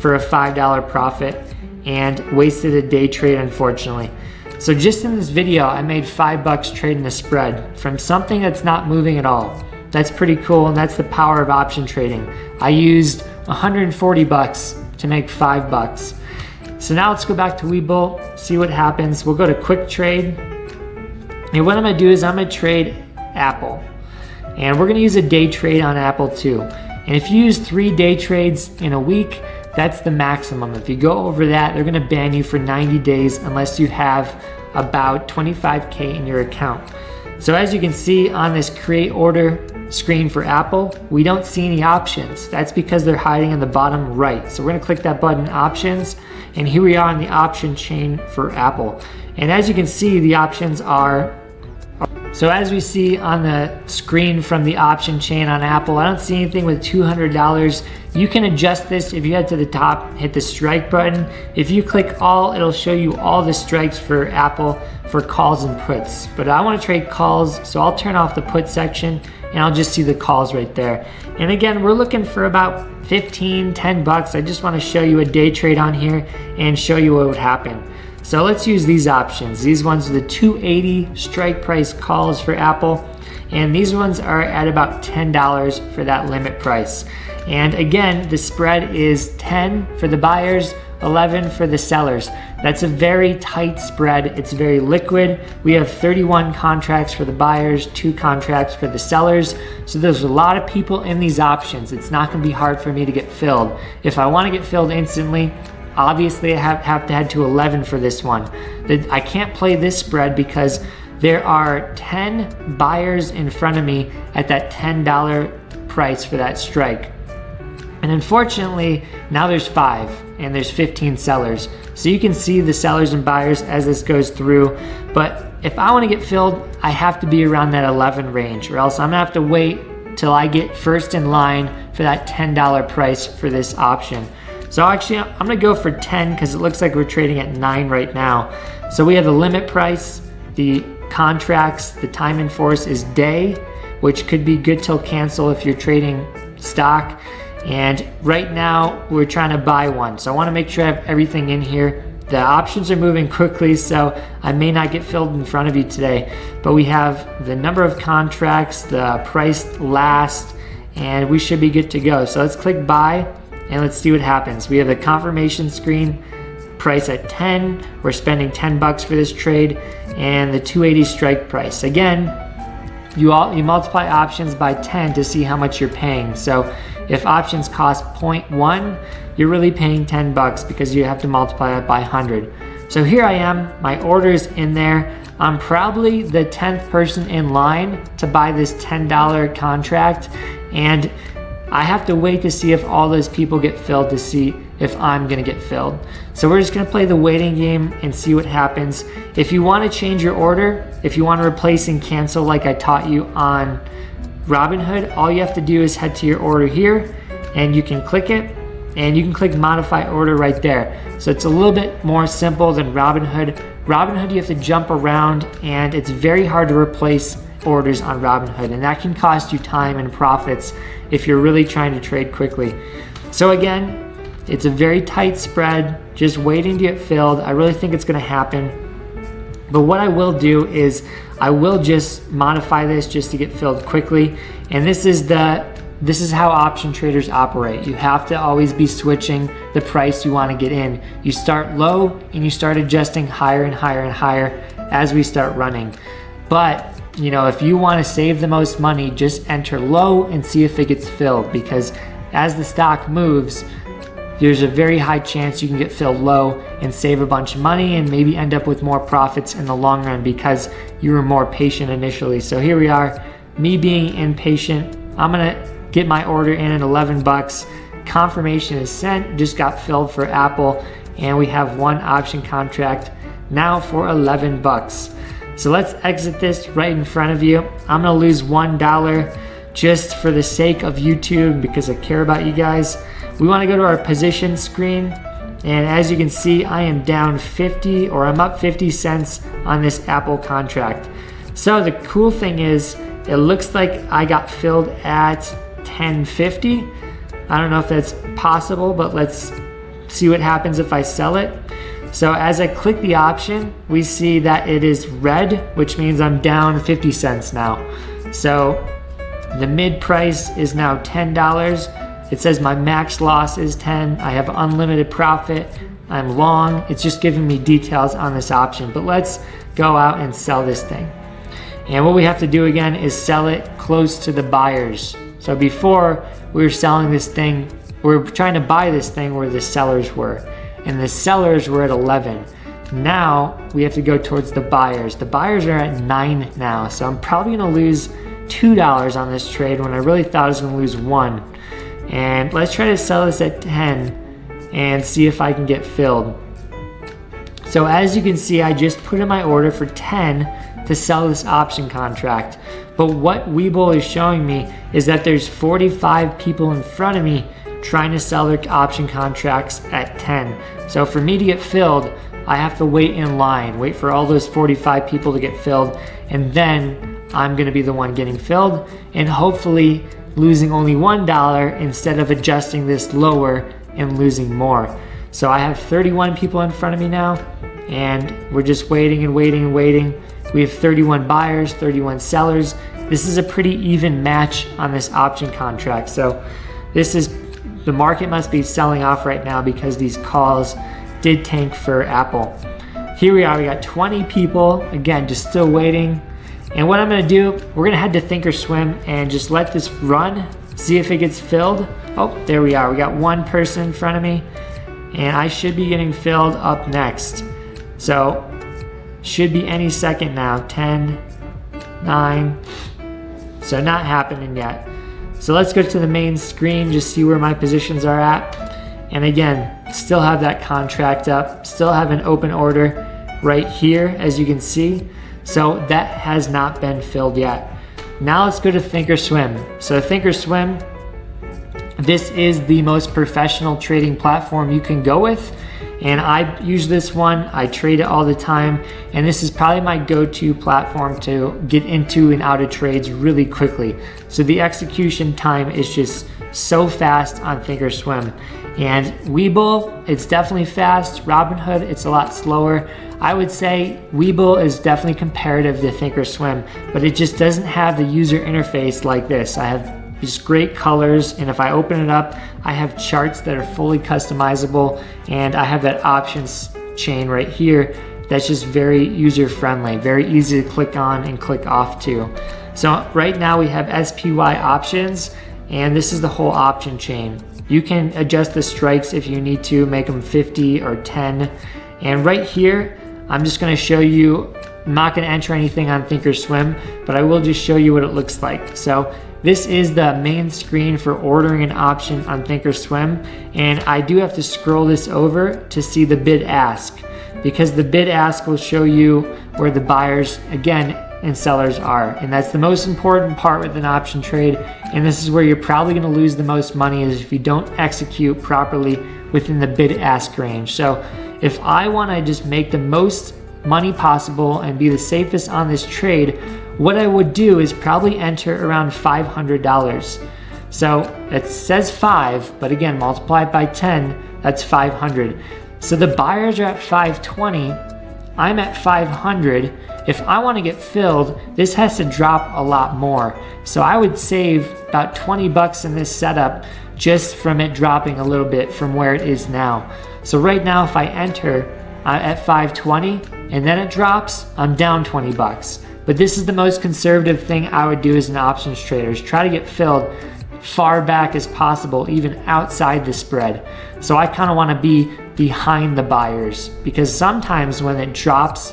for a $5 profit and wasted a day trade, unfortunately. So just in this video, I made $5 trading the spread from something that's not moving at all. That's pretty cool, and that's the power of option trading. I used $140 to make $5. So now let's go back to Webull, see what happens. We'll go to quick trade, And what I'm gonna do is I'm gonna trade Apple. And we're gonna use a day trade on Apple too. And if you use 3 day trades in a week, that's the maximum. If you go over that, they're gonna ban you for 90 days unless you have about 25K in your account. So as you can see on this create order screen for Apple, we don't see any options. That's because they're hiding in the bottom right. So we're gonna click that button, options, and here we are on the option chain for Apple. And as you can see, the options are, so as we see on the screen from the option chain on Apple, I don't see anything with $200. You can adjust this if you head to the top, hit the strike button. If you click all, it'll show you all the strikes for Apple for calls and puts. But I want to trade calls, so I'll turn off the put section and I'll just see the calls right there. And again, we're looking for about 15, 10 bucks. I just want to show you a day trade on here and show you what would happen. So let's use these options. These ones are the 280 strike price calls for Apple, and these ones are at about $10 for that limit price. And again, the spread is 10 for the buyers, 11 for the sellers. That's a very tight spread. It's very liquid. We have 31 contracts for the buyers, 2 contracts for the sellers. So there's a lot of people in these options. It's not gonna be hard for me to get filled. If I wanna get filled instantly, obviously I have to head to 11 for this one. I can't play this spread because there are 10 buyers in front of me at that $10 price for that strike. And unfortunately, now there's 5 and there's 15 sellers. So you can see the sellers and buyers as this goes through. But if I want to get filled, I have to be around that 11 range, or else I'm gonna have to wait till I get first in line for that $10 price for this option. So actually, I'm gonna go for 10 because it looks like we're trading at 9 right now. So we have the limit price, the contracts, the time in force is day, which could be good till cancel if you're trading stock. And right now we're trying to buy one. So I wanna make sure I have everything in here. The options are moving quickly, so I may not get filled in front of you today, but we have the number of contracts, the price last, and we should be good to go. So let's click buy and let's see what happens. We have the confirmation screen, price at 10. We're spending 10 bucks for this trade, and the 280 strike price. Again, you multiply options by 10 to see how much you're paying. So if options cost 0.1, you're really paying 10 bucks because you have to multiply it by 100. So here I am, my order's in there. I'm probably the 10th person in line to buy this $10 contract, and I have to wait to see if all those people get filled to see if I'm gonna get filled. So we're just gonna play the waiting game and see what happens. If you wanna change your order, if you wanna replace and cancel like I taught you on Robinhood, all you have to do is head to your order here and you can click it and you can click modify order right there. So it's a little bit more simple than Robinhood. Robinhood, you have to jump around and it's very hard to replace orders on Robinhood, and that can cost you time and profits if you're really trying to trade quickly. So again, it's a very tight spread, just waiting to get filled. I really think it's gonna happen. But what I will do is I will just modify this just to get filled quickly. And this is how option traders operate. You have to always be switching the price you want to get in. You start low and you start adjusting higher and higher and higher as we start running. But if you want to save the most money, just enter low and see if it gets filled, because as the stock moves, there's a very high chance you can get filled low and save a bunch of money and maybe end up with more profits in the long run because you were more patient initially. So here we are, me being impatient. I'm gonna get my order in at 11 bucks. Confirmation is sent, just got filled for Apple, and we have one option contract now for 11 bucks. So let's exit this right in front of you. I'm gonna lose $1 just for the sake of YouTube because I care about you guys. We want to go to our position screen, and as you can see, I am down 50, or I'm up 50 cents on this Apple contract. So the cool thing is, it looks like I got filled at 10.50. I don't know if that's possible, but let's see what happens if I sell it. So as I click the option, we see that it is red, which means I'm down 50 cents now. So the mid price is now $10. It says my max loss is 10. I have unlimited profit. I'm long. It's just giving me details on this option, but let's go out and sell this thing. And what we have to do again is sell it close to the buyers. So before we were selling this thing, we were trying to buy this thing where the sellers were, and the sellers were at 11. Now we have to go towards the buyers. The buyers are at 9 now, so I'm probably gonna lose $2 on this trade when I really thought I was gonna lose 1. And let's try to sell this at 10 and see if I can get filled. So as you can see, I just put in my order for 10 to sell this option contract. But what Webull is showing me is that there's 45 people in front of me trying to sell their option contracts at 10. So for me to get filled, I have to wait in line, wait for all those 45 people to get filled, and then I'm gonna be the one getting filled and hopefully losing only $1 instead of adjusting this lower and losing more. So I have 31 people in front of me now, and we're just waiting and waiting and waiting. We have 31 buyers, 31 sellers. This is a pretty even match on this option contract. So the market must be selling off right now because these calls did tank for Apple. Here we are, we got 20 people, again, just still waiting. And what I'm gonna do, we're gonna head to Thinkorswim and just let this run, see if it gets filled. Oh, there we are, we got one person in front of me, and I should be getting filled up next. So, should be any second now, 10, 9, so not happening yet. So let's go to the main screen, just see where my positions are at. And again, still have that contract up, still have an open order right here, as you can see. So that has not been filled yet. Now let's go to Thinkorswim. So Thinkorswim, this is the most professional trading platform you can go with. And I use this one, I trade it all the time, and this is probably my go-to platform to get into and out of trades really quickly. So the execution time is just so fast on Thinkorswim. And Webull, it's definitely fast. Robinhood, it's a lot slower. I would say Webull is definitely comparative to Thinkorswim, but it just doesn't have the user interface like this. I have these great colors, and if I open it up, I have charts that are fully customizable, and I have that options chain right here that's just very user friendly, very easy to click on and click off to. So right now we have SPY options, and this is the whole option chain. You can adjust the strikes if you need to, make them 50 or 10. And right here, I'm just gonna show you, I'm not gonna enter anything on Thinkorswim, but I will just show you what it looks like. So this is the main screen for ordering an option on Thinkorswim, and I do have to scroll this over to see the bid ask, because the bid ask will show you where the buyers, again, and sellers are. And that's the most important part with an option trade, and this is where you're probably gonna lose the most money, is if you don't execute properly within the bid ask range. So if I wanna just make the most money possible and be the safest on this trade, what I would do is probably enter around $500. So it says 5, but again, multiply it by 10, that's 500. So the buyers are at 520, I'm at 500. If I want to get filled, this has to drop a lot more. So I would save about 20 bucks in this setup just from it dropping a little bit from where it is now. So right now, if I enter at 520 and then it drops, I'm down 20 bucks. But this is the most conservative thing I would do as an options trader, is try to get filled far back as possible, even outside the spread. So I kind of want to be behind the buyers, because sometimes when it drops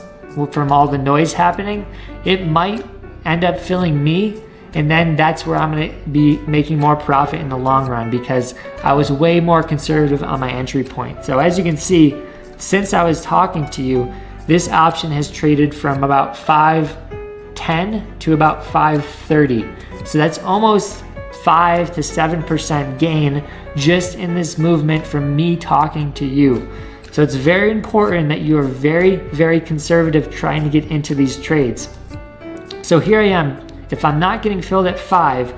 from all the noise happening, it might end up filling me, and then that's where I'm going to be making more profit in the long run, because I was way more conservative on my entry point. So as you can see, since I was talking to you, this option has traded from about 510 to about 530. So that's almost 5 to 7% gain just in this movement from me talking to you. So it's very important that you are very, very conservative trying to get into these trades. So here I am. If I'm not getting filled at 5,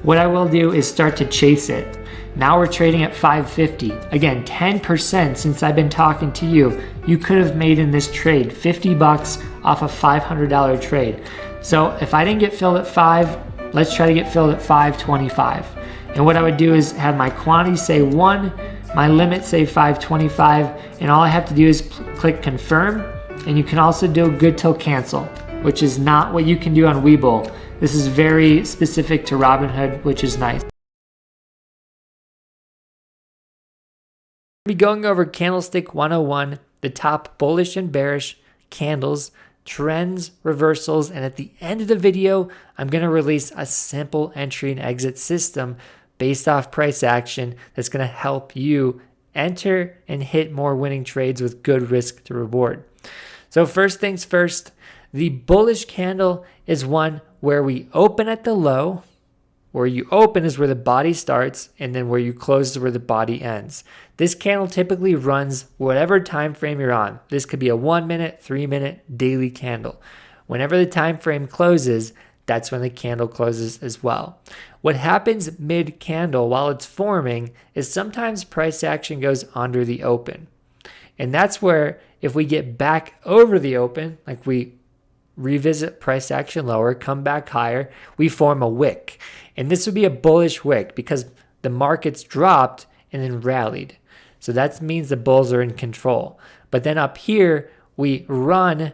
what I will do is start to chase it. Now we're trading at 550. Again, 10% since I've been talking to you. You could have made in this trade 50 bucks off a $500 trade. So if I didn't get filled at 5, let's try to get filled at 525. And what I would do is have my quantity say 1, my limit say 525, and all I have to do is click confirm, and you can also do good till cancel. which is not what you can do on Webull. This is very specific to Robinhood, which is nice. We'll be going over Candlestick 101, the top bullish and bearish candles, trends, reversals, and at the end of the video, I'm going to release a simple entry and exit system based off price action that's going to help you enter and hit more winning trades with good risk to reward. So first things first, the bullish candle is one where we open at the low. Where you open is where the body starts, and then where you close is where the body ends. This candle typically runs whatever time frame you're on. This could be a 1 minute, 3 minute, daily candle. Whenever the time frame closes, that's when the candle closes as well. What happens mid-candle while it's forming is sometimes price action goes under the open. And that's where if we get back over the open, like we revisit price action lower, come back higher, we form a wick. And this would be a bullish wick because the market's dropped and then rallied. So that means the bulls are in control. But then up here, we run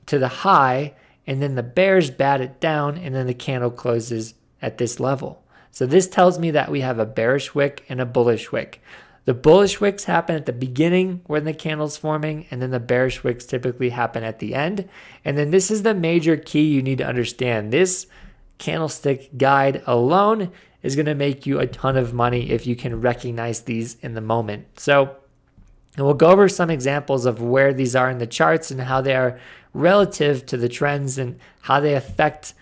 to the high and then the bears bat it down and then the candle closes at this level. So this tells me that we have a bearish wick and a bullish wick. The bullish wicks happen at the beginning when the candle's forming, and then the bearish wicks typically happen at the end. And then this is the major key you need to understand. This candlestick guide alone is going to make you a ton of money if you can recognize these in the moment. So and we'll go over some examples of where these are in the charts and how they are relative to the trends and how they affect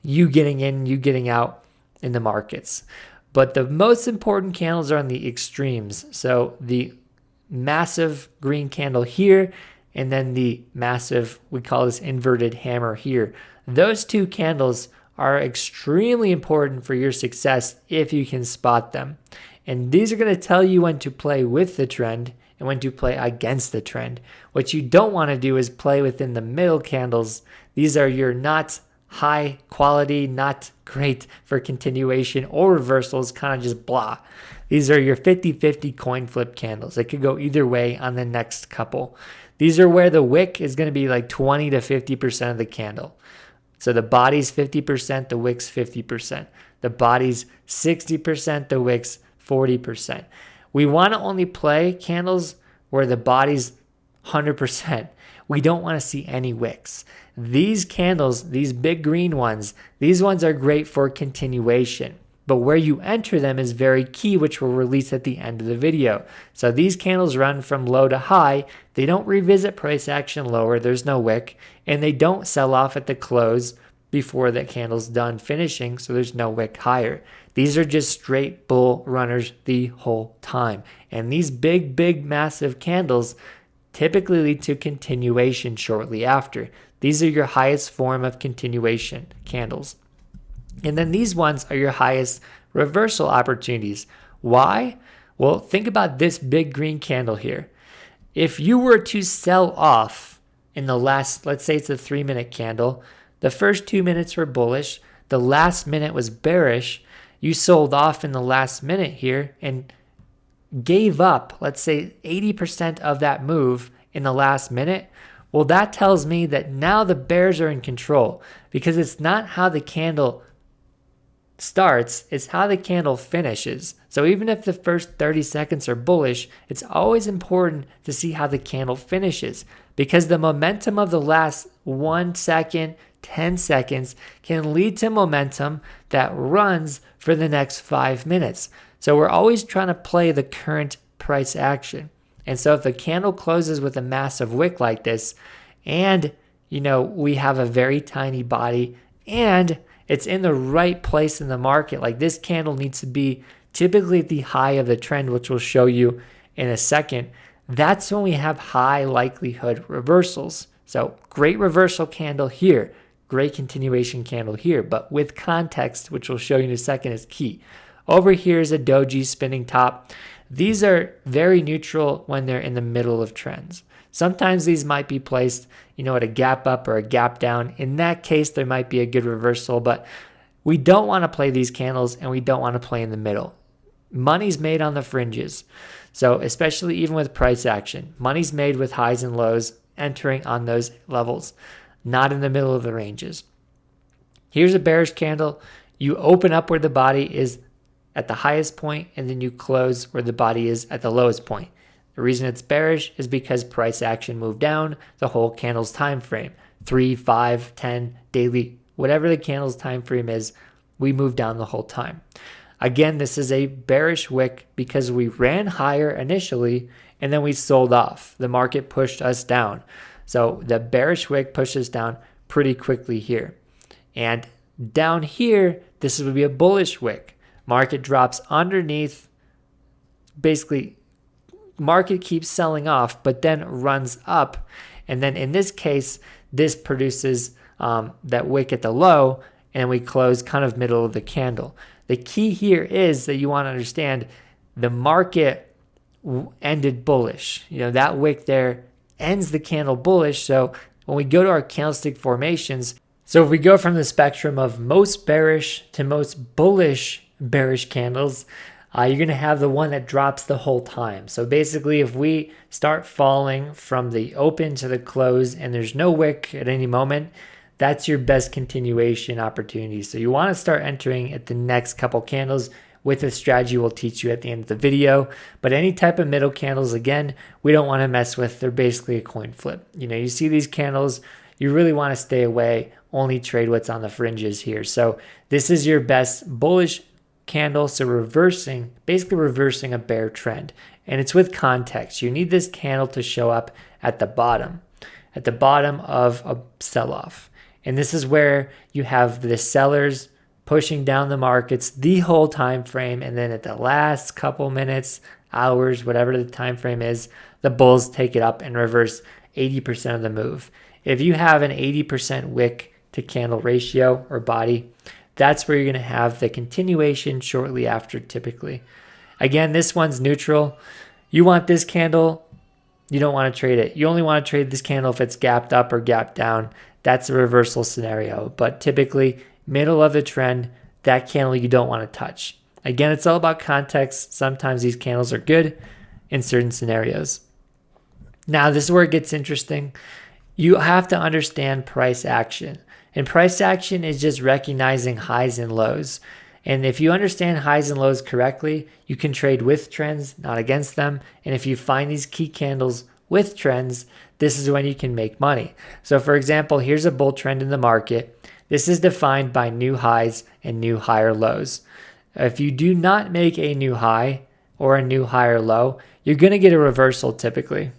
you getting in, you getting out in the markets. But the most important candles are on the extremes. So the massive green candle here, and then the massive, we call this inverted hammer here. Those two candles are extremely important for your success if you can spot them. And these are going to tell you when to play with the trend and when to play against the trend. What you don't want to do is play within the middle candles. These are your not high quality, not great for continuation or reversals, kind of just blah. These are your 50-50 coin flip candles. It could go either way on the next couple. These are where the wick is going to be like 20 to 50% of the candle. So the body's 50%, the wick's 50%. The body's 60%, the wick's 40%. We want to only play candles where the body's 100%. We don't want to see any wicks. These candles, these big green ones, these ones are great for continuation. But where you enter them is very key, which we'll release at the end of the video. So these candles run from low to high. They don't revisit price action lower. There's no wick. And they don't sell off at the close before that candle's done finishing. So there's no wick higher. These are just straight bull runners the whole time. And these big, massive candles typically lead to continuation shortly after. These are your highest form of continuation candles. And then these ones are your highest reversal opportunities. Why? Well, think about this big green candle here. If you were to sell off in the last, let's say it's a 3-minute candle, the first 2 minutes were bullish, the last minute was bearish, you sold off in the last minute here and gave up, let's say 80% of that move in the last minute, well, that tells me that now the bears are in control because it's not how the candle starts, it's how the candle finishes. So even if the first 30 seconds are bullish, it's always important to see how the candle finishes because the momentum of the last 1 second, 10 seconds can lead to momentum that runs for the next 5 minutes. So we're always trying to play the current price action. And so if the candle closes with a massive wick like this, and we have a very tiny body, and it's in the right place in the market, like this candle needs to be typically at the high of the trend, which we'll show you in a second, that's when we have high likelihood reversals. So great reversal candle here, great continuation candle here, but with context, which we'll show you in a second, is key. Over here is a doji spinning top. These are very neutral when they're in the middle of trends. Sometimes these might be placed, at a gap up or a gap down. In that case, there might be a good reversal, but we don't want to play these candles and we don't want to play in the middle. Money's made on the fringes. So especially even with price action, money's made with highs and lows entering on those levels. not in the middle of the ranges. Here's a bearish candle. You open up where the body is at the highest point, and then you close where the body is at the lowest point. The reason it's bearish is because price action moved down the whole candle's time frame. 3, 5, 10, daily, whatever the candle's time frame is, we move down the whole time. Again, this is a bearish wick because we ran higher initially and then we sold off. The market pushed us down. So the bearish wick pushes down pretty quickly here. And down here, this would be a bullish wick. Market drops underneath. Basically, market keeps selling off, but then runs up. And then in this case, this produces that wick at the low, and we close kind of middle of the candle. The key here is that you want to understand the market ended bullish. That wick there ends the candle bullish. So when we go to our candlestick formations, so if we go from the spectrum of most bearish to most bullish bearish candles, you're going to have the one that drops the whole time. So basically, if we start falling from the open to the close and there's no wick at any moment, that's your best continuation opportunity. So you want to start entering at the next couple candles with a strategy we'll teach you at the end of the video. But any type of middle candles, again, we don't want to mess with. They're basically a coin flip. You see these candles, you really want to stay away, only trade what's on the fringes here. So this is your best bullish candle. So basically reversing a bear trend. And it's with context. You need this candle to show up at the bottom of a sell-off. And this is where you have the sellers pushing down the markets the whole time frame, and then at the last couple minutes, hours, whatever the time frame is, the bulls take it up and reverse 80% of the move. If you have an 80% wick to candle ratio or body, that's where you're going to have the continuation shortly after typically. Again, this one's neutral. You want this candle, you don't want to trade it. You only want to trade this candle if it's gapped up or gapped down. That's a reversal scenario. But typically, middle of the trend, that candle you don't want to touch. Again, it's all about context. Sometimes these candles are good in certain scenarios. Now, this is where it gets interesting. You have to understand price action. And price action is just recognizing highs and lows. And if you understand highs and lows correctly, you can trade with trends, not against them. And if you find these key candles with trends, this is when you can make money. So for example, here's a bull trend in the market. This is defined by new highs and new higher lows. If you do not make a new high or a new higher low, you're going to get a reversal typically.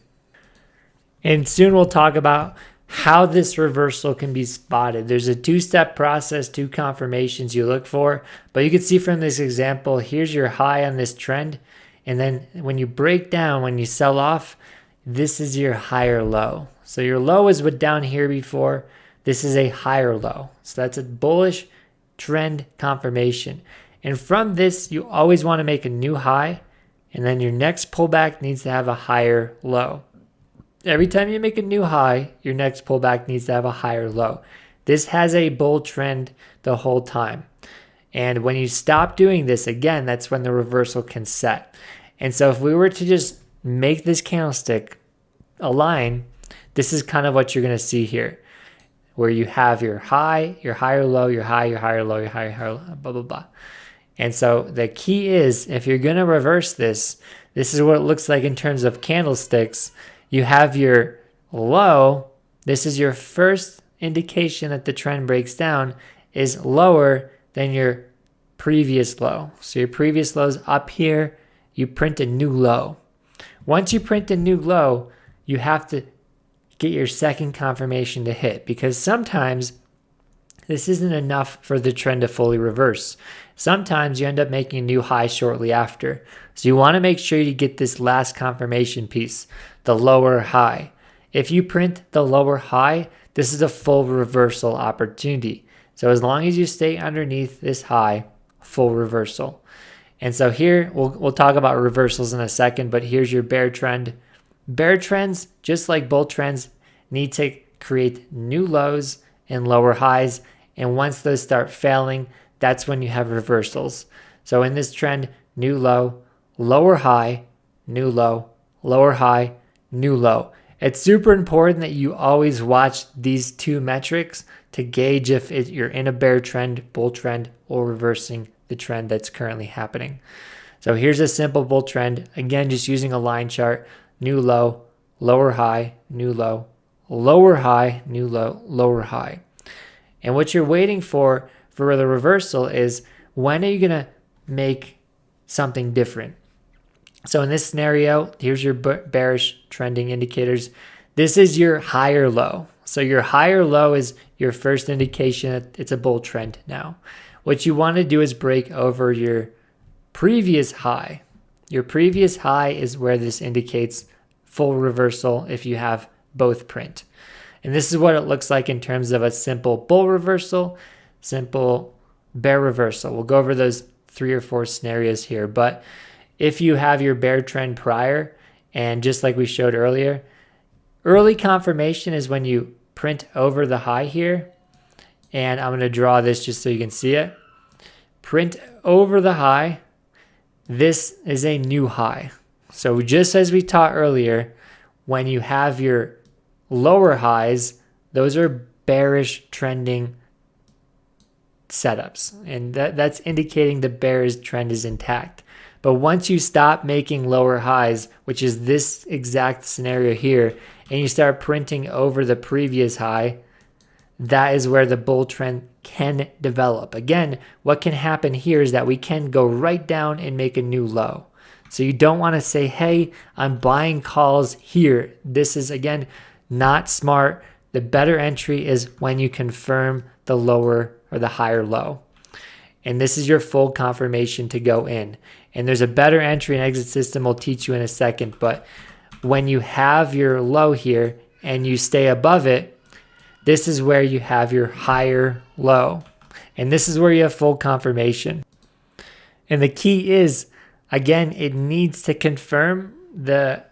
And soon we'll talk about how this reversal can be spotted. There's a 2-step process, 2 confirmations you look for. But you can see from this example, here's your high on this trend. And then when you break down, when you sell off, this is your higher low. So your low is what down here before. This is a higher low. So that's a bullish trend confirmation. And from this, you always want to make a new high. And then your next pullback needs to have a higher low. Every time you make a new high, your next pullback needs to have a higher low. This has a bull trend the whole time. And when you stop doing this, again, that's when the reversal can set. And so if we were to just make this candlestick align, this is kind of what you're going to see here, where you have your high, your higher low, your high, your higher low, your higher low, blah, blah, blah. And so the key is, if you're going to reverse this, this is what it looks like in terms of candlesticks. You have your low. This is your first indication that the trend breaks down is lower than your previous low. So your previous low is up here. You print a new low. Once you print a new low, you have to get your second confirmation to hit, because sometimes this isn't enough for the trend to fully reverse. Sometimes you end up making a new high shortly after. So you want to make sure you get this last confirmation piece, the lower high. If you print the lower high, this is a full reversal opportunity. So as long as you stay underneath this high, full reversal. And so here, we'll talk about reversals in a second, but here's your bear trend. Bear trends, just like bull trends, need to create new lows and lower highs. And once those start failing, that's when you have reversals. So in this trend, new low, lower high, new low, lower high, new low. It's super important that you always watch these two metrics to gauge if you're in a bear trend, bull trend, or reversing the trend that's currently happening. So here's a simple bull trend. Again, just using a line chart, new low, lower high, new low, lower high, new low, lower high. And what you're waiting for the reversal is, when are you going to make something different? So in this scenario, here's your bearish trending indicators. This is your higher low. So your higher low is your first indication that it's a bull trend now. What you want to do is break over your previous high. Your previous high is where this indicates full reversal if you have both print. And this is what it looks like in terms of a simple bull reversal, simple bear reversal. We'll go over those 3 or 4 scenarios here. But if you have your bear trend prior, and just like we showed earlier, early confirmation is when you print over the high here. And I'm going to draw this just so you can see it. Print over the high. This is a new high. So just as we taught earlier, when you have your lower highs, those are bearish trending setups. And that's indicating the bearish trend is intact. But once you stop making lower highs, which is this exact scenario here, and you start printing over the previous high, that is where the bull trend can develop. Again, what can happen here is that we can go right down and make a new low. So you don't want to say, hey, I'm buying calls here. This is, again, not smart. The better entry is when you confirm the lower or the higher low. And this is your full confirmation to go in. And there's a better entry and exit system we'll teach you in a second. But when you have your low here and you stay above it, this is where you have your higher low. And this is where you have full confirmation. And the key is, again, it needs to confirm the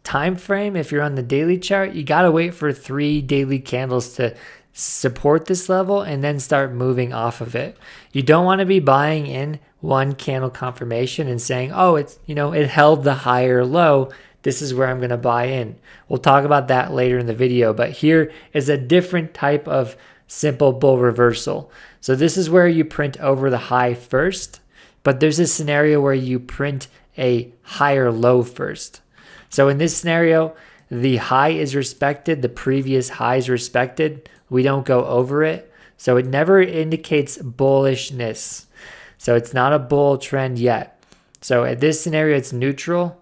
time frame. If you're on the daily chart, you got to wait for 3 daily candles to support this level and then start moving off of it. You don't want to be buying in one candle confirmation and saying, oh, it's, it held the higher low. This is where I'm going to buy in. We'll talk about that later in the video, but here is a different type of simple bull reversal. So this is where you print over the high first, but there's a scenario where you print a higher low first. So in this scenario, the high is respected, the previous high is respected. We don't go over it. So it never indicates bullishness. So it's not a bull trend yet. So at this scenario, it's neutral.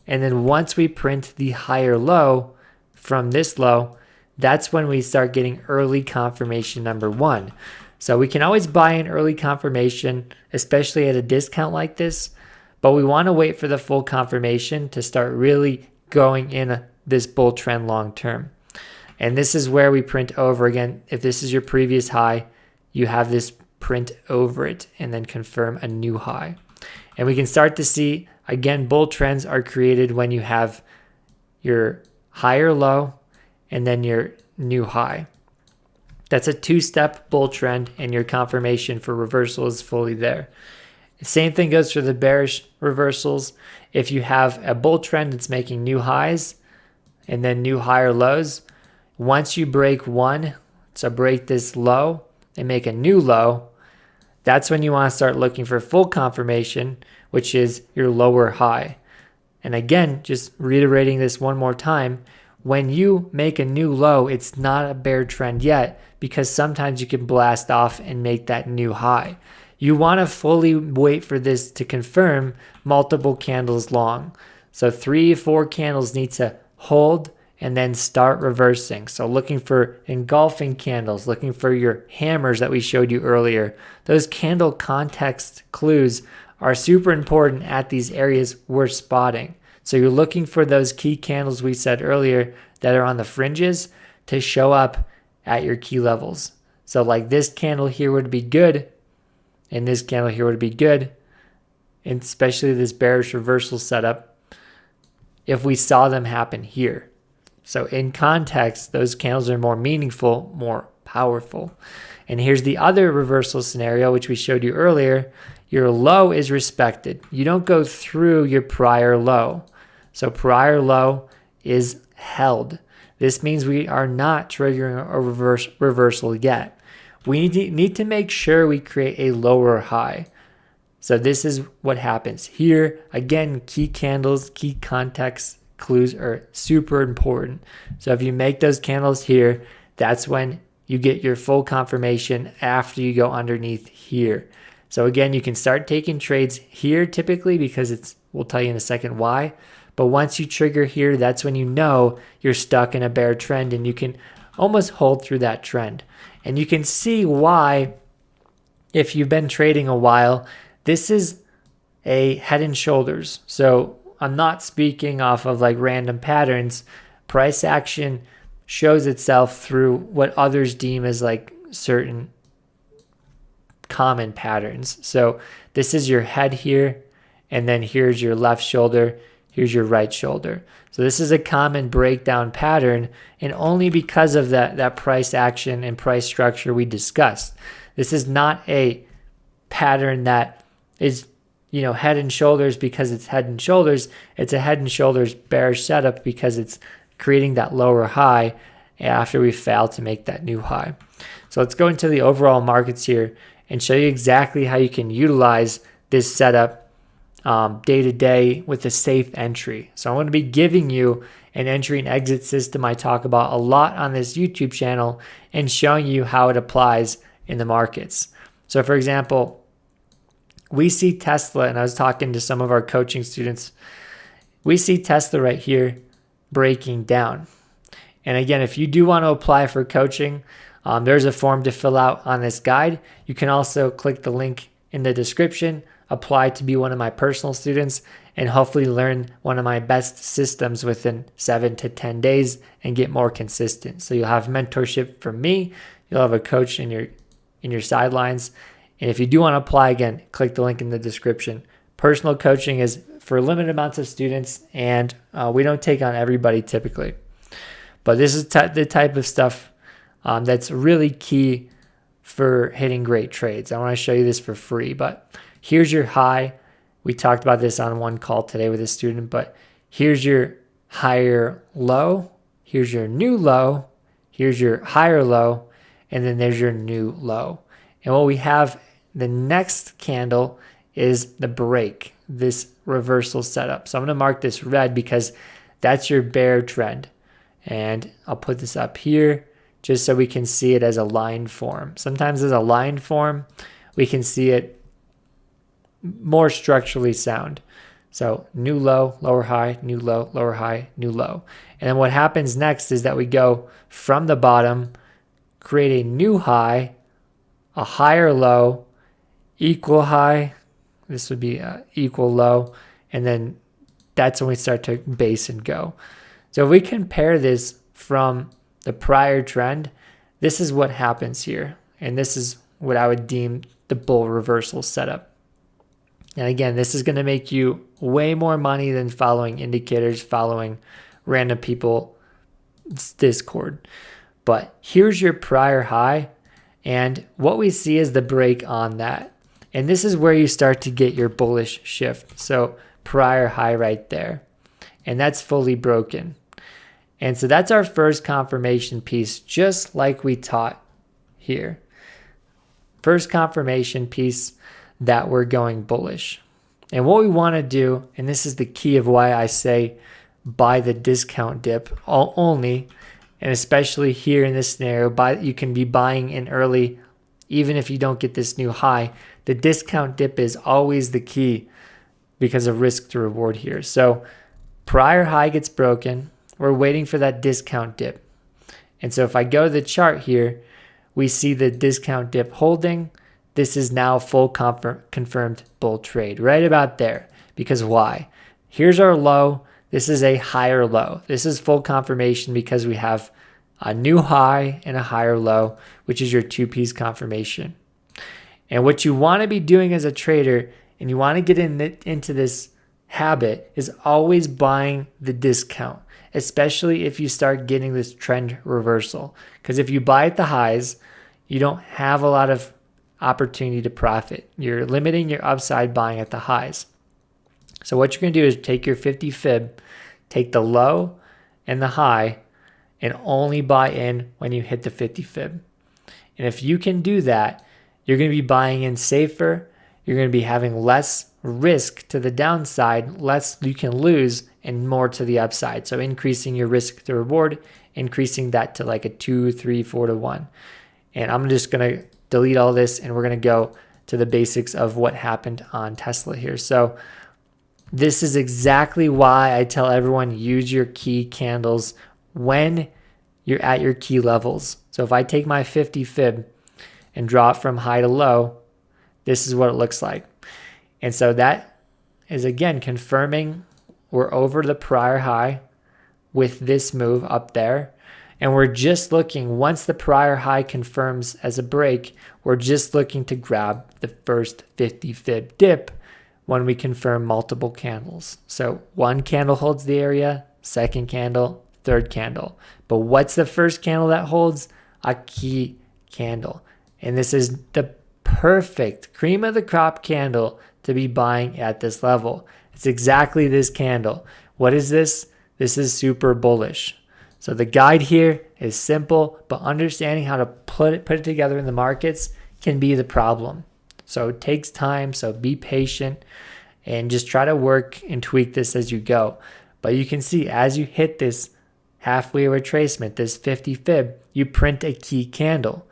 And then once we print the higher low from this low, that's when we start getting early confirmation number 1. So we can always buy in early confirmation, especially at a discount like this, but we want to wait for the full confirmation to start really going in this bull trend long term. And this is where we print over again. If this is your previous high, you have this print over it and then confirm a new high. And we can start to see, again, bull trends are created when you have your higher low and then your new high. That's a 2-step bull trend, and your confirmation for reversal is fully there. The same thing goes for the bearish reversals. If you have a bull trend that's making new highs and then new higher lows, once you break one, so break this low and make a new low, that's when you want to start looking for full confirmation, which is your lower high. And again, just reiterating this one more time, when you make a new low, it's not a bear trend yet, because sometimes you can blast off and make that new high. You want to fully wait for this to confirm multiple candles long. So 3-4 candles need to hold and then start reversing. So looking for engulfing candles, looking for your hammers that we showed you earlier. Those candle context clues are super important at these areas we're spotting. So you're looking for those key candles we said earlier that are on the fringes to show up at your key levels. So like this candle here would be good, and this candle here would be good, and especially this bearish reversal setup if we saw them happen here. So in context, those candles are more meaningful, more powerful. And here's the other reversal scenario, which we showed you earlier. Your low is respected. You don't go through your prior low. So prior low, is held. This means we are not triggering a reversal yet. We need to make sure we create a lower high. So this is what happens here. Again, key candles, key context clues are super important. So if you make those candles here, that's when you get your full confirmation after you go underneath here. So again, you can start taking trades here typically because we'll tell you in a second why. But once you trigger here, that's when you know you're stuck in a bear trend and you can almost hold through that trend. And you can see why, if you've been trading a while, this is a head and shoulders. So I'm not speaking off of like random patterns. Price action shows itself through what others deem as like certain common patterns. So this is your head here, and then here's your left shoulder, here's your right shoulder. So this is a common breakdown pattern, and only because of that price action and price structure we discussed. This is not a pattern that is, head and shoulders because it's head and shoulders. It's a head and shoulders bearish setup because it's creating that lower high after we fail to make that new high. So let's go into the overall markets here and show you exactly how you can utilize this setup day to day with a safe entry. So I'm going to be giving you an entry and exit system I talk about a lot on this YouTube channel and showing you how it applies in the markets. So for example, we see Tesla, and I was talking to some of our coaching students. We see Tesla right here breaking down. And again, if you do want to apply for coaching, there's a form to fill out on this guide. You can also click the link in the description, apply to be one of my personal students, and hopefully learn one of my best systems within 7 to 10 days and get more consistent. So you'll have mentorship from me. You'll have a coach in your sidelines. And if you do want to apply, again, click the link in the description. Personal coaching is for limited amounts of students, and we don't take on everybody typically. But this is the type of stuff that's really key for hitting great trades. I want to show you this for free, but here's your high. We talked about this on one call today with a student, but here's your higher low. Here's your new low. Here's your higher low. And then there's your new low. And what we have, the next candle is the break, this reversal setup. So I'm going to mark this red because that's your bear trend. And I'll put this up here just so we can see it as a line form. Sometimes as a line form, we can see it more structurally sound. So new low, lower high, new low, lower high, new low. And then what happens next is that we go from the bottom, create a new high, a higher low, equal high. This would be equal low. And then that's when we start to base and go. So if we compare this from the prior trend, this is what happens here. And this is what I would deem the bull reversal setup. And again, this is going to make you way more money than following indicators, following random people Discord. But here's your prior high. And what we see is the break on that. And this is where you start to get your bullish shift. So prior high right there. And that's fully broken. And so that's our first confirmation piece, just like we taught here. First confirmation piece that we're going bullish. And what we want to do, and this is the key of why I say buy the discount dip only, and especially here in this scenario, you can be buying in early even if you don't get this new high. The discount dip is always the key because of risk to reward here. So prior high gets broken. We're waiting for that discount dip. And so if I go to the chart here, we see the discount dip holding. This is now full confirmed bull trade right about there. Because why? Here's our low. This is a higher low. This is full confirmation because we have a new high and a higher low, which is your two-piece confirmation. And what you want to be doing as a trader, and you want to get into this habit, is always buying the discount, especially if you start getting this trend reversal. Because if you buy at the highs, you don't have a lot of opportunity to profit. You're limiting your upside buying at the highs. So what you're going to do is take your 50 fib, take the low, and the high and only buy in when you hit the 50 fib. And if you can do that, you're going to be buying in safer. You're going to be having less risk to the downside, less you can lose, and more to the upside. So increasing your risk to reward, increasing that to like a 2, 3, 4 to 1. And I'm just going to delete all this and we're going to go to the basics of what happened on Tesla here. So this is exactly why I tell everyone use your key candles when you're at your key levels. So if I take my 50 fib and draw it from high to low, this is what it looks like. And so that is again confirming we're over the prior high with this move up there. And we're just looking, once the prior high confirms as a break, we're just looking to grab the first 50 fib dip when we confirm multiple candles. So one candle holds the area, second candle, third candle. But what's the first candle that holds? A key candle. And this is the perfect cream of the crop candle to be buying at this level. It's exactly this candle. What is this? This is super bullish. So the guide here is simple, but understanding how to put it together in the markets can be the problem. So it takes time, so be patient and just try to work and tweak this as you go. But you can see as you hit this halfway retracement, this 50 fib, you print a key candle.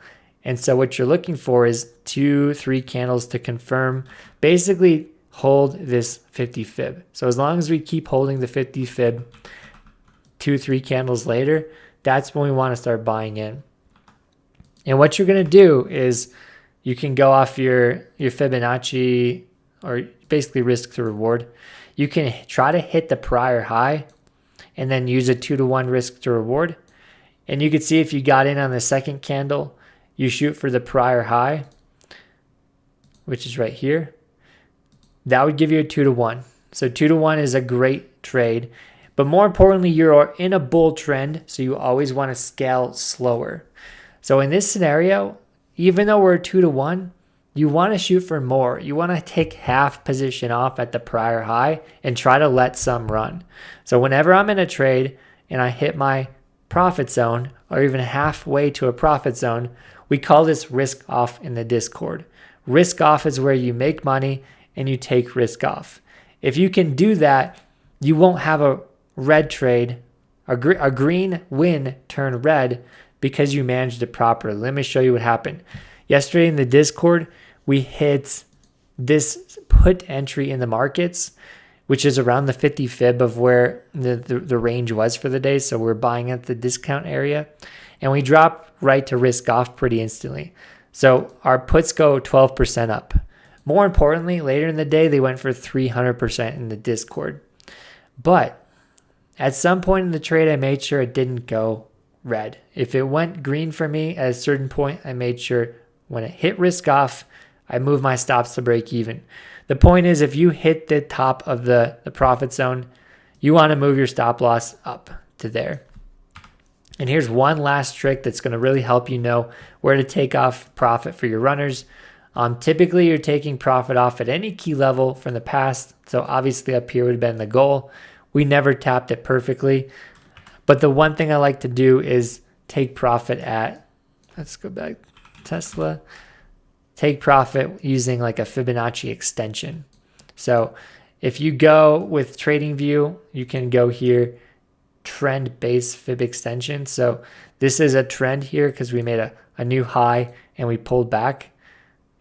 And so what you're looking for is 2, 3 candles to confirm, basically hold this 50 fib. So as long as we keep holding the 50 fib, 2, 3 candles later, that's when we want to start buying in. And what you're going to do is you can go off your Fibonacci, or basically risk to reward. You can try to hit the prior high and then use a 2 to 1 risk to reward. And you can see if you got in on the second candle, you shoot for the prior high, which is right here. That would give you a 2 to 1. So 2 to 1 is a great trade. But more importantly, you're in a bull trend, so you always want to scale slower. So in this scenario, even though we're 2 to 1, you want to shoot for more. You want to take half position off at the prior high and try to let some run. So whenever I'm in a trade and I hit my profit zone or even halfway to a profit zone, we call this risk off in the Discord. Risk off is where you make money and you take risk off. If you can do that, you won't have a red trade, a green win turn red because you managed it properly. Let me show you what happened. Yesterday in the Discord, we hit this put entry in the markets, which is around the 50 fib of where the range was for the day. So we're buying at the discount area and we drop right to risk off pretty instantly. So our puts go 12% up. More importantly, later in the day, they went for 300% in the Discord. But at some point in the trade, I made sure it didn't go red. If it went green for me at a certain point, I made sure when it hit risk off, I moved my stops to break even. The point is, if you hit the top of the profit zone, you want to move your stop loss up to there. And here's one last trick that's going to really help you know where to take off profit for your runners. Typically, you're taking profit off at any key level from the past. So obviously up here would have been the goal. We never tapped it perfectly. But the one thing I like to do is take profit at, let's go back, Tesla. Take profit using like a Fibonacci extension. So if you go with Tradingview, you can go here, trend base fib extension. So this is a trend here because we made a new high and we pulled back.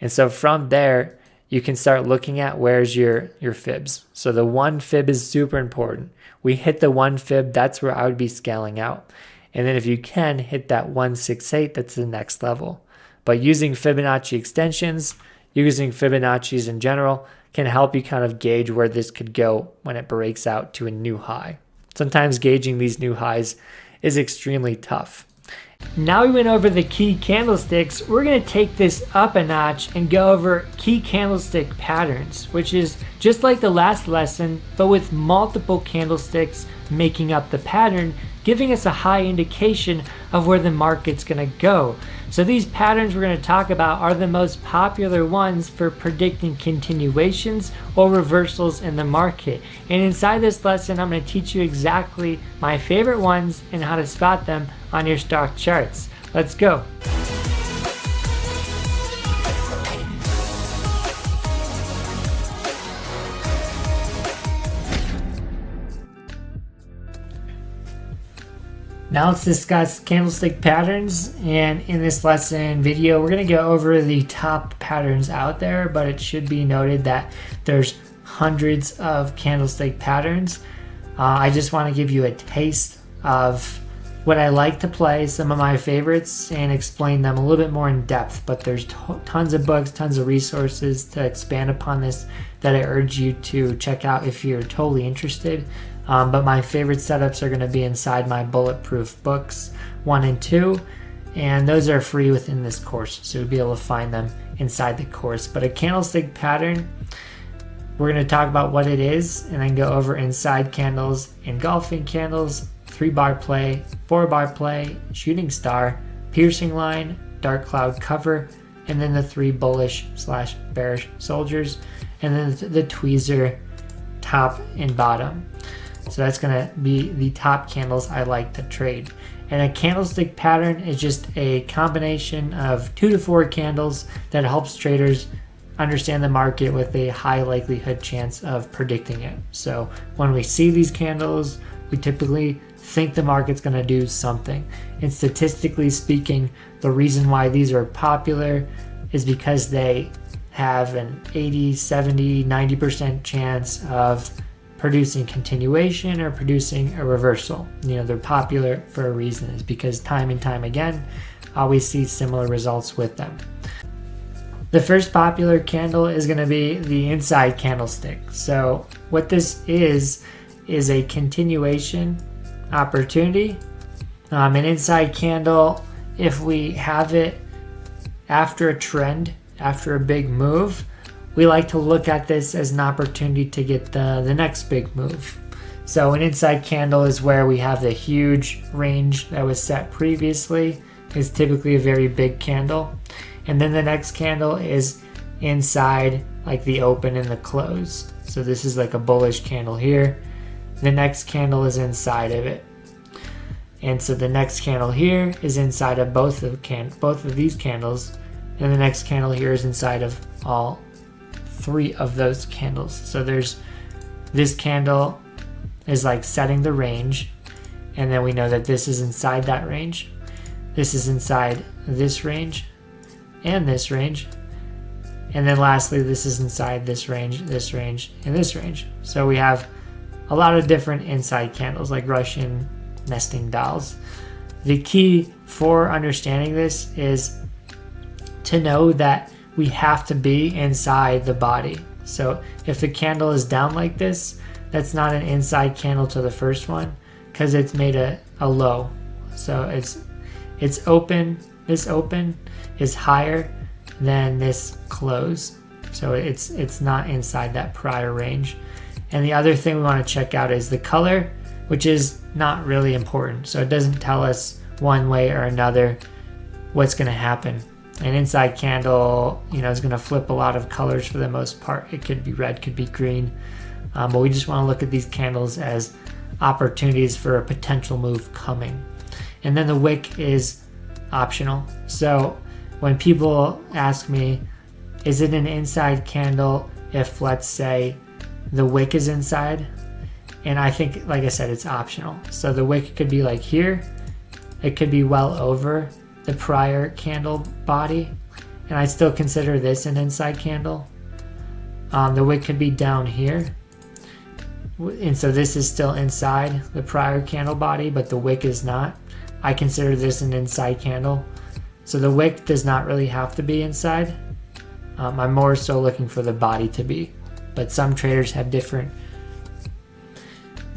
And so from there, you can start looking at where's your fibs. So the 1 fib is super important. We hit the 1 fib, that's where I would be scaling out. And then if you can hit that 168, that's the next level. But using Fibonacci extensions, using Fibonacci's in general, can help you kind of gauge where this could go when it breaks out to a new high. Sometimes gauging these new highs is extremely tough. Now we went over the key candlesticks, we're going to take this up a notch and go over key candlestick patterns, which is just like the last lesson, but with multiple candlesticks making up the pattern, giving us a high indication of where the market's going to go. So these patterns we're going to talk about are the most popular ones for predicting continuations or reversals in the market. And inside this lesson, I'm going to teach you exactly my favorite ones and how to spot them on your stock charts. Let's go. Now let's discuss candlestick patterns, and in this lesson video we're going to go over the top patterns out there, but it should be noted that there's hundreds of candlestick patterns. I just want to give you a taste of what I like to play, some of my favorites, and explain them a little bit more in depth, but there's tons of books, tons of resources to expand upon this that I urge you to check out if you're totally interested. But my favorite setups are going to be inside my bulletproof books 1 and 2, and those are free within this course, so you'll be able to find them inside the course. But a candlestick pattern, we're going to talk about what it is and then go over inside candles, engulfing candles, 3-bar play, 4-bar play, shooting star, piercing line, dark cloud cover, and then the 3 bullish/bearish soldiers, and then the tweezer top and bottom. So that's going to be the top candles I like to trade. And a candlestick pattern is just a combination of 2 to 4 candles that helps traders understand the market with a high likelihood chance of predicting it. So when we see these candles, we typically think the market's going to do something. And statistically speaking, the reason why these are popular is because they have an 80, 70, 90% chance of producing continuation or producing a reversal. They're popular for a reason, is because time and time again, we see similar results with them. The first popular candle is going to be the inside candlestick. So what this is a continuation opportunity. An inside candle, if we have it after a trend, after a big move, we like to look at this as an opportunity to get the next big move. So an inside candle is where we have the huge range that was set previously. It's typically a very big candle. And then the next candle is inside, like the open and the close. So this is like a bullish candle here. The next candle is inside of it. And so the next candle here is inside of both of these candles. And the next candle here is inside of all 3 of those candles. So there's this candle is like setting the range, and then we know that this is inside that range, this is inside this range, and this range, and then lastly this is inside this range, and this range. So we have a lot of different inside candles, like Russian nesting dolls. The key for understanding this is to know that we have to be inside the body. So if the candle is down like this, that's not an inside candle to the first one, because it's made a low. So it's open. This open is higher than this close. So it's not inside that prior range. And the other thing we want to check out is the color, which is not really important. So it doesn't tell us one way or another what's going to happen. An inside candle, is going to flip a lot of colors for the most part. It could be red, could be green, but we just want to look at these candles as opportunities for a potential move coming. And then the wick is optional. So when people ask me, is it an inside candle if, let's say, the wick is inside? And I think, like I said, it's optional. So the wick could be like here. It could be well over the prior candle body, and I still consider this an inside candle. The wick could be down here, and so this is still inside the prior candle body, but the wick is not. I consider this an inside candle. So the wick does not really have to be inside. I'm more so looking for the body to be, but some traders have different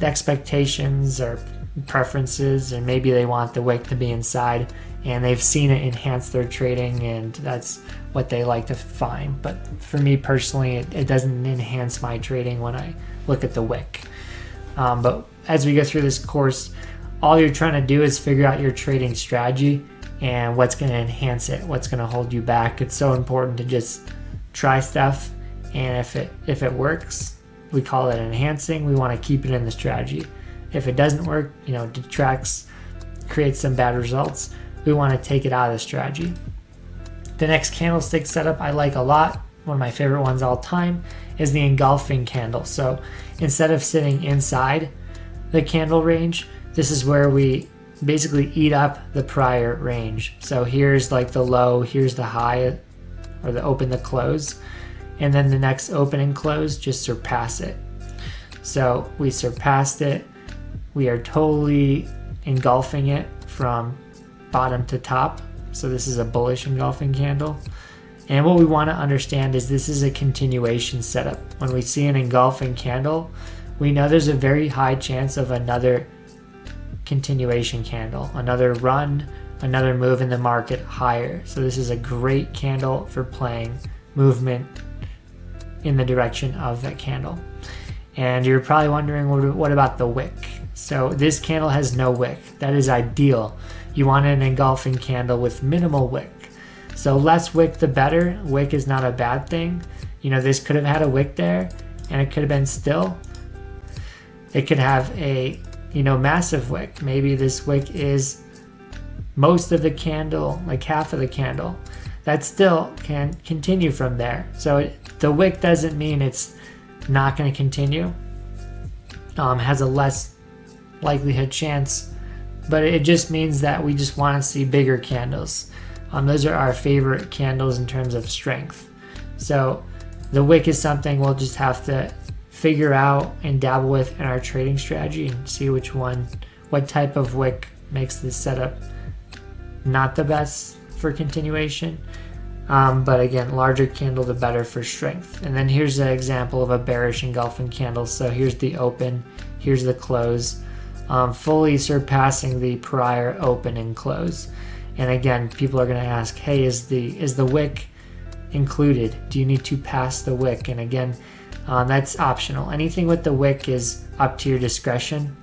expectations or preferences, and maybe they want the wick to be inside and they've seen it enhance their trading and that's what they like to find. But for me personally, it doesn't enhance my trading when I look at the wick. But as we go through this course, all you're trying to do is figure out your trading strategy and what's going to enhance it, what's going to hold you back. It's so important to just try stuff, and if it works, we call it enhancing. We want to keep it in the strategy. If it doesn't work, detracts, creates some bad results, we want to take it out of the strategy. The next candlestick setup I like a lot, one of my favorite ones all time, is the engulfing candle. So instead of sitting inside the candle range, this is where we basically eat up the prior range. So here's like the low, here's the high, or the open, the close, and then the next open and close just surpass it. So we surpassed it. We are totally engulfing it from bottom to top. So this is a bullish engulfing candle. And what we want to understand is this is a continuation setup. When we see an engulfing candle, we know there's a very high chance of another continuation candle, another run, another move in the market higher. So this is a great candle for playing movement in the direction of that candle. And you're probably wondering, what about the wick? So this candle has no wick. That is ideal. You want an engulfing candle with minimal wick. So less wick the better. Wick is not a bad thing. This could have had a wick there and it could have been still. It could have a massive wick. Maybe this wick is most of the candle, like half of the candle. That still can continue from there. So the wick doesn't mean it's not going to continue. Has a less likelihood chance, but it just means that we just want to see bigger candles. Those are our favorite candles in terms of strength. So the wick is something we'll just have to figure out and dabble with in our trading strategy and see what type of wick makes this setup not the best for continuation. But again, larger candle the better for strength. And then here's an example of a bearish engulfing candle. So here's the open, here's the close, fully surpassing the prior open and close. And again, people are going to ask, hey, is the wick included? Do you need to pass the wick? And again, that's optional. Anything with the wick is up to your discretion.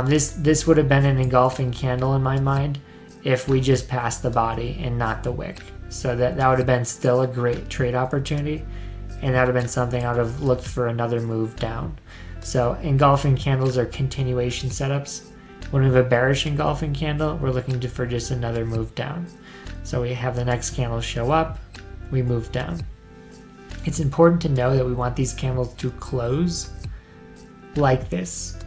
This would have been an engulfing candle in my mind if we just passed the body and not the wick. So that would have been still a great trade opportunity, and that would have been something I would have looked for another move down. So engulfing candles are continuation setups. When we have a bearish engulfing candle, we're looking for just another move down. So we have the next candle show up, we move down. It's important to know that we want these candles to close like this.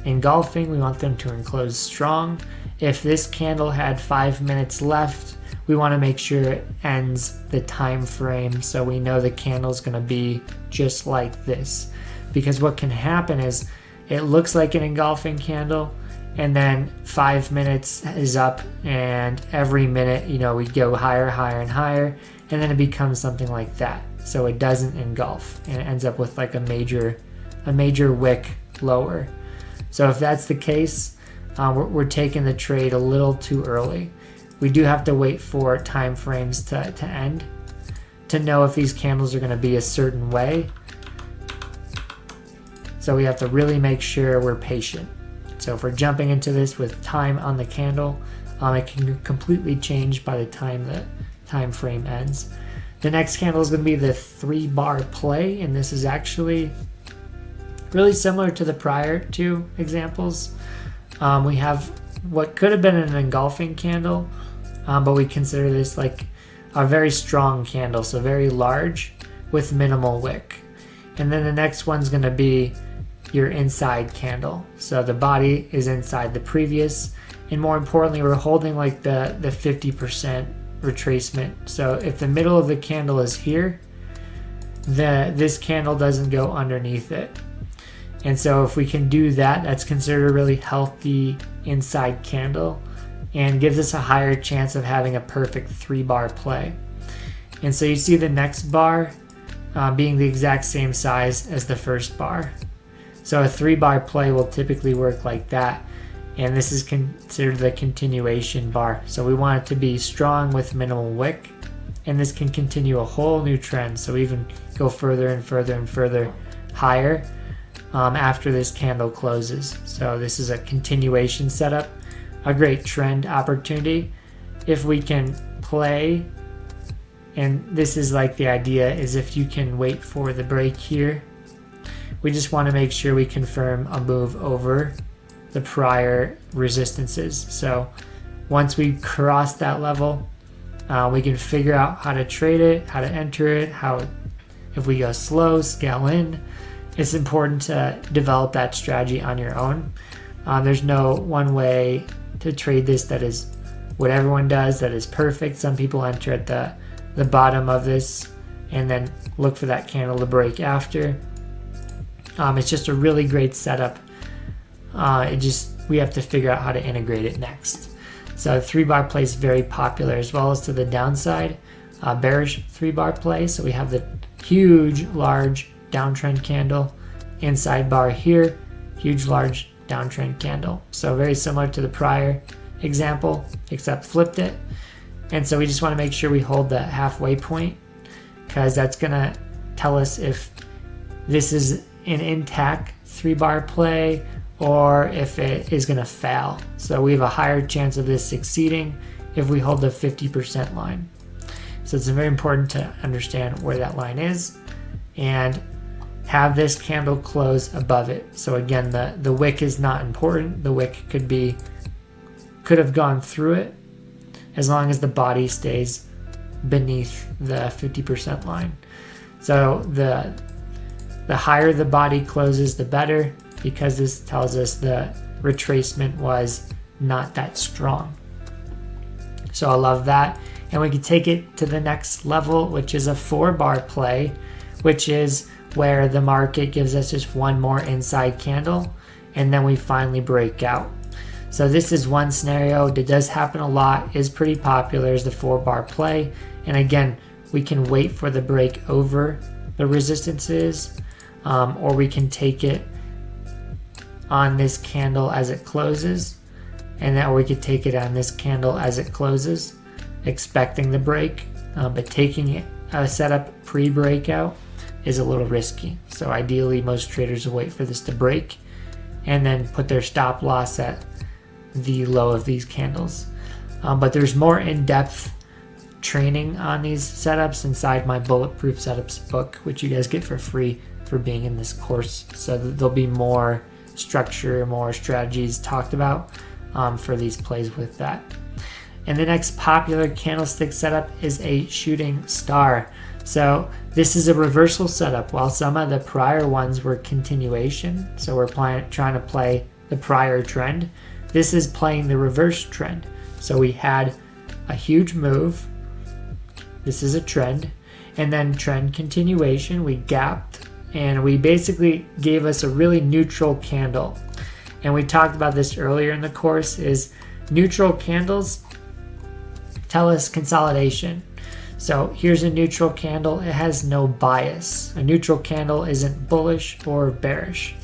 Engulfing, we want them to close strong. If this candle had 5 minutes left, we want to make sure it ends the time frame so we know the candle is going to be just like this. Because what can happen is it looks like an engulfing candle, and then 5 minutes is up, and every minute, we go higher, higher, and higher, and then it becomes something like that. So it doesn't engulf, and it ends up with like a major wick lower. So if that's the case, we're taking the trade a little too early. We do have to wait for time frames to end to know if these candles are going to be a certain way. So we have to really make sure we're patient. So if we're jumping into this with time on the candle, it can completely change by the time the time frame ends. The next candle is going to be the 3-bar play, and this is actually really similar to the prior two examples. We have what could have been an engulfing candle, but we consider this like a very strong candle, so very large with minimal wick. And then the next one's going to be your inside candle. So the body is inside the previous, and more importantly, we're holding like the 50% retracement. So if the middle of the candle is here, this candle doesn't go underneath it. And so if we can do that, that's considered a really healthy inside candle and gives us a higher chance of having a perfect 3-bar play. And so you see the next bar being the exact same size as the first bar. So a 3-bar play will typically work like that. And this is considered the continuation bar. So we want it to be strong with minimal wick. And this can continue a whole new trend. So even go further and further and further higher. after this candle closes. So this is a continuation setup, a great trend opportunity. If we can play, and this is like the idea is if you can wait for the break here, we just want to make sure we confirm a move over the prior resistances. So once we cross that level, we can figure out how to trade it, how to enter it, if we go slow, scale in. It's important to develop that strategy on your own. There's no one way to trade this that is what everyone does, that is perfect. Some people enter at the bottom of this and then look for that candle to break after. It's just a really great setup. We have to figure out how to integrate it next. So 3-bar play is very popular, as well as to the downside, bearish 3-bar play. So we have the huge, large downtrend candle, inside bar here, huge, large downtrend candle. So very similar to the prior example, except flipped it. And so we just want to make sure we hold the halfway point, because that's going to tell us if this is an intact 3-bar play or if it is going to fail. So we have a higher chance of this succeeding if we hold the 50% line. So it's very important to understand where that line is and have this candle close above it. So again, the wick is not important. The wick could have gone through it as long as the body stays beneath the 50% line. So the higher the body closes, the better, because this tells us the retracement was not that strong. So I love that. And we can take it to the next level, which is a 4-bar play, which is where the market gives us just one more inside candle and then we finally break out. So this is one scenario that does happen a lot, is pretty popular, is the 4-bar play. And again, we can wait for the break over the resistances, or we can take it on this candle as it closes, and then we could take it on this candle as it closes, expecting the break, but taking it a setup pre-breakout is a little risky. So ideally, most traders will wait for this to break and then put their stop loss at the low of these candles. But there's more in-depth training on these setups inside my Bulletproof Setups book, which you guys get for free for being in this course. So there'll be more structure, more strategies talked about for these plays with that. And the next popular candlestick setup is a shooting star. So this is a reversal setup, while some of the prior ones were continuation. So we're trying to play the prior trend. This is playing the reverse trend. So we had a huge move. This is a trend. And then trend continuation, we gapped, and we basically gave us a really neutral candle. And we talked about this earlier in the course, is neutral candles tell us consolidation. So here's a neutral candle. It has no bias. A neutral candle isn't bullish or bearish.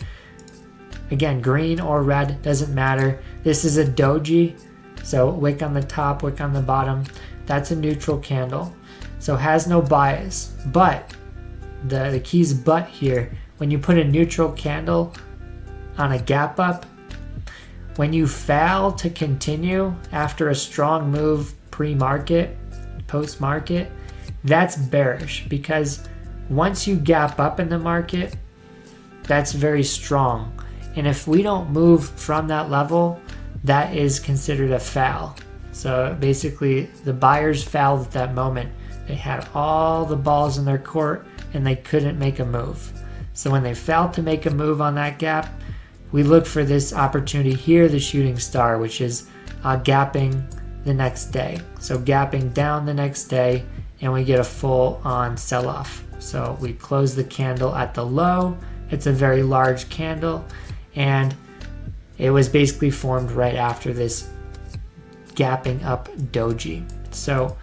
Again, green or red, doesn't matter. This is a doji. So wick on the top, wick on the bottom. That's a neutral candle. So it has no bias. But the key's but here. When you put a neutral candle on a gap up, when you fail to continue after a strong move pre-market, post-market, that's bearish, because once you gap up in the market, that's very strong. And if we don't move from that level, that is considered a foul. So basically, the buyers fouled at that moment. They had all the balls in their court and they couldn't make a move. So when they failed to make a move on that gap, we look for this opportunity here, the shooting star, which is gapping the next day. So gapping down the next day, and we get a full on sell-off. So we close the candle at the low. It's a very large candle, and it was basically formed right after this gapping up doji. So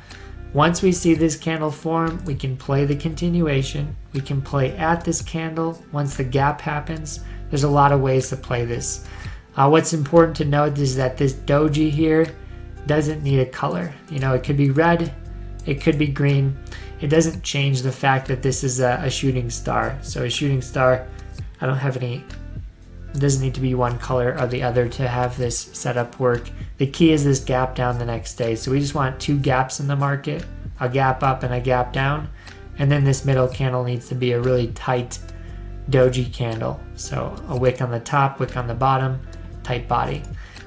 once we see this candle form, we can play the continuation. We can play at this candle once the gap happens. There's a lot of ways to play this. What's important to note is that this doji here doesn't need a color. You know, it could be red, it could be green. It doesn't change the fact that this is a shooting star. So a shooting star I don't have any, it doesn't need to be one color or the other to have this setup work. The key is this gap down the next day. So we just want 2 gaps in the market, a gap up and a gap down. And then this middle candle needs to be a really tight doji candle. So a wick on the top, wick on the bottom, tight body.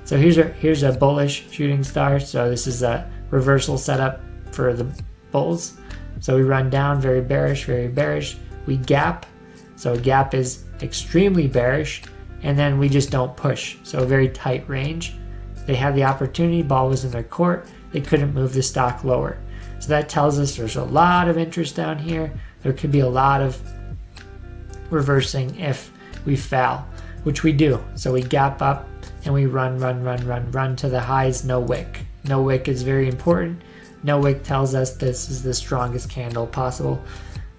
So here's a bullish shooting star. So this is a reversal setup for the bulls. So we run down, very bearish, we gap. So a gap is extremely bearish, and then we just don't push. So a very tight range. They had the opportunity, ball was in their court, they couldn't move the stock lower. So that tells us there's a lot of interest down here. There could be a lot of reversing if we foul, which we do. So we gap up and we run to the highs, no wick. No wick is very important. No wick tells us this is the strongest candle possible.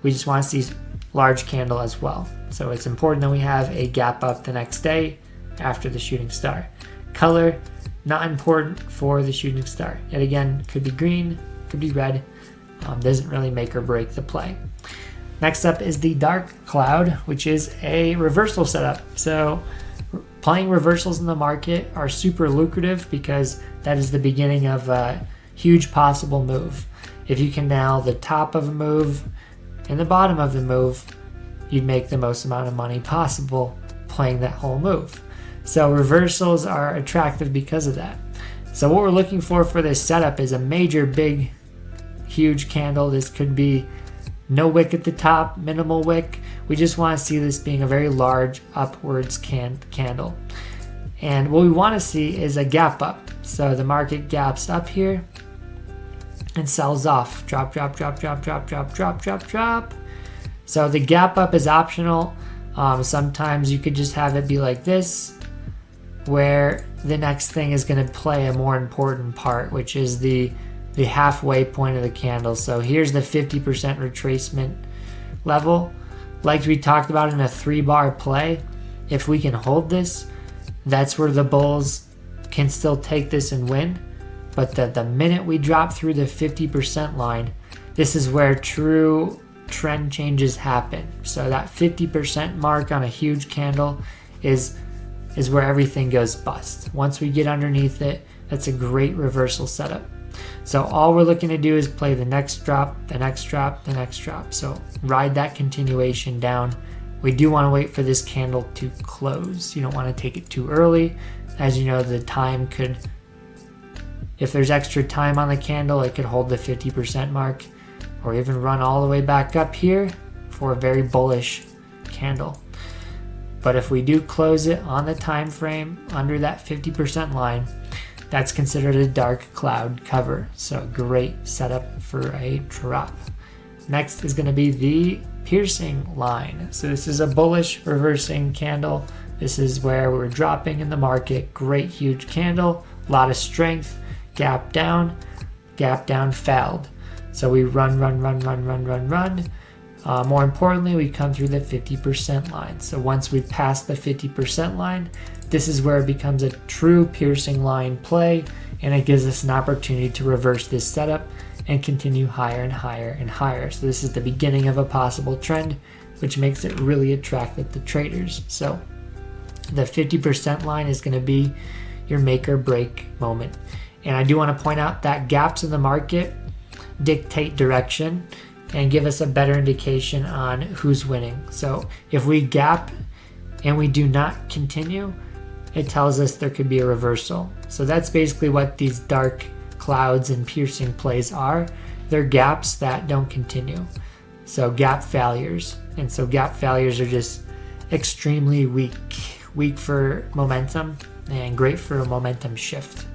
We just want to see large candle as well. So it's important that we have a gap up the next day after the shooting star. Color, not important for the shooting star. Yet again, could be green, could be red. Doesn't really make or break the play. Next up is the dark cloud, which is a reversal setup. So playing reversals in the market are super lucrative because that is the beginning of a huge possible move. If you can nail the top of a move and the bottom of the move, you'd make the most amount of money possible playing that whole move. So reversals are attractive because of that. So what we're looking for this setup is a major, big, huge candle. This could be no wick at the top, minimal wick. We just want to see this being a very large upwards candle. And what we want to see is a gap up. So the market gaps up here and sells off. Drop. So the gap up is optional. Sometimes you could just have it be like this, where the next thing is going to play a more important part, which is the halfway point of the candle. So here's the 50% retracement level. Like we talked about in a 3-bar play, if we can hold this, that's where the bulls can still take this and win. But the minute we drop through the 50% line, this is where true trend changes happen. So that 50% mark on a huge candle is where everything goes bust. Once we get underneath it, that's a great reversal setup. So all we're looking to do is play the next drop, the next drop, the next drop. So ride that continuation down. We do want to wait for this candle to close. You don't want to take it too early. As you know, the time could, if there's extra time on the candle, it could hold the 50% mark or even run all the way back up here for a very bullish candle. But if we do close it on the time frame under that 50% line, that's considered a dark cloud cover. So great setup for a drop. Next is going to be the piercing line. So this is a bullish reversing candle. This is where we're dropping in the market. Great huge candle, a lot of strength, gap down, fouled. So we run. More importantly, we come through the 50% line. So once we pass the 50% line, this is where it becomes a true piercing line play, and it gives us an opportunity to reverse this setup and continue higher and higher and higher. So this is the beginning of a possible trend, which makes it really attractive to traders. So the 50% line is going to be your make or break moment. And I do want to point out that gaps in the market dictate direction and give us a better indication on who's winning. So if we gap and we do not continue, it tells us there could be a reversal. So that's basically what these dark clouds and piercing plays are. They're gaps that don't continue. So gap failures. And so gap failures are just extremely weak for momentum and great for a momentum shift.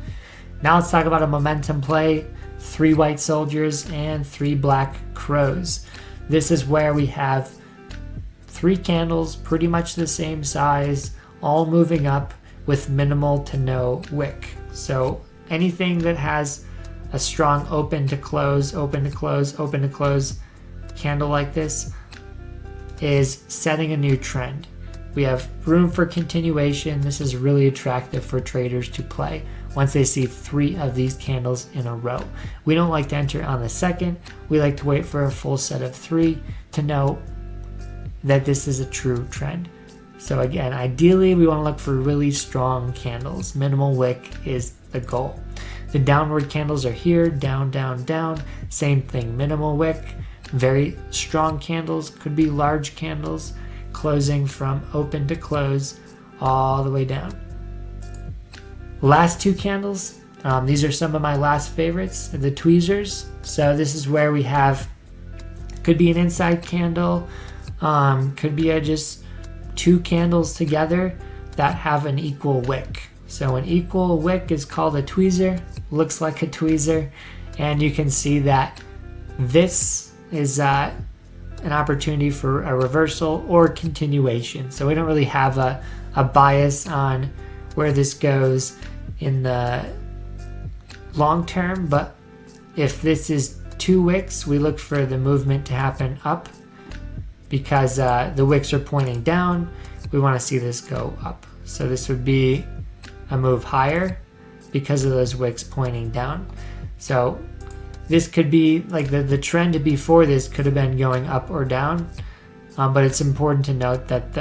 Now let's talk about a momentum play. 3 white soldiers and 3 black crows. This is where we have 3 candles pretty much the same size, all moving up with minimal to no wick. So anything that has a strong open to close candle like this is setting a new trend. We have room for continuation. This is really attractive for traders to play once they see 3 of these candles in a row. We don't like to enter on the second. We like to wait for a full set of 3 to know that this is a true trend. So again, ideally we want to look for really strong candles. Minimal wick is the goal. The downward candles are here, down, down, down. Same thing, minimal wick. Very strong candles, could be large candles, closing from open to close all the way down. Last two candles, these are some of my last favorites, the tweezers. So this is where we have, could be an inside candle, could be just two candles together that have an equal wick. So an equal wick is called a tweezer, looks like a tweezer, and you can see that this is an opportunity for a reversal or continuation. So we don't really have a bias on where this goes in the long term, but if this is two wicks, we look for the movement to happen up because the wicks are pointing down. We want to see this go up. So this would be a move higher because of those wicks pointing down. So this could be like the trend before this could have been going up or down, but it's important to note that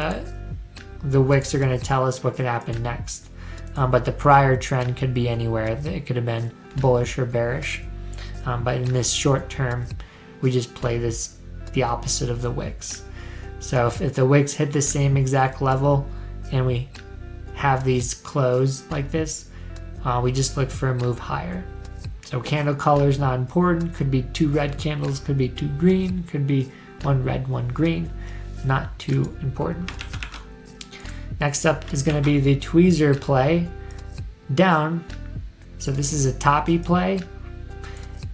the wicks are going to tell us what could happen next. But the prior trend could be anywhere. It could have been bullish or bearish. But in this short term, we just play this the opposite of the wicks. So if the wicks hit the same exact level and we have these close like this, we just look for a move higher. So candle color is not important. Could be two red candles, could be two green, could be one red, one green. Not too important. Next up is going to be the tweezer play down. So this is a toppy play,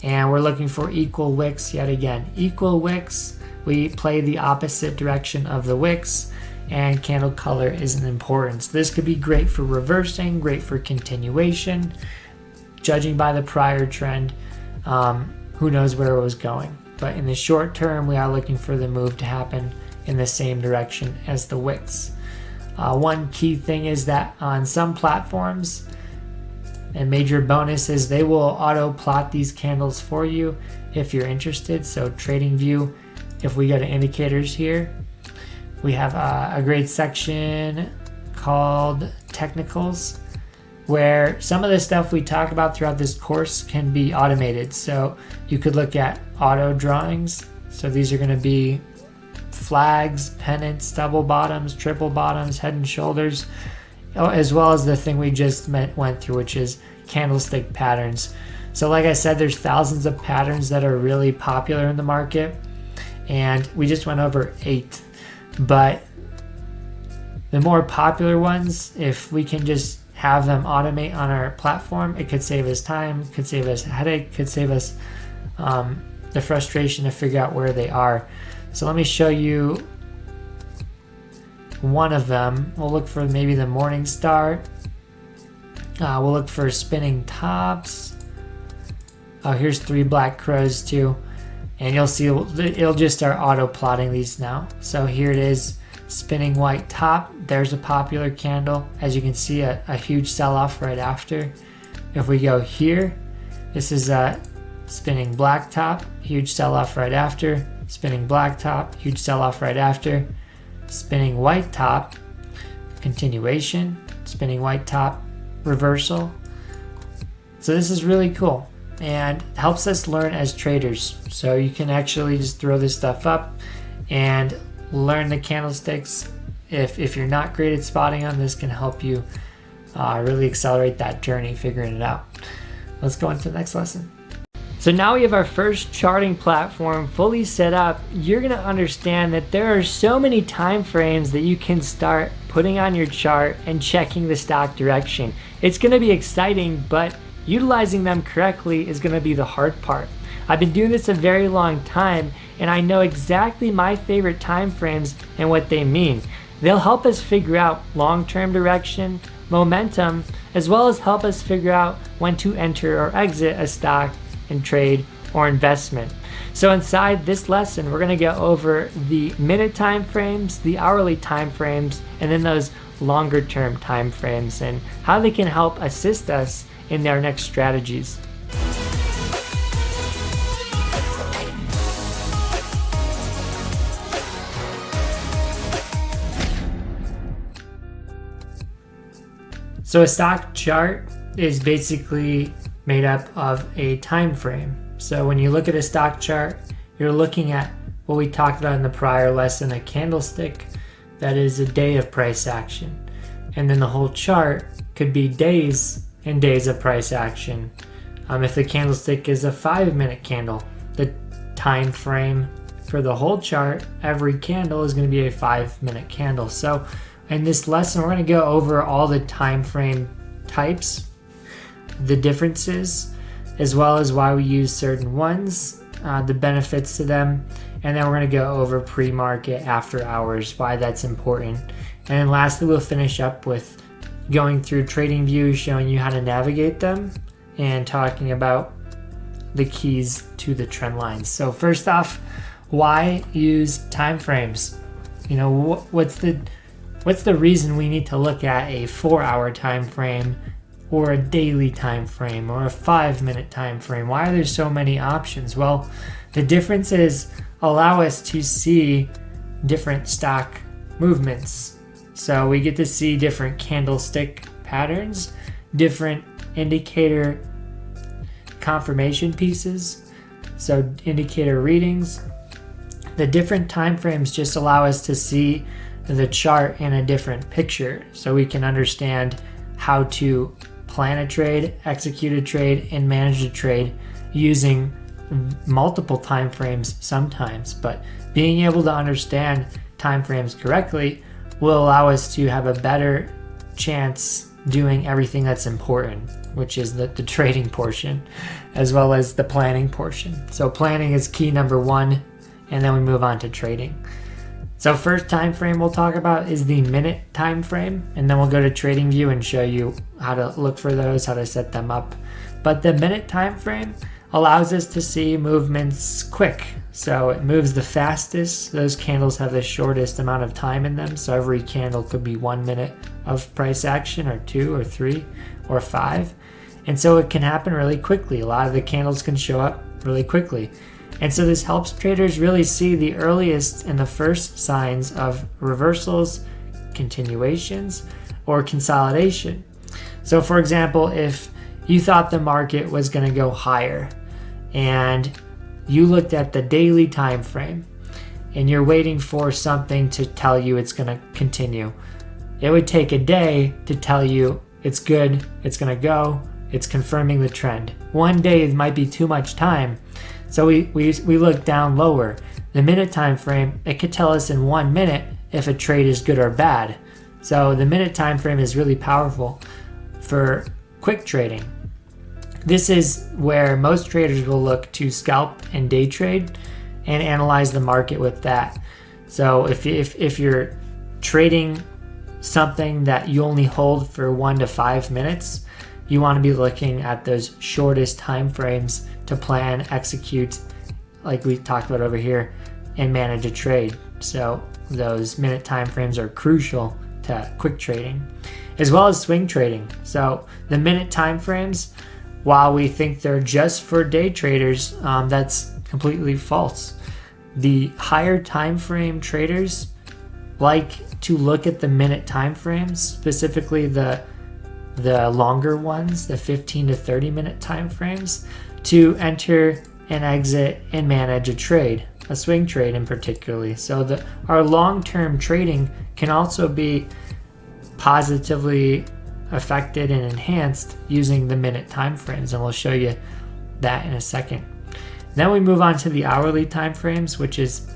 and we're looking for equal wicks yet again. Equal wicks, we play the opposite direction of the wicks, and candle color isn't important. So this could be great for reversing, great for continuation. Judging by the prior trend, who knows where it was going. But in the short term, we are looking for the move to happen in the same direction as the wicks. One key thing is that on some platforms, and major bonus is they will auto plot these candles for you if you're interested. So Tradingview, if we go to indicators here, we have a great section called technicals, where some of the stuff we talk about throughout this course can be automated. So you could look at auto drawings. So these are going to be flags, pennants, double bottoms, triple bottoms, head and shoulders, as well as the thing we just went through, which is candlestick patterns. So like I said, there's thousands of patterns that are really popular in the market, and we just went over 8. But the more popular ones, if we can just have them automate on our platform, it could save us time, could save us a headache, could save us the frustration to figure out where they are. So let me show you one of them. We'll look for maybe the morning star. We'll look for spinning tops. Oh, here's 3 black crows too. And you'll see it'll just start auto plotting these now. So here it is, spinning white top. There's a popular candle. As you can see, a huge sell-off right after. If we go here, this is a spinning black top, huge sell-off right after. Spinning black top, huge sell-off right after. Spinning white top, continuation. Spinning white top, reversal. So this is really cool and helps us learn as traders. So you can actually just throw this stuff up and learn the candlesticks. If you're not great at spotting them, this can help you really accelerate that journey figuring it out. Let's go into the next lesson. So now we have our first charting platform fully set up. You're gonna understand that there are so many time frames that you can start putting on your chart and checking the stock direction. It's gonna be exciting, but utilizing them correctly is gonna be the hard part. I've been doing this a very long time, and I know exactly my favorite time frames and what they mean. They'll help us figure out long-term direction, momentum, as well as help us figure out when to enter or exit a stock and trade or investment. So inside this lesson, we're going to go over the minute time frames, the hourly time frames, and then those longer term time frames and how they can help assist us in our next strategies. So a stock chart is basically made up of a time frame. So when you look at a stock chart, you're looking at what we talked about in the prior lesson, a candlestick. That is a day of price action. And then the whole chart could be days and days of price action. If the candlestick is a 5-minute candle, the time frame for the whole chart, every candle is going to be a 5-minute candle. So in this lesson, we're going to go over all the time frame types, the differences, as well as why we use certain ones, the benefits to them, and then we're going to go over pre-market, after hours, why that's important. And then lastly, we'll finish up with going through Tradingview, showing you how to navigate them, and talking about the keys to the trend lines. So first off, why use time frames? What's the reason we need to look at a 4-hour time frame or a daily time frame or a 5-minute time frame? Why are there so many options? Well, the differences allow us to see different stock movements. So we get to see different candlestick patterns, different indicator confirmation pieces, so indicator readings. The different time frames just allow us to see the chart in a different picture, so we can understand how to plan a trade, execute a trade, and manage a trade using multiple time frames sometimes. But being able to understand time frames correctly will allow us to have a better chance doing everything that's important, which is the trading portion, as well as the planning portion. So planning is key number 1, and then we move on to trading. So first time frame we'll talk about is the minute time frame, and then we'll go to Tradingview and show you how to look for those, how to set them up. But the minute time frame allows us to see movements quick. So it moves the fastest. Those candles have the shortest amount of time in them. So every candle could be 1 minute of price action, or 2 or 3 or 5. And so it can happen really quickly. A lot of the candles can show up really quickly. And so this helps traders really see the earliest and the first signs of reversals, continuations, or consolidation. So for example, if you thought the market was going to go higher and you looked at the daily time frame and you're waiting for something to tell you it's going to continue, it would take a day to tell you it's good, it's going to go, it's confirming the trend. 1 day might be too much time. So we look down lower. The minute time frame, it could tell us in 1 minute if a trade is good or bad. So the minute time frame is really powerful for quick trading. This is where most traders will look to scalp and day trade and analyze the market with that. So if you're trading something that you only hold for 1 to 5 minutes, you want to be looking at those shortest time frames to plan, execute, like we talked about over here, and manage a trade. So those minute time frames are crucial to quick trading, as well as swing trading. So the minute time frames, while we think they're just for day traders, that's completely false. The higher time frame traders like to look at the minute time frames, specifically the longer ones, the 15 to 30 minute time frames, to enter and exit and manage a trade, a swing trade in particularly. So our long-term trading can also be positively affected and enhanced using the minute time frames, and we'll show you that in a second. Then we move on to the hourly time frames, which is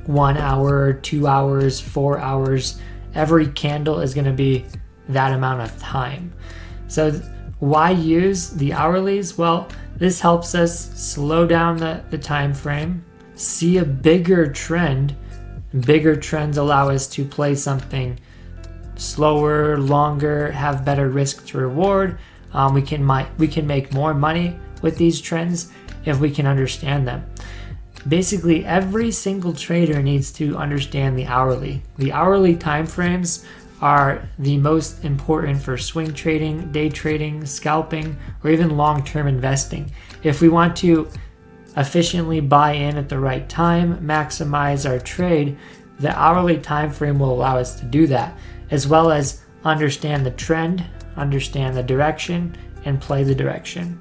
1 hour, 2 hours, 4 hours. Every candle is going to be that amount of time. So why use the hourlies? Well, this helps us slow down the time frame, see a bigger trend. Bigger trends allow us to play something slower, longer, have better risk to reward. We can make more money with these trends if we can understand them. Basically, every single trader needs to understand the hourly. The hourly time frames are the most important for swing trading, day trading, scalping, or even long-term investing. If we want to efficiently buy in at the right time, maximize our trade, the hourly time frame will allow us to do that, as well as understand the trend, understand the direction, and play the direction.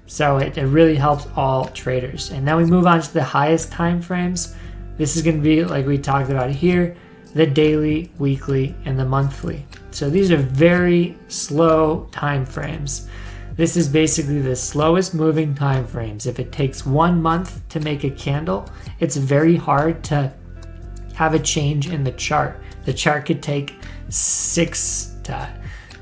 So it really helps all traders. And now we move on to the highest time frames. This is going to be, like we talked about here, the daily, weekly, and the monthly. So these are very slow time frames. This is basically the slowest moving time frames. If it takes 1 month to make a candle, it's very hard to have a change in the chart. The chart could take 6 to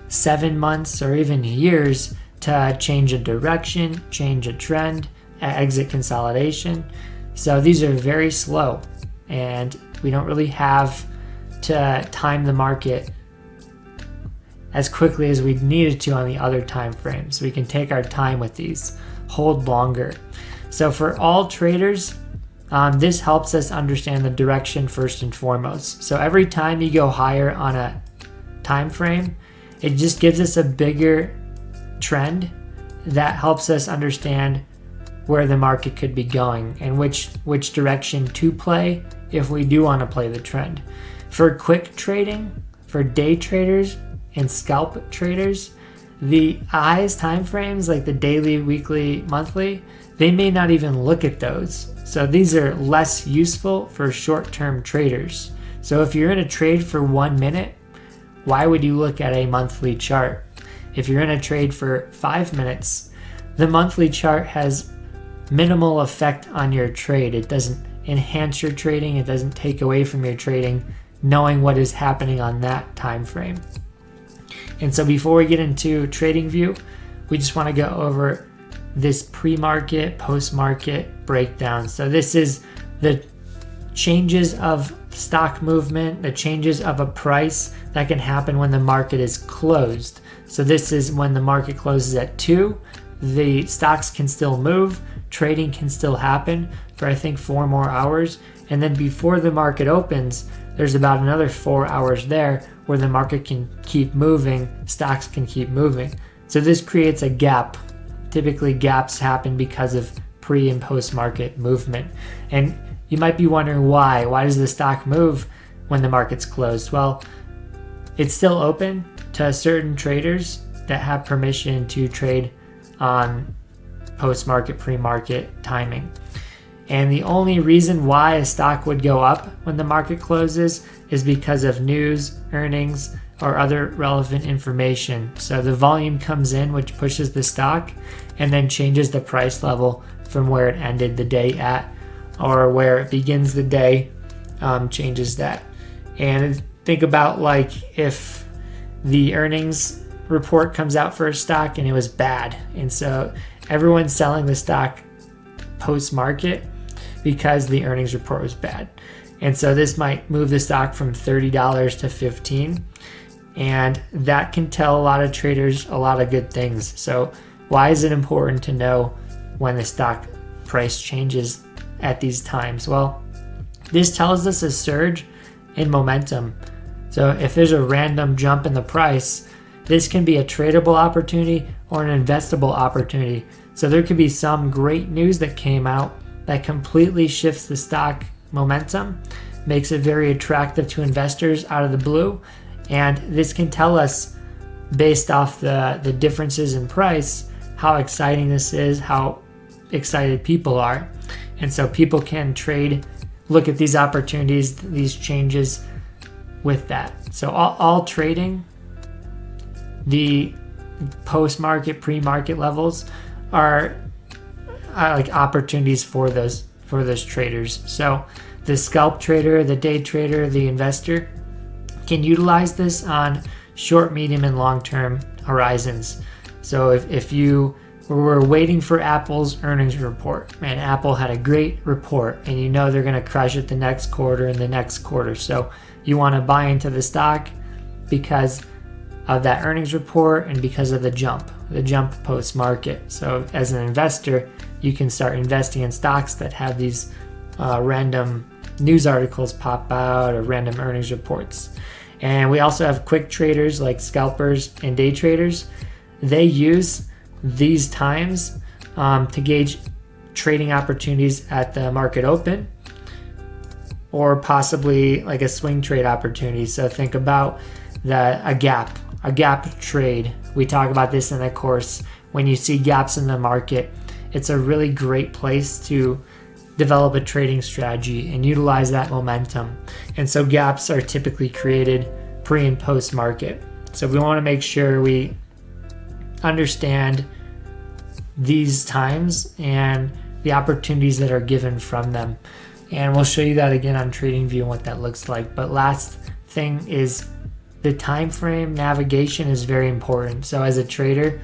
7 months or even years to change a direction, change a trend, exit consolidation. So these are very slow, and we don't really have to time the market as quickly as we needed to on the other time frames. We can take our time with these, hold longer. So for all traders, this helps us understand the direction first and foremost. So every time you go higher on a time frame, it just gives us a bigger trend that helps us understand where the market could be going and which direction to play if we do want to play the trend. For quick trading, for day traders and scalp traders, the highest time frames like the daily, weekly, monthly, they may not even look at those. So these are less useful for short-term traders. So if you're in a trade for 1 minute, why would you look at a monthly chart? If you're in a trade for 5 minutes, the monthly chart has minimal effect on your trade. It doesn't enhance your trading. It doesn't take away from your trading, knowing what is happening on that time frame. And so before we get into Tradingview, we just want to go over this pre-market, post-market breakdown. So this is the changes of stock movement, the changes of a price that can happen when the market is closed. So this is when the market closes at 2, the stocks can still move, trading can still happen for I think 4 more hours. And then before the market opens, there's about another 4 hours there where the market can keep moving, stocks can keep moving. So this creates a gap. Typically gaps happen because of pre and post market movement. And you might be wondering why. Why does the stock move when the market's closed? Well, it's still open to certain traders that have permission to trade on post-market, pre-market timing. And the only reason why a stock would go up when the market closes is because of news, earnings, or other relevant information. So the volume comes in, which pushes the stock and then changes the price level from where it ended the day at, or where it begins the day, changes that. And think about like if the earnings report comes out for a stock and it was bad, and so everyone's selling the stock post-market because the earnings report was bad. And so this might move the stock from $30 to $15, and that can tell a lot of traders a lot of good things. So why is it important to know when the stock price changes at these times? Well, this tells us a surge in momentum. So if there's a random jump in the price, this can be a tradable opportunity or an investable opportunity. So there could be some great news that came out that completely shifts the stock momentum, makes it very attractive to investors out of the blue. And this can tell us, based off the differences in price, how exciting this is, how excited people are. And so people can trade, look at these opportunities, these changes with that. So all trading, the post-market, pre-market levels are like opportunities for those traders. So the scalp trader, the day trader, the investor can utilize this on short, medium, and long-term horizons. So if you were waiting for Apple's earnings report, and Apple had a great report, and you know they're going to crush it the next quarter and the next quarter, so you want to buy into the stock because of that earnings report and because of the jump post-market. So as an investor, you can start investing in stocks that have these random news articles pop out or random earnings reports. And we also have quick traders like scalpers and day traders. They use these times to gauge trading opportunities at the market open, or possibly like a swing trade opportunity. So think about a gap a gap trade. We talk about this in the course. When you see gaps in the market, it's a really great place to develop a trading strategy and utilize that momentum. And so gaps are typically created pre and post market. So we want to make sure we understand these times and the opportunities that are given from them. And we'll show you that again on Tradingview and what that looks like. But last thing is the time frame navigation is very important. So as a trader,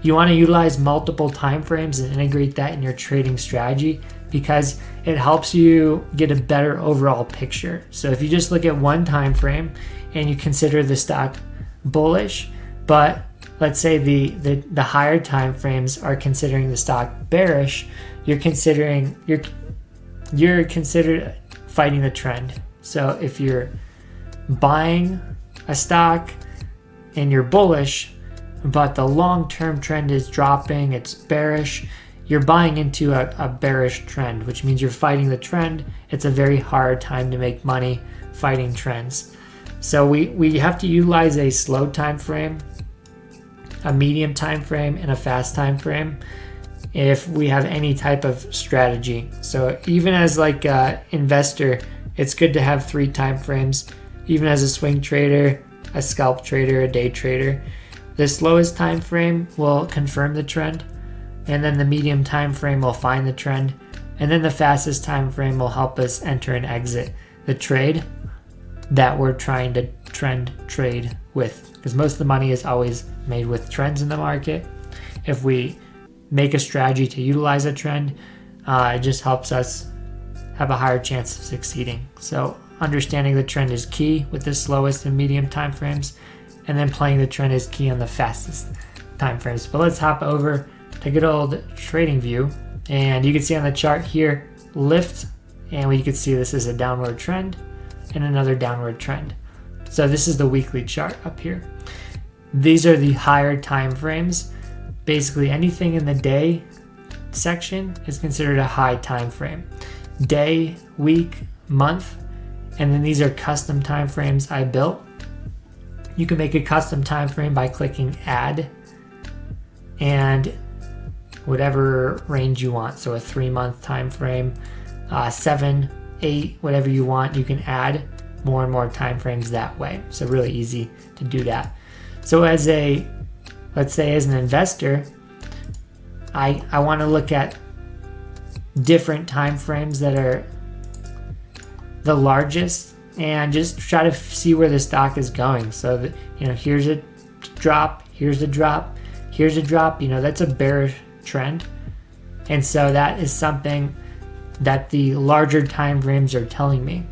you want to utilize multiple time frames and integrate that in your trading strategy because it helps you get a better overall picture. So if you just look at one time frame and you consider the stock bullish, but let's say the higher time frames are considering the stock bearish, you're considered fighting the trend. So if you're buying a stock and you're bullish, but the long-term trend is dropping, it's bearish, you're buying into a bearish trend, which means you're fighting the trend. It's a very hard time to make money fighting trends. So we have to utilize a slow time frame, a medium time frame, and a fast time frame if we have any type of strategy. So even as like an investor, it's good to have 3 time frames. Even as a swing trader, a scalp trader, a day trader, the slowest time frame will confirm the trend, and then the medium time frame will find the trend, and then the fastest time frame will help us enter and exit the trade that we're trying to trend trade with, because most of the money is always made with trends in the market. If we make a strategy to utilize a trend, it just helps us have a higher chance of succeeding. So understanding the trend is key with the slowest and medium time frames, and then playing the trend is key on the fastest time frames. But let's hop over to good old Tradingview, and you can see on the chart here lift, and you can see this is a downward trend and another downward trend. So this is the weekly chart up here. These are the higher time frames. Basically anything in the day section is considered a high time frame. Day, week, month, and then these are custom time frames I built. You can make a custom time frame by clicking add and whatever range you want. So a 3-month time frame, 7, 8, whatever you want, you can add more and more time frames that way. So really easy to do that. So let's say as an investor, I want to look at different time frames that are the largest and just try to see where the stock is going. So that, here's a drop, here's a drop, here's a drop. That's a bearish trend, and so that is something that the larger time frames are telling me.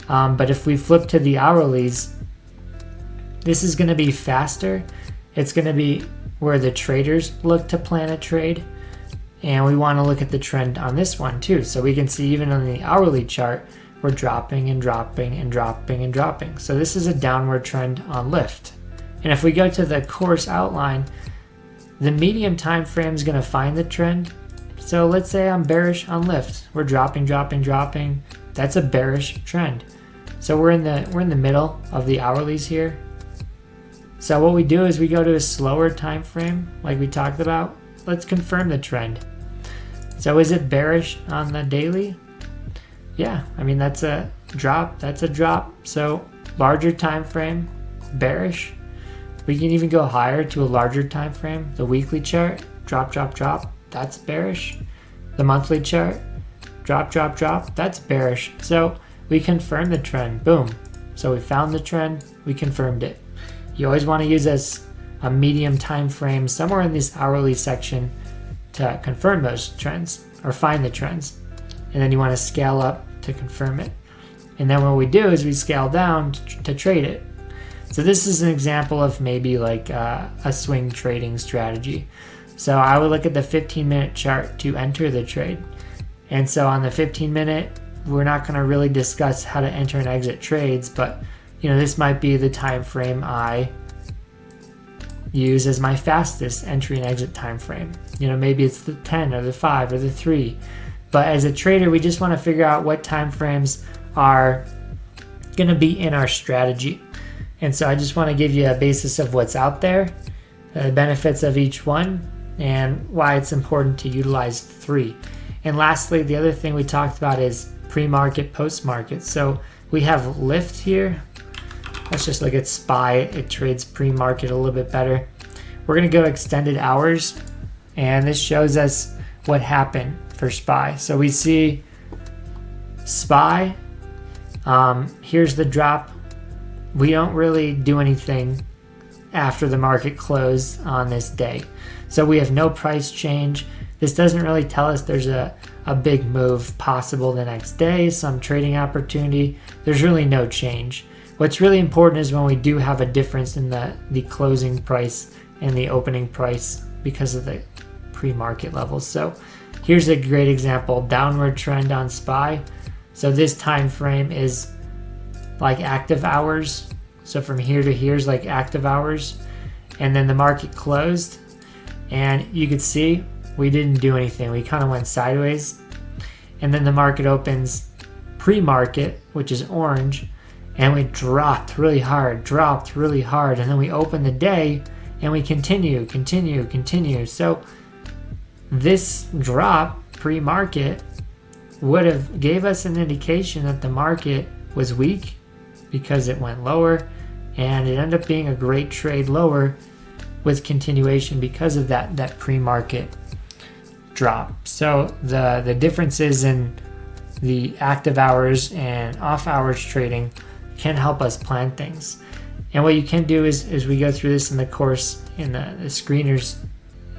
But if we flip to the hourlies, this is going to be faster. It's going to be where the traders look to plan a trade, and we want to look at the trend on this one too. So we can see even on the hourly chart, we're dropping and dropping and dropping and dropping. So this is a downward trend on lift. And if we go to the course outline, the medium time frame is going to find the trend. So let's say I'm bearish on lift. We're dropping, dropping, dropping. That's a bearish trend. So we're in the middle of the hourlies here. So what we do is we go to a slower time frame, like we talked about. Let's confirm the trend. So is it bearish on the daily? Yeah, that's a drop. That's a drop. So larger time frame, bearish. We can even go higher to a larger time frame. The weekly chart, drop, drop, drop. That's bearish. The monthly chart, drop, drop, drop. That's bearish. So we confirm the trend. Boom. So we found the trend. We confirmed it. You always want to use a medium time frame somewhere in this hourly section to confirm those trends or find the trends. And then you want to scale up to confirm it. And then what we do is we scale down to trade it. So this is an example of maybe like a swing trading strategy. So I would look at the 15-minute chart to enter the trade. And so on the 15-minute, we're not going to really discuss how to enter and exit trades, but this might be the time frame I use as my fastest entry and exit time frame. Maybe it's the 10 or the 5 or the 3. But as a trader, we just want to figure out what time frames are going to be in our strategy. And so I just want to give you a basis of what's out there, the benefits of each one, and why it's important to utilize 3. And lastly, the other thing we talked about is pre-market, post-market. So we have lift here. Let's just look at SPY. It trades pre-market a little bit better. We're going to go extended hours, and this shows us what happened for SPY. So we see SPY. Here's the drop. We don't really do anything after the market closed on this day. So we have no price change. This doesn't really tell us there's a big move possible the next day, some trading opportunity. There's really no change. What's really important is when we do have a difference in the closing price and the opening price because of the pre-market levels. So here's a great example, downward trend on SPY. So this time frame is like active hours. So from here to here is like active hours. And then the market closed, and you could see we didn't do anything. We kind of went sideways. And then the market opens pre-market, which is orange, and we dropped really hard. And then we open the day and we continue. So this drop pre-market would have gave us an indication that the market was weak because it went lower, and it ended up being a great trade lower with continuation because of that pre-market drop. So the differences in the active hours and off hours trading can help us plan things. And what you can do is we go through this in the course in the screeners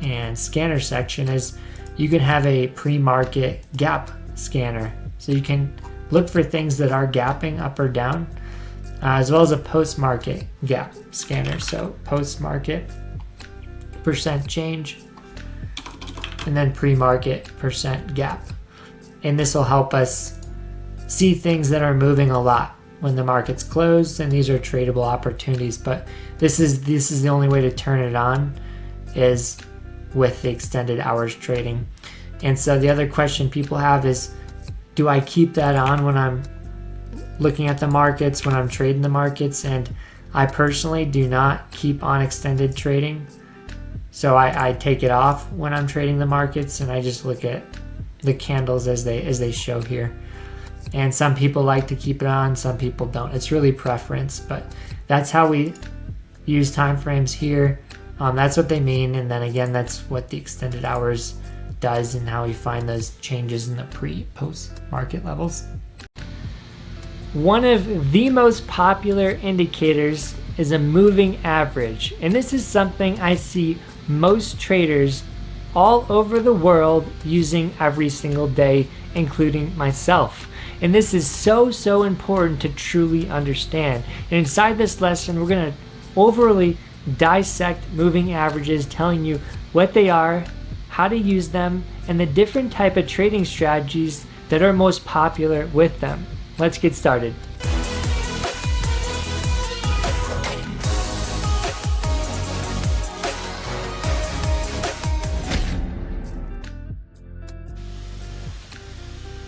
and scanner section, is you can have a pre-market gap scanner. So you can look for things that are gapping up or down, as well as a post-market gap scanner. So post-market percent change, and then pre-market percent gap. And this will help us see things that are moving a lot when the market's closed, and these are tradable opportunities. But this is the only way to turn it on, is with the extended hours trading. And so the other question people have is, do I keep that on when I'm looking at the markets, when I'm trading the markets? And I personally do not keep on extended trading. So I take it off when I'm trading the markets, and I just look at the candles as they show here. And some people like to keep it on, some people don't. It's really preference, but that's how we use time frames here. That's what they mean. And then again, that's what the extended hours does, and how we find those changes in the pre-post market levels. One of the most popular indicators is a moving average. And this is something I see most traders all over the world using every single day, including myself. And this is so important to truly understand. And inside this lesson, we're going to overly dissect moving averages, telling you what they are, how to use them, and the different type of trading strategies that are most popular with them. Let's get started.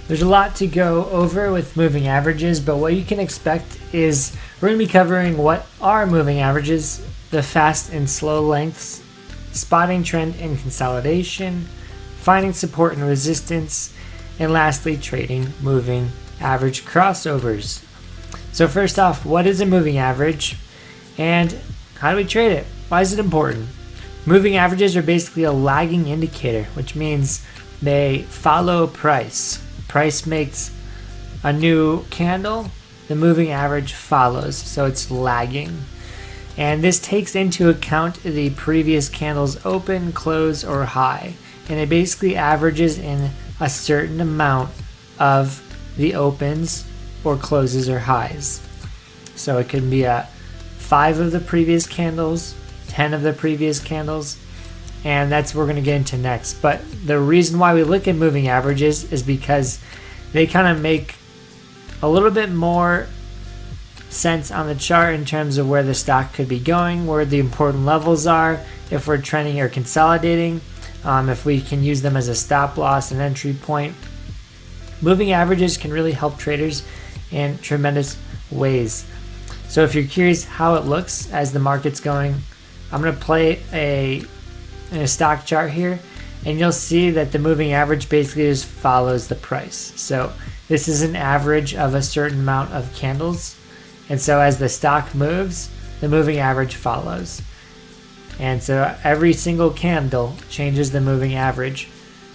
There's a lot to go over with moving averages, but what you can expect is we're going to be covering what are moving averages, the fast and slow lengths, spotting trend and consolidation, finding support and resistance, and lastly, trading moving average crossovers. So first off, what is a moving average, and how do we trade it? Why is it important? Moving averages are basically a lagging indicator, which means they follow price. Price makes a new candle, the moving average follows, so it's lagging. And this takes into account the previous candle's open, close, or high. And it basically averages in a certain amount of the opens or closes or highs. So it can be 5 of the previous candles, 10 of the previous candles, and that's what we're going to get into next. But the reason why we look at moving averages is because they kind of make a little bit more sense on the chart in terms of where the stock could be going, where the important levels are, if we're trending or consolidating, if we can use them as a stop loss and entry point. Moving averages can really help traders in tremendous ways. So if you're curious how it looks as the market's going, I'm going to play a stock chart here, and you'll see that the moving average basically just follows the price. So this is an average of a certain amount of candles, and so as the stock moves, the moving average follows. And so every single candle changes the moving average,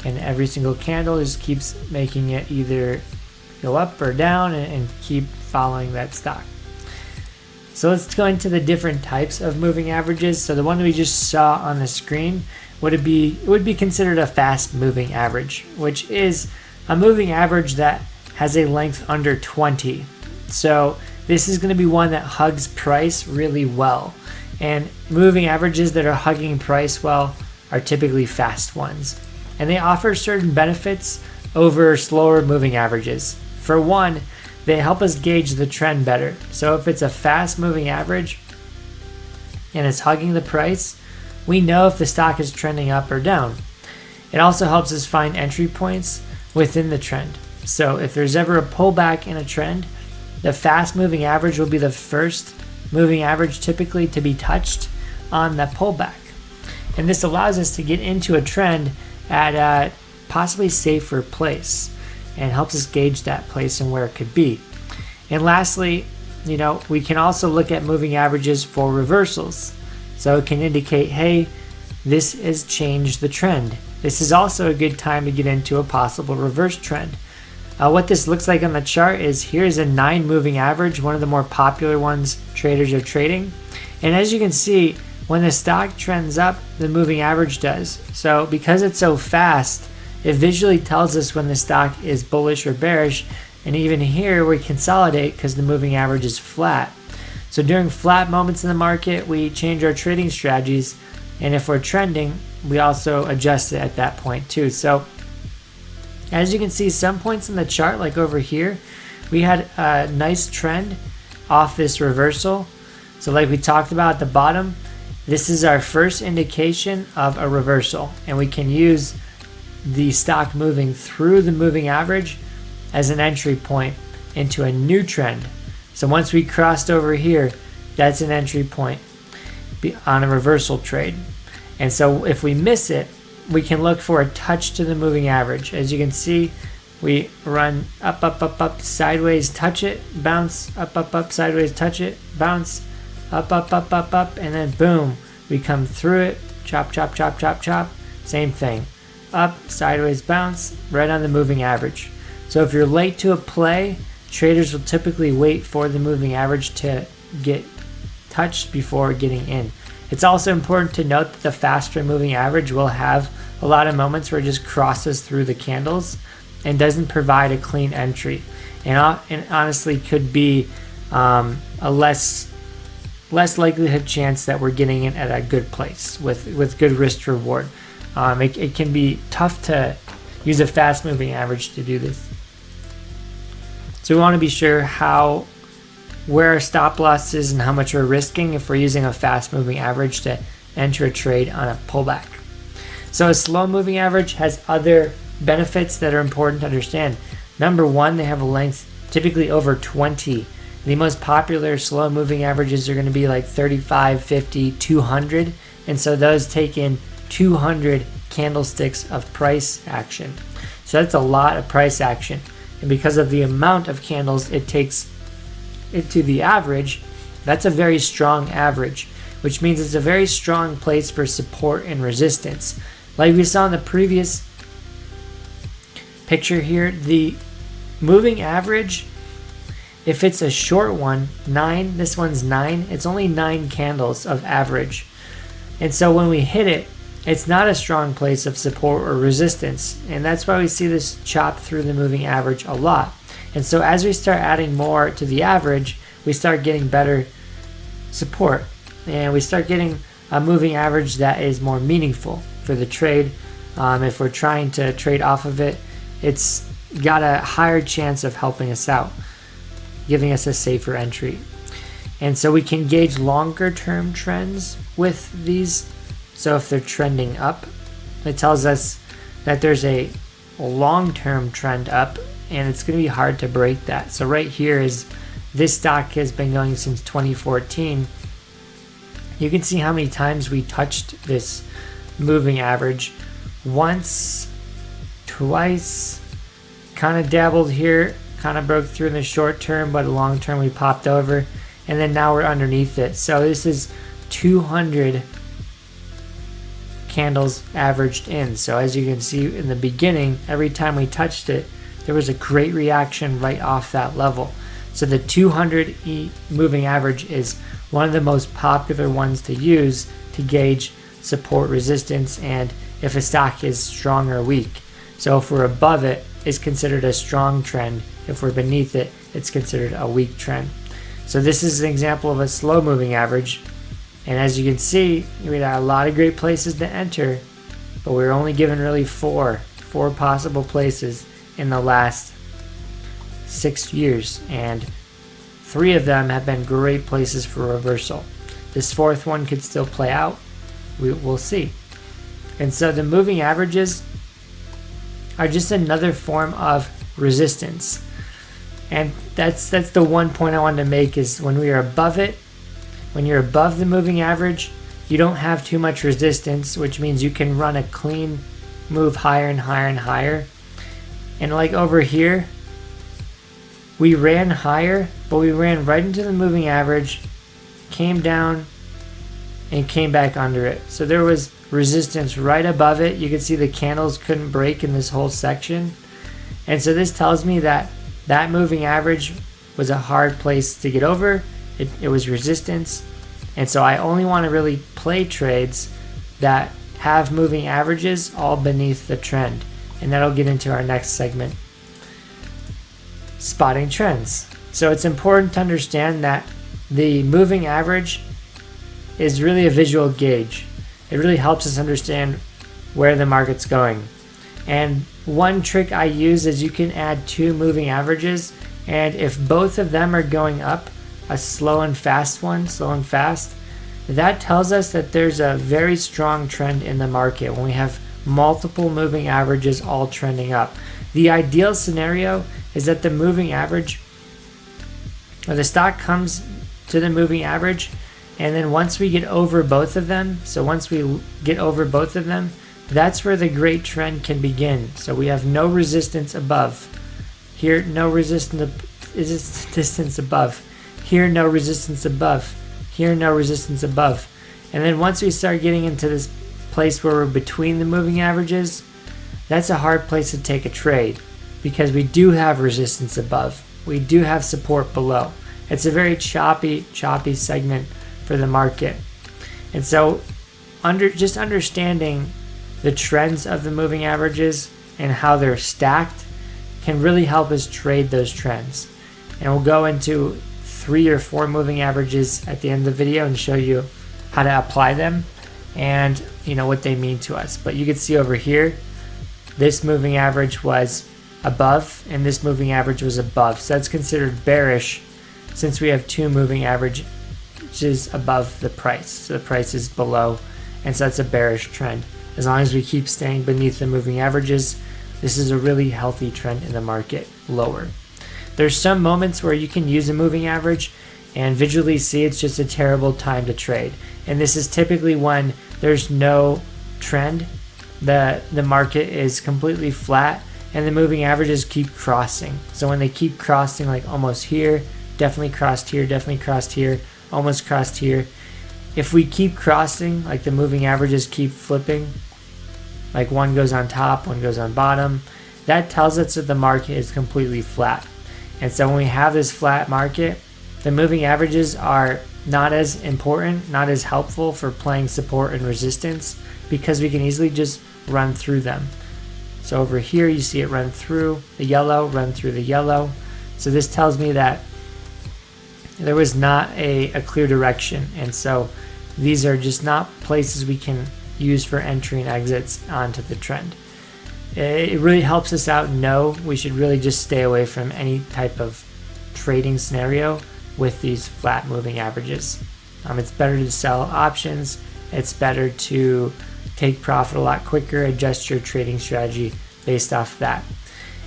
and every single candle just keeps making it either go up or down and keep following that stock. So let's go into the different types of moving averages. So the one we just saw on the screen would be considered a fast moving average, which is a moving average that has a length under 20. So this is going to be one that hugs price really well. And moving averages that are hugging price well are typically fast ones. And they offer certain benefits over slower moving averages. For one, they help us gauge the trend better. So if it's a fast moving average and it's hugging the price, we know if the stock is trending up or down. It also helps us find entry points within the trend. So if there's ever a pullback in a trend, the fast moving average will be the first moving average typically to be touched on that pullback. And this allows us to get into a trend at a possibly safer place and helps us gauge that place and where it could be. And lastly, we can also look at moving averages for reversals. So it can indicate, hey, this has changed the trend. This is also a good time to get into a possible reverse trend. What this looks like on the chart is here's a 9 moving average, one of the more popular ones traders are trading. And as you can see, when the stock trends up, the moving average does. So because it's so fast, it visually tells us when the stock is bullish or bearish. And even here we consolidate because the moving average is flat. So during flat moments in the market, we change our trading strategies. And if we're trending, we also adjust it at that point too. So as you can see, some points in the chart, like over here, we had a nice trend off this reversal. So like we talked about at the bottom, this is our first indication of a reversal. And we can use the stock moving through the moving average as an entry point into a new trend. So once we crossed over here, that's an entry point on a reversal trade. And so if we miss it, we can look for a touch to the moving average. As you can see, we run up, up, up, up, sideways, touch it, bounce, up, up, up, sideways, touch it, bounce, up, up, up, up, up, and then boom, we come through it, chop, chop, chop, chop, chop, same thing. Up, sideways, bounce, right on the moving average. So if you're late to a play, traders will typically wait for the moving average to get touched before getting in. It's also important to note that the faster moving average will have a lot of moments where it just crosses through the candles and doesn't provide a clean entry. And honestly could be a less likelihood chance that we're getting in at a good place with good risk to reward. It can be tough to use a fast moving average to do this. So we want to be sure where our stop loss is and how much we're risking if we're using a fast moving average to enter a trade on a pullback. So a slow moving average has other benefits that are important to understand. Number one, they have a length typically over 20. The most popular slow moving averages are going to be like 35, 50, 200. And so those take in 200 candlesticks of price action. So that's a lot of price action. And because of the amount of candles it takes into the average, that's a very strong average, which means it's a very strong place for support and resistance. Like we saw in the previous picture here, the moving average, if it's a short one, 9, this one's 9, it's only 9 candles of average. And so when we hit it, it's not a strong place of support or resistance. And that's why we see this chop through the moving average a lot. And so as we start adding more to the average, we start getting better support. And we start getting a moving average that is more meaningful for the trade. If we're trying to trade off of it, it's got a higher chance of helping us out, giving us a safer entry. And so we can gauge longer term trends with these. So if they're trending up, it tells us that there's a long-term trend up, and it's going to be hard to break that. So right here is this stock has been going since 2014. You can see how many times we touched this moving average. Once, twice, kind of dabbled here, kind of broke through in the short term, but long term we popped over, and then now we're underneath it. So this is 200 candles averaged in. So as you can see in the beginning, every time we touched it, there was a great reaction right off that level. So the 200 moving average is one of the most popular ones to use to gauge support, resistance, and if a stock is strong or weak. So if we're above it, it's considered a strong trend. If we're beneath it, it's considered a weak trend. So this is an example of a slow moving average. And as you can see, we had a lot of great places to enter, but we were only given really four possible places in the last 6 years. And 3 of them have been great places for reversal. This 4th one could still play out. We'll see. And so the moving averages are just another form of resistance. And that's the one point I wanted to make, is when we are above it, when you're above the moving average, you don't have too much resistance, which means you can run a clean move higher and higher and higher. And like over here, we ran higher, but we ran right into the moving average, came down, and came back under it. So there was resistance right above it. You can see the candles couldn't break in this whole section. And so this tells me that that moving average was a hard place to get over. It was resistance. And so I only want to really play trades that have moving averages all beneath the trend. And that'll get into our next segment. Spotting trends. So it's important to understand that the moving average is really a visual gauge. It really helps us understand where the market's going. And one trick I use is you can add 2 moving averages, and if both of them are going up, a slow and fast one, slow and fast, that tells us that there's a very strong trend in the market when we have multiple moving averages all trending up. The ideal scenario is that the moving average, or the stock comes to the moving average, and then once we get over both of them, that's where the great trend can begin. So we have no resistance above. Here, no resistance above. Here, no resistance above. Here, no resistance above. And then once we start getting into this place where we're between the moving averages, that's a hard place to take a trade, because we do have resistance above. We do have support below. It's a very choppy segment for the market. And so just understanding the trends of the moving averages and how they're stacked can really help us trade those trends. And we'll go into 3 or 4 moving averages at the end of the video and show you how to apply them and what they mean to us. But you can see over here, this moving average was above and this moving average was above. So that's considered bearish since we have 2 moving averages above the price. So the price is below, and so that's a bearish trend. As long as we keep staying beneath the moving averages, this is a really healthy trend in the market, lower. There's some moments where you can use a moving average and visually see it's just a terrible time to trade. And this is typically when there's no trend, the market is completely flat, and the moving averages keep crossing. So when they keep crossing, like almost here, definitely crossed here, almost crossed here. If we keep crossing, like the moving averages keep flipping, like one goes on top, one goes on bottom, that tells us that the market is completely flat. And so when we have this flat market, the moving averages are not as important, not as helpful for playing support and resistance, because we can easily just run through them. So over here you see it run through the yellow, run through the yellow. So this tells me that there was not a clear direction, and so these are just not places we can use for entry and exits onto the trend. It really helps us out know we should really just stay away from any type of trading scenario with these flat moving averages. It's better to sell options. It's better to take profit a lot quicker, adjust your trading strategy based off that.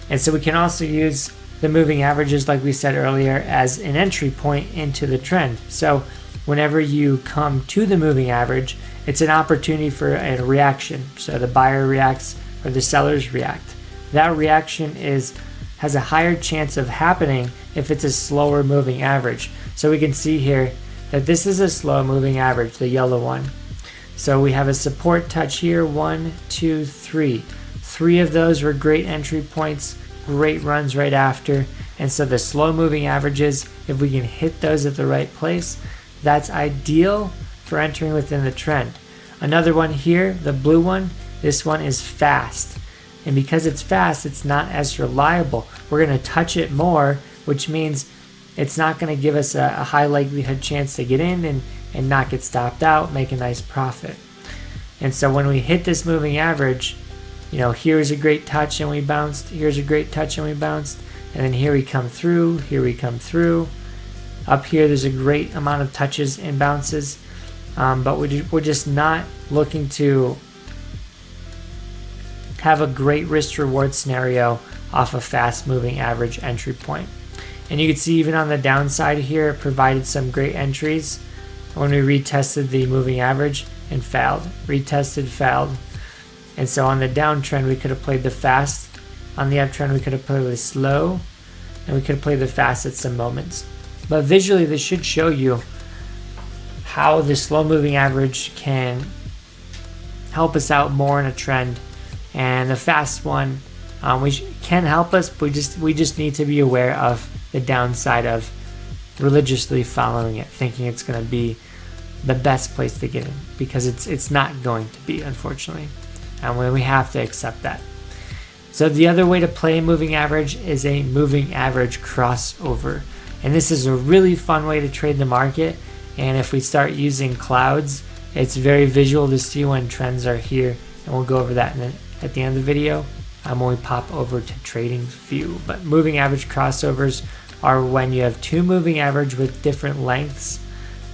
And so we can also use the moving averages, like we said earlier, as an entry point into the trend. So whenever you come to the moving average, it's an opportunity for a reaction. So the buyer reacts or the sellers react. That reaction has a higher chance of happening if it's a slower moving average. So we can see here that this is a slow moving average, the yellow one. So we have a support touch here, 1, 2, 3. 3 of those were great entry points, great runs right after. And so the slow moving averages, if we can hit those at the right place, that's ideal for entering within the trend. Another one here, the blue one, this one is fast. And because it's fast, it's not as reliable. We're going to touch it more, which means it's not going to give us a high likelihood chance to get in and not get stopped out, make a nice profit. And so when we hit this moving average, here's a great touch and we bounced, here's a great touch and we bounced, and then here we come through, here we come through. Up here, there's a great amount of touches and bounces, but we're just not looking to have a great risk reward scenario off a fast moving average entry point. And you can see even on the downside here, it provided some great entries when we retested the moving average and failed, retested, failed. And so on the downtrend, we could have played the fast. On the uptrend, we could have played the slow, and we could have played the fast at some moments. But visually, this should show you how the slow moving average can help us out more in a trend. And the fast one can help us, but we just need to be aware of the downside of religiously following it, thinking it's going to be the best place to get in, because it's not going to be, unfortunately. And we have to accept that. So the other way to play a moving average is a moving average crossover. And this is a really fun way to trade the market. And if we start using clouds, it's very visual to see when trends are here. And we'll go over that at the end of the video when we pop over to Tradingview. But moving average crossovers are when you have two moving average with different lengths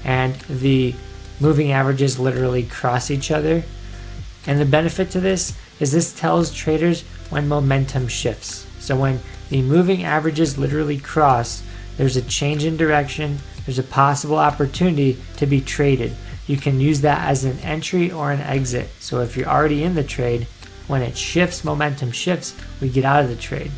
and the moving averages literally cross each other. And the benefit to this is this tells traders when momentum shifts. So when the moving averages literally cross, there's a change in direction, there's a possible opportunity to be traded. You can use that as an entry or an exit. So if you're already in the trade, when it shifts, momentum shifts, we get out of the trade.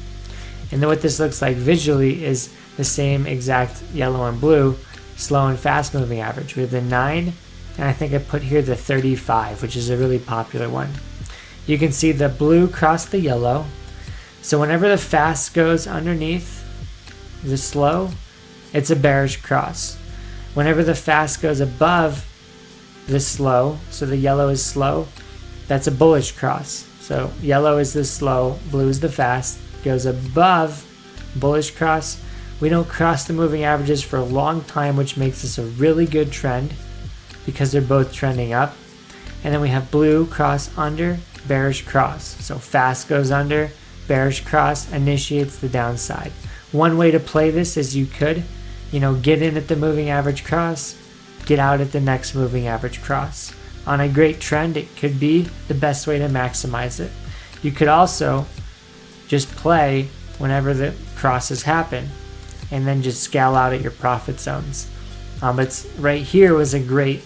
And then what this looks like visually is the same exact yellow and blue, slow and fast moving average. We have the 9, and I think I put here the 35, which is a really popular one. You can see the blue cross the yellow. So whenever the fast goes underneath the slow, it's a bearish cross. Whenever the fast goes above the slow, so the yellow is slow, that's a bullish cross. So yellow is the slow, blue is the fast, goes above bullish cross. We don't cross the moving averages for a long time, which makes this a really good trend because they're both trending up. And then we have blue cross under, bearish cross. So fast goes under, bearish cross initiates the downside. One way to play this is you could, get in at the moving average cross, get out at the next moving average cross. On a great trend, it could be the best way to maximize it. You could also just play whenever the crosses happen and then just scale out at your profit zones. But right here was a great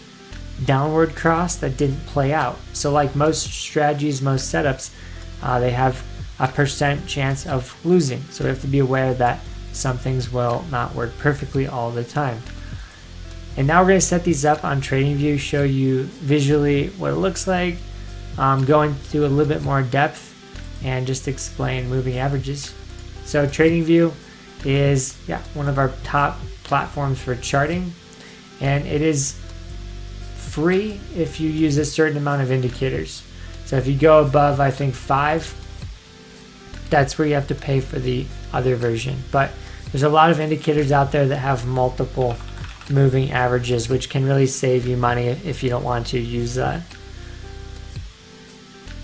downward cross that didn't play out. So like most strategies, most setups, they have a % chance of losing. So we have to be aware that some things will not work perfectly all the time. And now we're going to set these up on Tradingview, show you visually what it looks like, go into a little bit more depth, and just explain moving averages. So Tradingview is one of our top platforms for charting, and it is free if you use a certain amount of indicators. So if you go above, I think 5, that's where you have to pay for the other version. But there's a lot of indicators out there that have multiple moving averages, which can really save you money if you don't want to use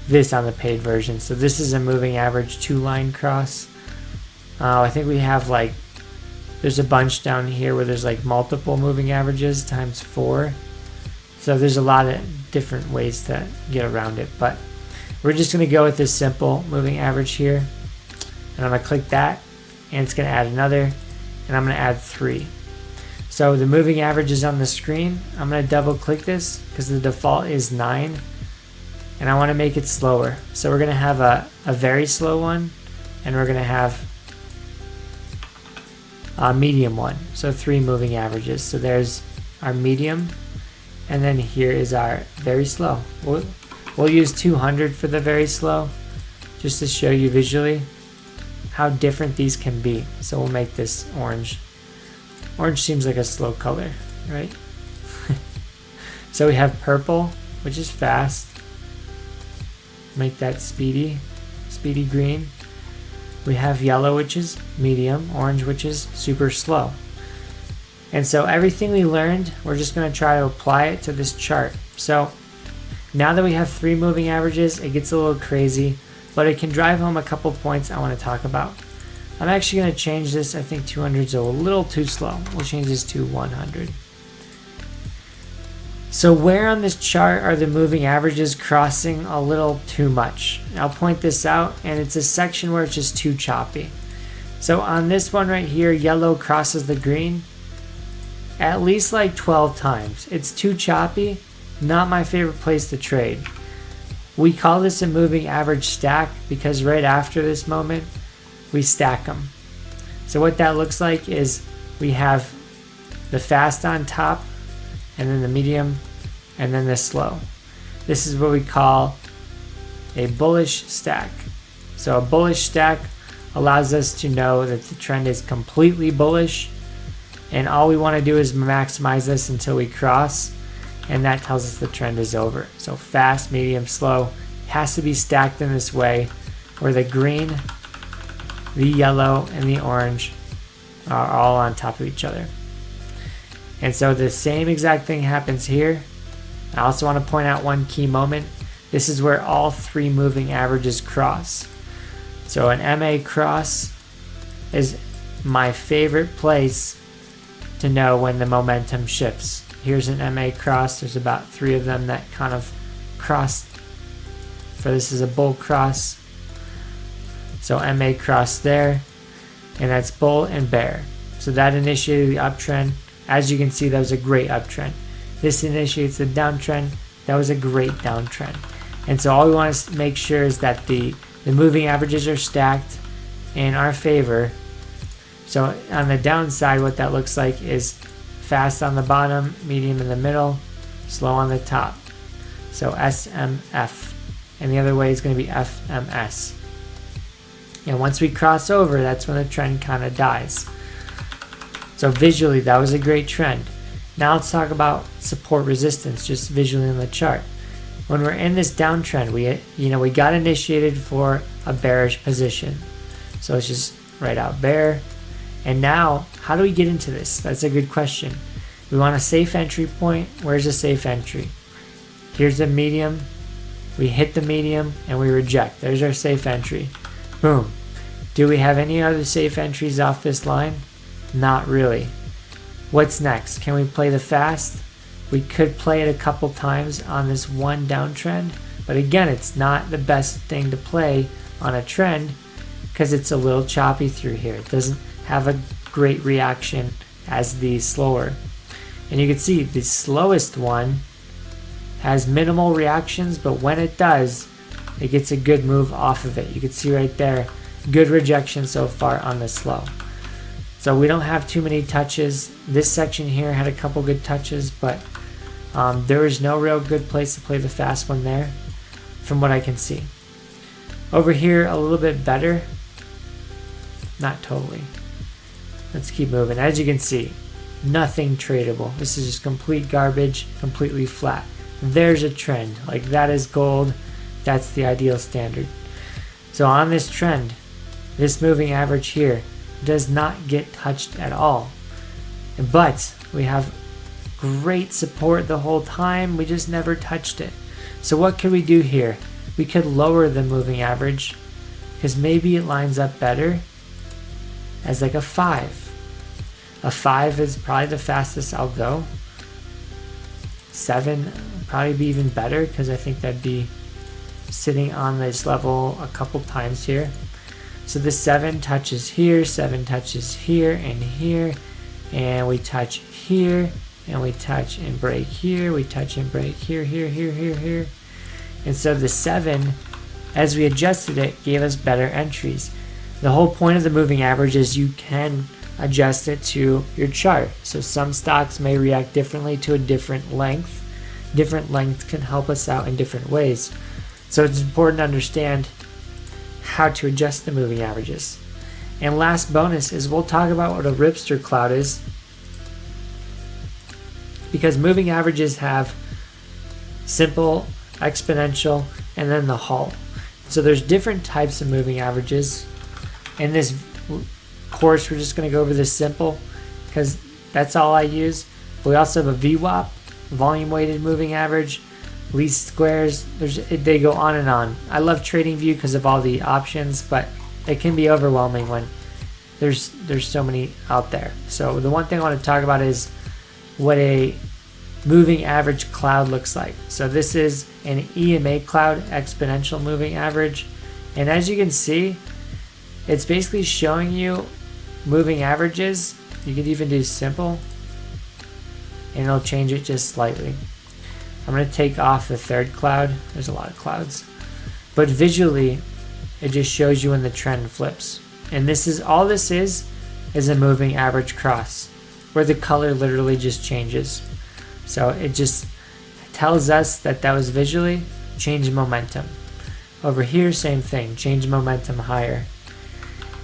this on the paid version. So this is a moving average 2-line cross. I think we have there's a bunch down here where there's multiple moving averages times 4. So there's a lot of different ways to get around it, but we're just going to go with this simple moving average here, and I'm going to click that, and it's going to add another, and I'm going to add 3. So the moving average is on the screen. I'm going to double click this because the default is 9, and I want to make it slower. So we're going to have a very slow one, and we're going to have a medium one. So 3 moving averages. So there's our medium, and then here is our very slow. We'll use 200 for the very slow, just to show you visually how different these can be. So we'll make this orange. Orange seems like a slow color, right? So we have purple, which is fast. Make that speedy green. We have yellow, which is medium, orange, which is super slow. And so everything we learned, we're just going to try to apply it to this chart. So now that we have 3 moving averages, it gets a little crazy, but it can drive home a couple points I want to talk about. I'm actually going to change this. I think 200 is a little too slow. We'll change this to 100. So where on this chart are the moving averages crossing a little too much? I'll point this out, and it's a section where it's just too choppy. So on this one right here, yellow crosses the green at least like 12 times. It's too choppy, not my favorite place to trade. We call this a moving average stack because right after this moment, we stack them. So what that looks like is we have the fast on top, and then the medium, and then the slow. This is what we call a bullish stack. So a bullish stack allows us to know that the trend is completely bullish, and all we want to do is maximize this until we cross, and that tells us the trend is over. So fast, medium, slow has to be stacked in this way, where the green, the yellow, and the orange are all on top of each other. And so the same exact thing happens here. I also want to point out one key moment. This is where all 3 moving averages cross. So an MA cross is my favorite place to know when the momentum shifts. Here's an MA cross. There's about 3 of them that kind of cross. For this is a bull cross. So MA cross there, and that's bull and bear. So that initiated the uptrend. As you can see, that was a great uptrend. This initiates the downtrend. That was a great downtrend. And so all we want to make sure is that the moving averages are stacked in our favor. So on the downside, what that looks like is fast on the bottom, medium in the middle, slow on the top. So SMF. And the other way is going to be FMS. And once we cross over, that's when the trend kind of dies. So visually, that was a great trend. Now let's talk about support resistance, just visually on the chart. When we're in this downtrend, we got initiated for a bearish position. So let's just write out bear. And now, how do we get into this? That's a good question. We want a safe entry point. Where's a safe entry? Here's the medium. We hit the medium and we reject. There's our safe entry. Boom. Do we have any other safe entries off this line? Not really. What's next? Can we play the fast? We could play it a couple times on this one downtrend, but again, it's not the best thing to play on a trend because it's a little choppy through here. It doesn't have a great reaction as the slower. And you can see the slowest one has minimal reactions, but when it does, it gets a good move off of it. You can see right there, good rejection so far on the slow. So we don't have too many touches. This section here had a couple good touches, but there is no real good place to play the fast one there from what I can see. Over here, a little bit better. Not totally. Let's keep moving. As you can see, nothing tradable. This is just complete garbage, completely flat. There's a trend. Like that is gold. That's the ideal standard. So on this trend, this moving average here does not get touched at all. But we have great support the whole time. We just never touched it. So what could we do here? We could lower the moving average because maybe it lines up better as like a 5. A 5 is probably the fastest I'll go. 7 would probably be even better because I think that'd be sitting on this level a couple times here. So the 7 touches here, 7 touches here and here, and we touch here, and we touch and break here, we touch and break here, here, here, here, here. And so the 7, as we adjusted it, gave us better entries. The whole point of the moving average is you can adjust it to your chart. So some stocks may react differently to a different length. Different lengths can help us out in different ways. So it's important to understand how to adjust the moving averages. And last bonus is we'll talk about what a Ripster cloud is, because moving averages have simple, exponential, and then the Hall. So there's different types of moving averages. In this course, we're just going to go over the simple because that's all I use. But we also have a VWAP, volume weighted moving average, least squares. They go on and on. I love Tradingview because of all the options, but it can be overwhelming when there's so many out there. So the one thing I want to talk about is what a moving average cloud looks like. So this is an EMA cloud, exponential moving average. And as you can see, it's basically showing you moving averages. You could even do simple and it'll change it just slightly. I'm going to take off the third cloud. There's a lot of clouds. But visually, it just shows you when the trend flips. And this is all this is a moving average cross where the color literally just changes. So it just tells us that was visually change momentum. Over here, same thing, change momentum higher.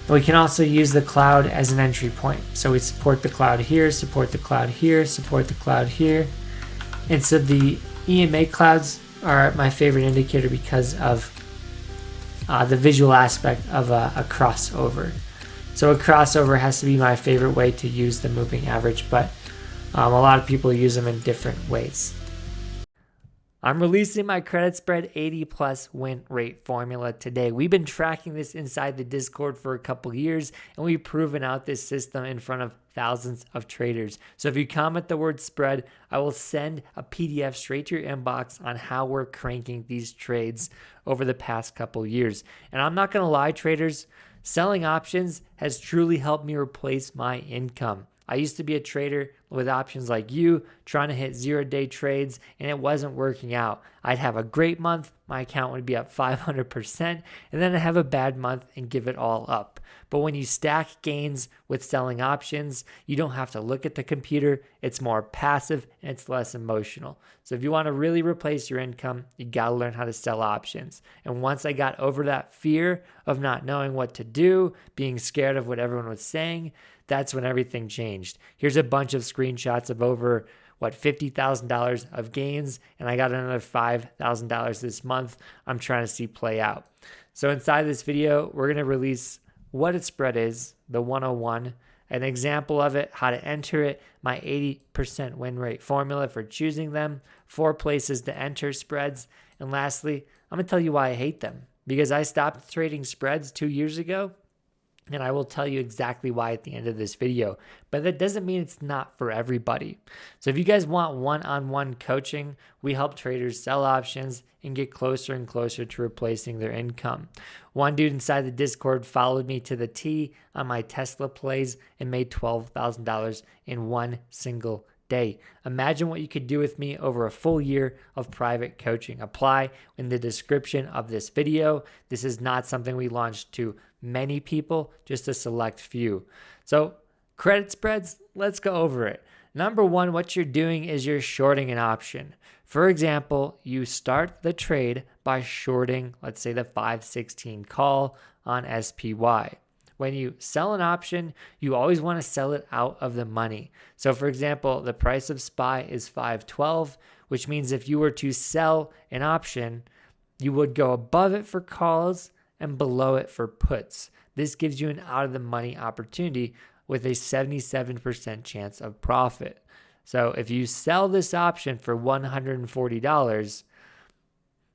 And we can also use the cloud as an entry point. So we support the cloud here, support the cloud here, support the cloud here. And so the EMA clouds are my favorite indicator because of the visual aspect of a crossover. So a crossover has to be my favorite way to use the moving average, but a lot of people use them in different ways. I'm releasing my credit spread 80 plus win rate formula today. We've been tracking this inside the Discord for a couple years, and we've proven out this system in front of thousands of traders. So if you comment the word spread, I will send a PDF straight to your inbox on how we're cranking these trades over the past couple years. And I'm not going to lie, traders, selling options has truly helped me replace my income. I used to be a trader with options like you, trying to hit 0-day trades, and it wasn't working out. I'd have a great month, my account would be up 500%, and then I'd have a bad month and give it all up. But when you stack gains with selling options, you don't have to look at the computer. It's more passive and it's less emotional. So if you want to really replace your income, you got to learn how to sell options. And once I got over that fear of not knowing what to do, being scared of what everyone was saying, that's when everything changed. Here's a bunch of screenshots of over, $50,000 of gains, and I got another $5,000 this month I'm trying to see play out. So inside this video, we're going to release what a spread is, the 101, an example of it, how to enter it, my 80% win rate formula for choosing them, 4 places to enter spreads, and lastly, I'm going to tell you why I hate them. Because I stopped trading spreads 2 years ago, and I will tell you exactly why at the end of this video. But that doesn't mean it's not for everybody. So if you guys want one-on-one coaching, we help traders sell options and get closer and closer to replacing their income. One dude inside the Discord followed me to the T on my Tesla plays and made $12,000 in one single day. Imagine what you could do with me over a full year of private coaching. Apply in the description of this video. This is not something we launched to many people, just a select few. So credit spreads, let's go over it. Number one, what you're doing is you're shorting an option. For example, you start the trade by shorting, let's say the 516 call on SPY. When you sell an option, you always want to sell it out of the money. So for example, the price of SPY is 512, which means if you were to sell an option, you would go above it for calls and below it for puts. This gives you an out of the money opportunity with a 77% chance of profit. So if you sell this option for $140,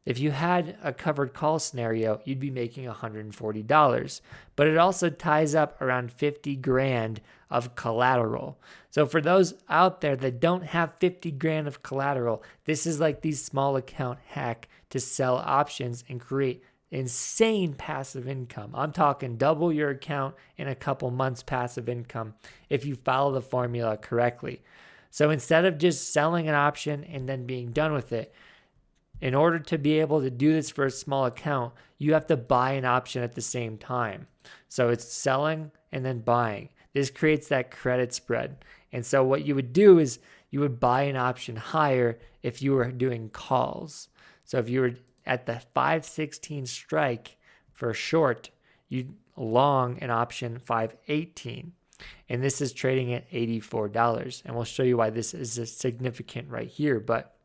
if you had a covered call scenario, you'd be making $140. But it also ties up around 50 grand of collateral. So for those out there that don't have 50 grand of collateral, this is like the small account hack to sell options and create insane passive income. I'm talking double your account in a couple months passive income if you follow the formula correctly. So instead of just selling an option and then being done with it, in order to be able to do this for a small account, you have to buy an option at the same time. So it's selling and then buying. This creates that credit spread. And so what you would do is you would buy an option higher if you were doing calls. So if you were at the 516 strike for short, you'd long an option 518. And this is trading at $84. And we'll show you why this is significant right here. But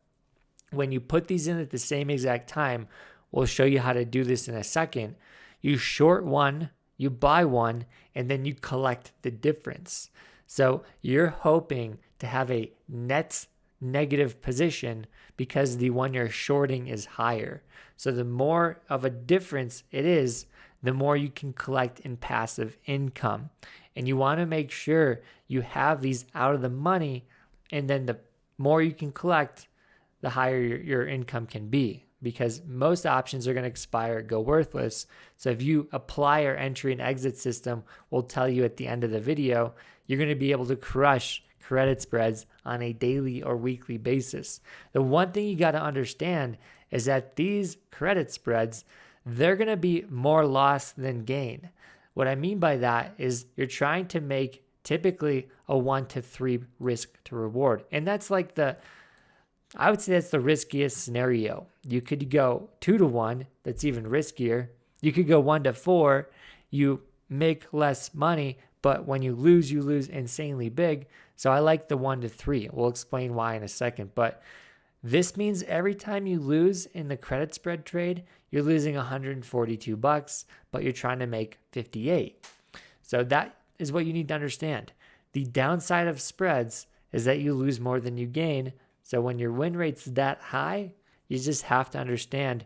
when you put these in at the same exact time, we'll show you how to do this in a second. You short one, you buy one, and then you collect the difference. So you're hoping to have a net negative position because the one you're shorting is higher. So the more of a difference it is, the more you can collect in passive income. And you want to make sure you have these out of the money, and then the more you can collect, the higher your income can be, because most options are going to expire, go worthless. So if you apply our entry and exit system, we'll tell you at the end of the video, you're going to be able to crush credit spreads on a daily or weekly basis. The one thing you got to understand is that these credit spreads, they're going to be more loss than gain. What I mean by that is you're trying to make typically a 1 to 3 risk to reward. And that's like I would say that's the riskiest scenario. You could go 2 to 1, that's even riskier. You could go 1 to 4, you make less money, but when you lose insanely big. So I like the 1 to 3. We'll explain why in a second. But this means every time you lose in the credit spread trade, you're losing $142, but you're trying to make 58. So that is what you need to understand. The downside of spreads is that you lose more than you gain. So when your win rate's that high, you just have to understand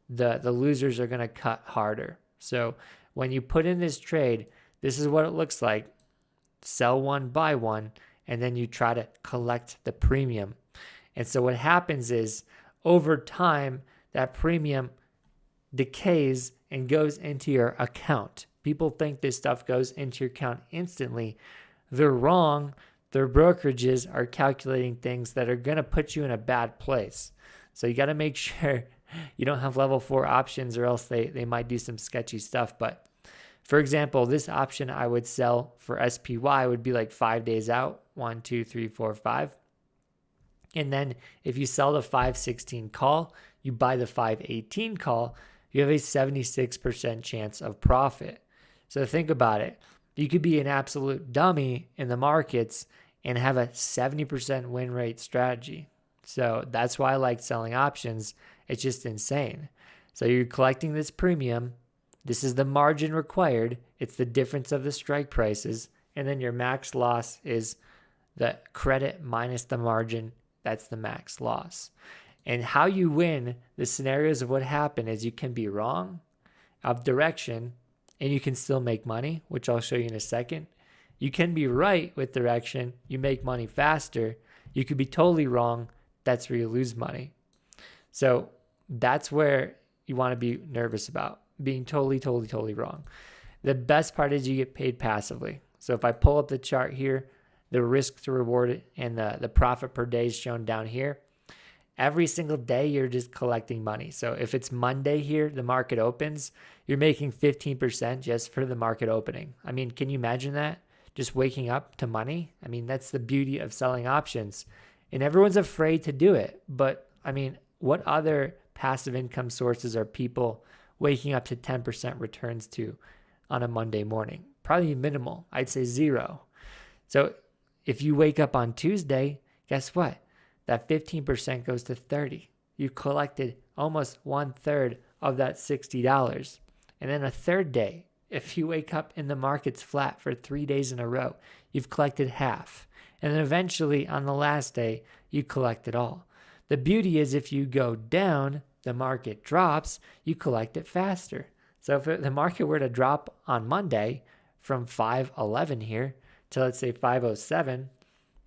the losers are going to cut harder. So when you put in this trade, this is what it looks like. Sell one, buy one, and then you try to collect the premium. And so what happens is over time, that premium decays and goes into your account. People think this stuff goes into your account instantly. They're wrong. Their brokerages are calculating things that are going to put you in a bad place. So you got to make sure you don't have level 4 options, or else they might do some sketchy stuff. But for example, this option I would sell for SPY would be like 5 days out, 1, 2, 3, 4, 5. And then if you sell the 516 call, you buy the 518 call, you have a 76% chance of profit. So think about it. You could be an absolute dummy in the markets and have a 70% win rate strategy. So that's why I like selling options. It's just insane. So you're collecting this premium. This is the margin required. It's the difference of the strike prices. And then your max loss is the credit minus the margin. That's the max loss. And how you win, the scenarios of what happened is you can be wrong of direction and you can still make money, which I'll show you in a second. You can be right with direction. You make money faster. You could be totally wrong. That's where you lose money. So that's where you want to be nervous about, being totally wrong. The best part is you get paid passively. So if I pull up the chart here, the risk to reward and the profit per day is shown down here. Every single day, you're just collecting money. So if it's Monday here, the market opens, you're making 15% just for the market opening. I mean, can you imagine that? Just waking up to money? I mean, that's the beauty of selling options. And everyone's afraid to do it. But I mean, what other passive income sources are people waking up to 10% returns to on a Monday morning? Probably minimal. I'd say 0. So if you wake up on Tuesday, guess what? That 15% goes to 30. You collected almost 1/3 of that $60. And then a third day, if you wake up and the market's flat for 3 days in a row, you've collected half. And then eventually on the last day, you collect it all. The beauty is if you go down, the market drops, you collect it faster. So if the market were to drop on Monday from 511 here to let's say 507,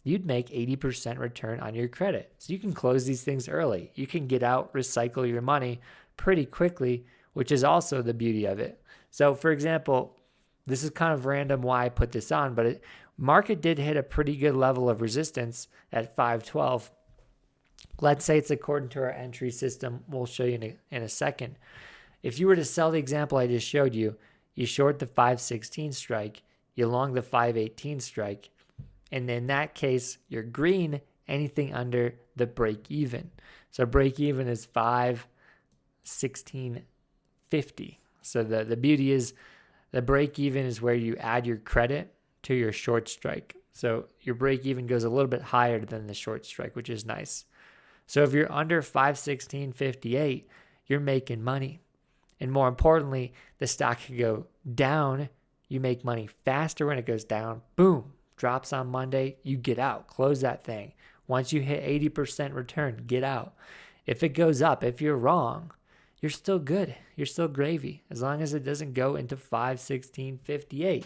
you'd make 80% return on your credit. So you can close these things early. You can get out, recycle your money pretty quickly which is also the beauty of it. So for example, this is kind of random why I put this on, but market did hit a pretty good level of resistance at 512. Let's say it's according to our entry system. We'll show you in a second. If you were to sell the example I just showed you, you short the 516 strike, you long the 518 strike, and in that case, you're green anything under the break even. So break even is 516.50. So the beauty is the break even is where you add your credit to your short strike. So your break even goes a little bit higher than the short strike, which is nice. So if you're under 516.58, you're making money. And more importantly, the stock could go down. You make money faster when it goes down. Boom, drops on Monday, you get out, close that thing. Once you hit 80% return, get out. If it goes up, if you're wrong, you're still good. You're still gravy, as long as it doesn't go into 516.58.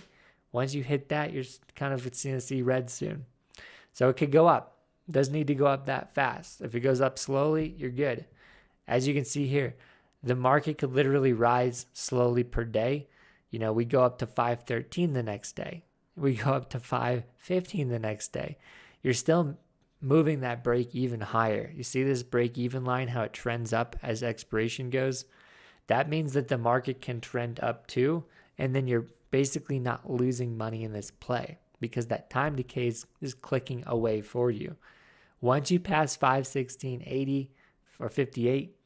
Once you hit that, you're kind of going to see red soon. So it could go up. It doesn't need to go up that fast. If it goes up slowly, you're good. As you can see here, the market could literally rise slowly per day. You know, we go up to 513 the next day. We go up to 515 the next day. You're still moving that break even higher. You see this break even line, how it trends up as expiration goes? That means that the market can trend up too, and then you're basically not losing money in this play because that time decay is clicking away for you. Once you pass 516.80 or 58,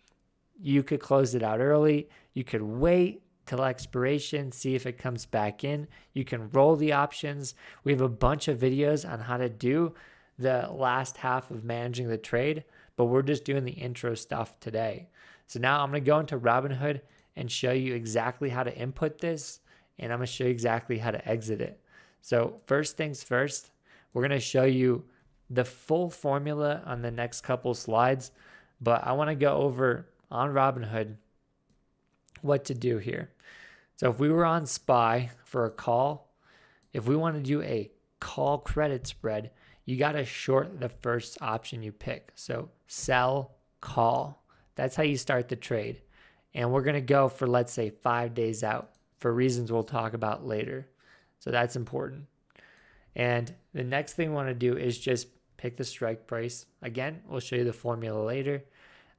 you could close it out early. You could wait till expiration, see if it comes back in. You can roll the options. We have a bunch of videos on how to do the last half of managing the trade, but we're just doing the intro stuff today. So now I'm going to go into Robinhood and show you exactly how to input this, and I'm going to show you exactly how to exit it. So first things first, we're going to show you the full formula on the next couple slides, but I want to go over on Robinhood what to do here. So if we were on SPY for a call, if we want to do a call credit spread, you got to short the first option you pick. So sell, call. That's how you start the trade. And we're going to go for, let's say, 5 days out for reasons we'll talk about later. So that's important. And the next thing we want to do is just pick the strike price. Again, we'll show you the formula later.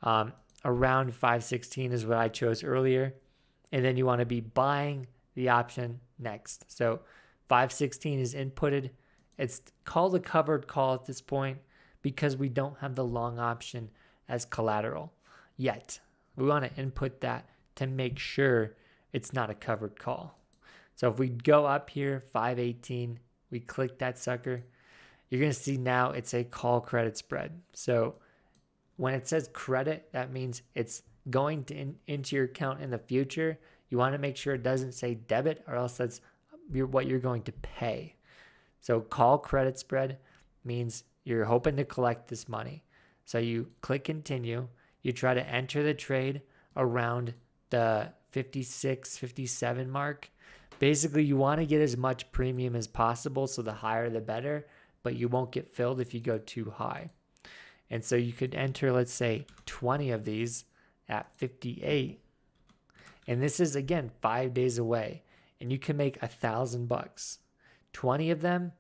Around 516 is what I chose earlier. And then you want to be buying the option next. So 516 is inputted. It's called a covered call at this point because we don't have the long option as collateral yet. We want to input that to make sure it's not a covered call. So if we go up here, 518, we click that sucker, you're going to see now it's a call credit spread. So when it says credit, that means it's going to into your account in the future. You want to make sure it doesn't say debit, or else that's what you're going to pay. So call credit spread means you're hoping to collect this money. So you click continue. You try to enter the trade around the 56, 57 mark. Basically, you want to get as much premium as possible, so the higher the better, but you won't get filled if you go too high. And so you could enter, let's say, 20 of these at 58. And this is, again, 5 days away. And you can make $1,000. 20 of them,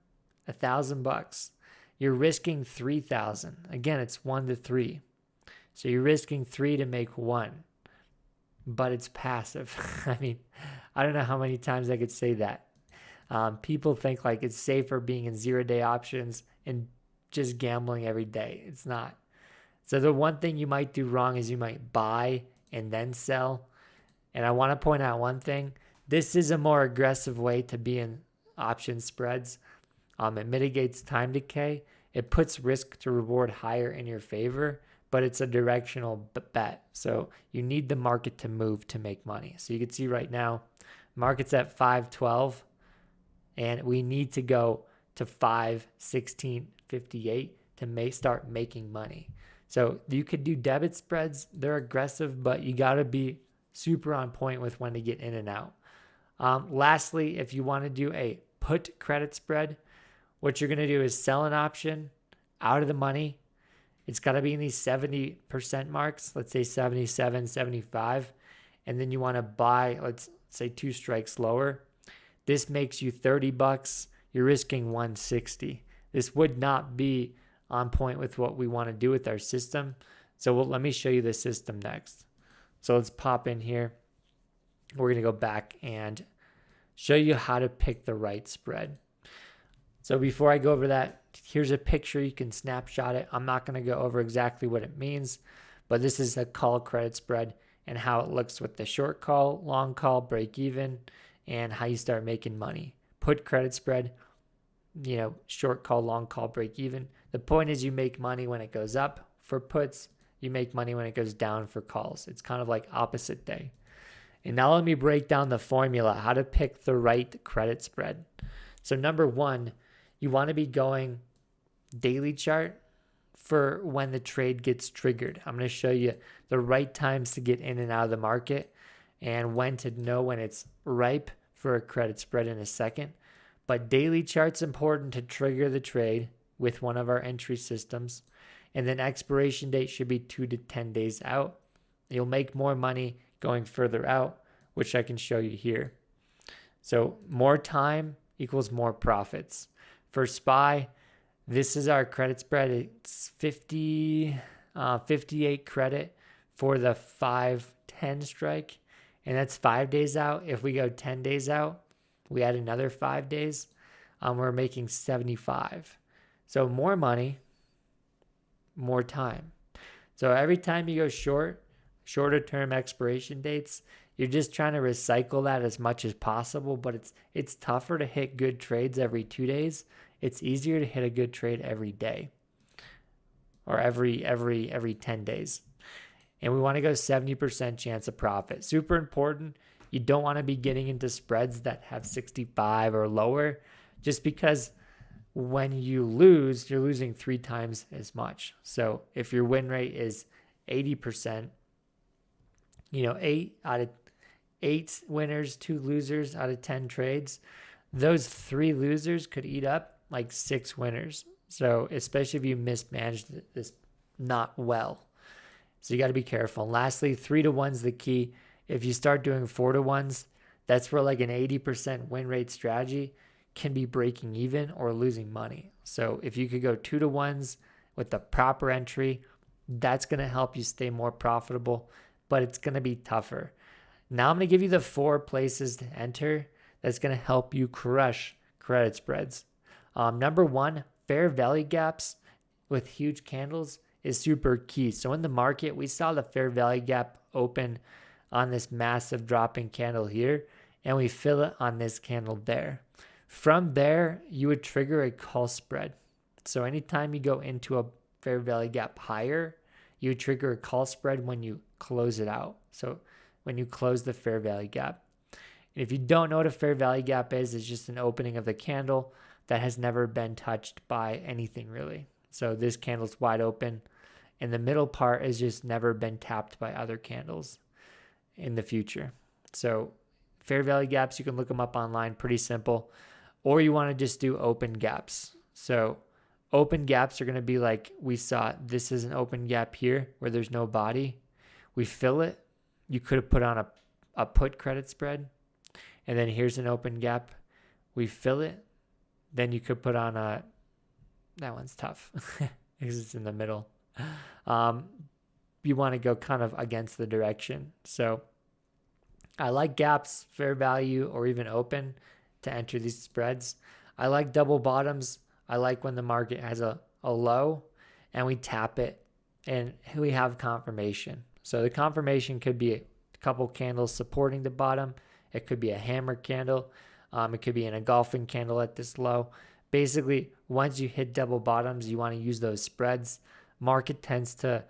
$1,000. You're risking 3,000. Again, it's 1 to 3. So you're risking 3 to make 1. But it's passive. I mean, I don't know how many times I could say that. People think like it's safer being in 0-day options and just gambling every day. It's not. So the one thing you might do wrong is you might buy and then sell. And I want to point out one thing. This is a more aggressive way to be in option spreads. It mitigates time decay. It puts risk to reward higher in your favor, but it's a directional bet. So you need the market to move to make money. So you can see right now, market's at 512, and we need to go to 516.58 to start making money. So you could do debit spreads. They're aggressive, but you got to be super on point with when to get in and out. Lastly, if you want to do a put credit spread, what you're going to do is sell an option out of the money. It's got to be in these 70% marks, let's say 77, 75. and then you want to buy, let's say 2 strikes lower, this makes you $30. You're risking 160. This would not be on point with what we want to do with our system. So let me show you the system next. So let's pop in here. We're going to go back and show you how to pick the right spread. So before I go over that, here's a picture. You can snapshot it. I'm not going to go over exactly what it means, but this is a call credit spread and how it looks with the short call, long call, break even, and how you start making money. Put credit spread, short call, long call, break even. The point is you make money when it goes up for puts. You make money when it goes down for calls. It's kind of like opposite day. And now let me break down the formula, how to pick the right credit spread. So number one, you want to be going daily chart for when the trade gets triggered. I'm going to show you the right times to get in and out of the market and when to know when it's ripe for a credit spread in a second. But daily chart's important to trigger the trade with one of our entry systems. And then expiration date should be 2 to 10 days out. You'll make more money going further out, which I can show you here. So more time equals more profits. For SPY, this is our credit spread. It's 58 credit for the 5-10 strike, and that's 5 days out. If we go 10 days out, we add another 5 days, we're making 75. So more money, more time. So every time you go shorter term expiration dates, you're just trying to recycle that as much as possible, but it's tougher to hit good trades every 2 days. It's easier to hit a good trade every day or every 10 days. And we want to go 70% chance of profit. Super important. You don't want to be getting into spreads that have 65 or lower, just because when you lose, you're losing 3 times as much. So if your win rate is 80%, 8 winners, 2 losers out of 10 trades, those 3 losers could eat up like 6 winners. So especially if you mismanaged this not well. So you got to be careful. And lastly, 3 to 1's the key. If you start doing 4 to 1's, that's where like an 80% win rate strategy can be breaking even or losing money. So if you could go 2 to 1's with the proper entry, that's going to help you stay more profitable, but it's going to be tougher. Now I'm going to give you the 4 places to enter that's going to help you crush credit spreads. Number 1, fair value gaps with huge candles is super key. So in the market, we saw the fair value gap open on this massive dropping candle here, and we fill it on this candle there. From there, you would trigger a call spread. So anytime you go into a fair value gap higher, you would trigger a call spread when you close it out. So when you close the fair value gap. And if you don't know what a fair value gap is, it's just an opening of the candle that has never been touched by anything really. So this candle's wide open, and the middle part has just never been tapped by other candles in the future. So fair value gaps, you can look them up online, pretty simple. Or you want to just do open gaps. So open gaps are going to be like we saw. This is an open gap here where there's no body. We fill it. You could have put on a put credit spread. And then here's an open gap. We fill it. Then you could put on that one's tough because it's in the middle. You want to go kind of against the direction. So I like gaps, fair value, or even open to enter these spreads. I like double bottoms. I like when the market has a low and we tap it and we have confirmation. So the confirmation could be a couple candles supporting the bottom. It could be a hammer candle. It could be in a golfing candle at this low. Basically, once you hit double bottoms, you want to use those spreads. Market tends to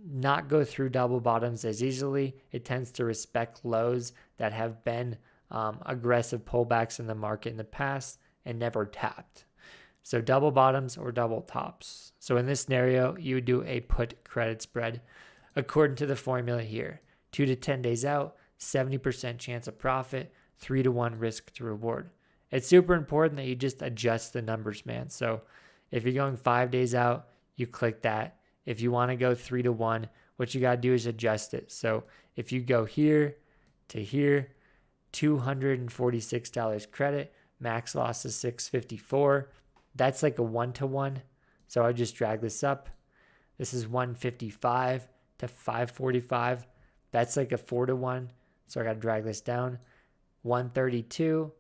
not go through double bottoms as easily. It tends to respect lows that have been aggressive pullbacks in the market in the past and never tapped. So double bottoms or double tops. So in this scenario, you would do a put credit spread according to the formula here. 2 to 10 days out, 70% chance of profit, 3 to 1 risk to reward. It's super important that you just adjust the numbers, man. So if you're going 5 days out, you click that. If you want to go 3 to 1 what you got to do is adjust it. So if you go here to here, $246 credit, max loss is $654. That's like a 1-to-1. So I just drag this up. This is 155 to 545. That's like a 4-to-1. So I got to drag this down. 132,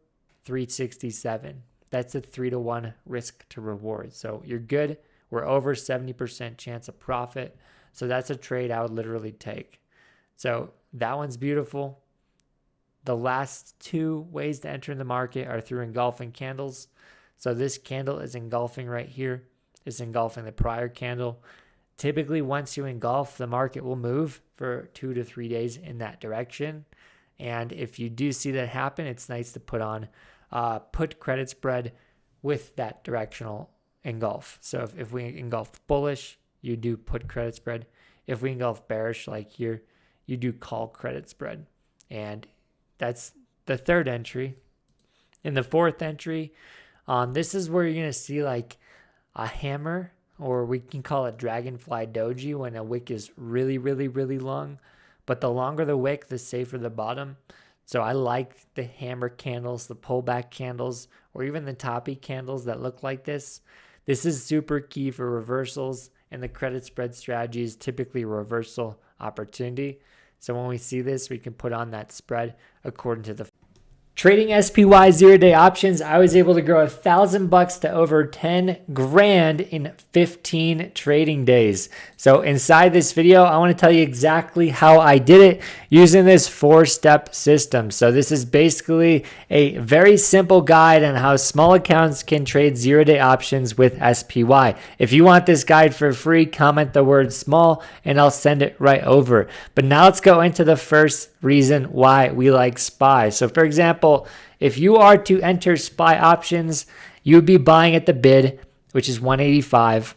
367. That's a 3-to-1 risk to reward. So you're good. We're over 70% chance of profit. So that's a trade I would literally take. So that one's beautiful. The last two ways to enter in the market are through engulfing candles. So this candle is engulfing right here. It's engulfing the prior candle. Typically, once you engulf, the market will move for 2 to 3 days in that direction. And if you do see that happen, it's nice to put on put credit spread with that directional engulf. So if we engulf bullish, you do put credit spread. If we engulf bearish like here, you do call credit spread. And that's the third entry. In the fourth entry, this is where you're going to see like a hammer, or we can call it dragonfly doji, when a wick is really, really, really long. But the longer the wick, the safer the bottom. So I like the hammer candles, the pullback candles, or even the toppy candles that look like this. This is super key for reversals, and the credit spread strategy is typically a reversal opportunity. So when we see this, we can put on that spread according to the trading SPY 0-day options. I was able to grow $1,000 to over 10 grand in 15 trading days. So inside this video, I want to tell you exactly how I did it using this 4-step system. So this is basically a very simple guide on how small accounts can trade 0-day options with SPY. If you want this guide for free, comment the word small and I'll send it right over. But now let's go into the first reason why we like SPY. So for example, if you are to enter SPY options, you would be buying at the bid, which is 185,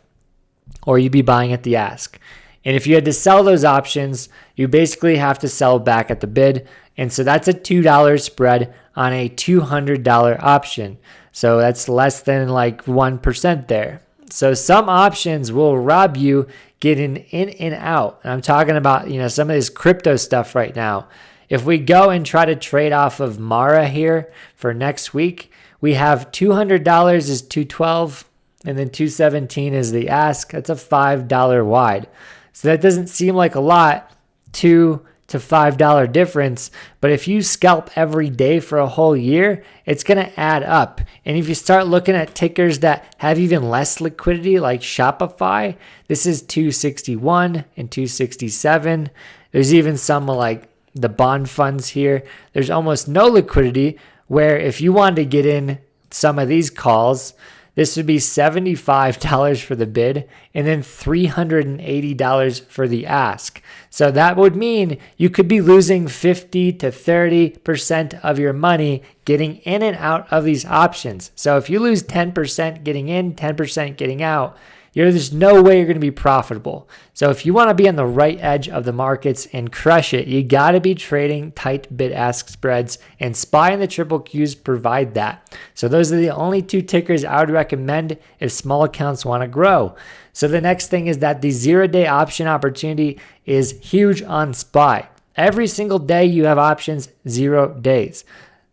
or you'd be buying at the ask. And if you had to sell those options, you basically have to sell back at the bid. And so that's a $2 spread on a $200 option. So that's less than like 1% there. So some options will rob you getting in and out. And I'm talking about, some of this crypto stuff right now. If we go and try to trade off of Mara here for next week, we have $200 is 212, and then 217 is the ask. That's a $5 wide. So that doesn't seem like a lot, $2 to $5 difference. But if you scalp every day for a whole year, it's going to add up. And if you start looking at tickers that have even less liquidity, like Shopify, this is 261 and 267. There's even some like the bond funds here. There's almost no liquidity, where if you wanted to get in some of these calls, this would be $75 for the bid and then $380 for the ask. So that would mean you could be losing 50 to 30% of your money getting in and out of these options. So if you lose 10% getting in, 10% getting out, there's no way you're going to be profitable. So if you want to be on the right edge of the markets and crush it, you got to be trading tight bid-ask spreads, and SPY and the triple Qs provide that. So those are the only two tickers I would recommend if small accounts want to grow. So the next thing is that the 0-day option opportunity is huge on SPY. Every single day you have options, 0 days.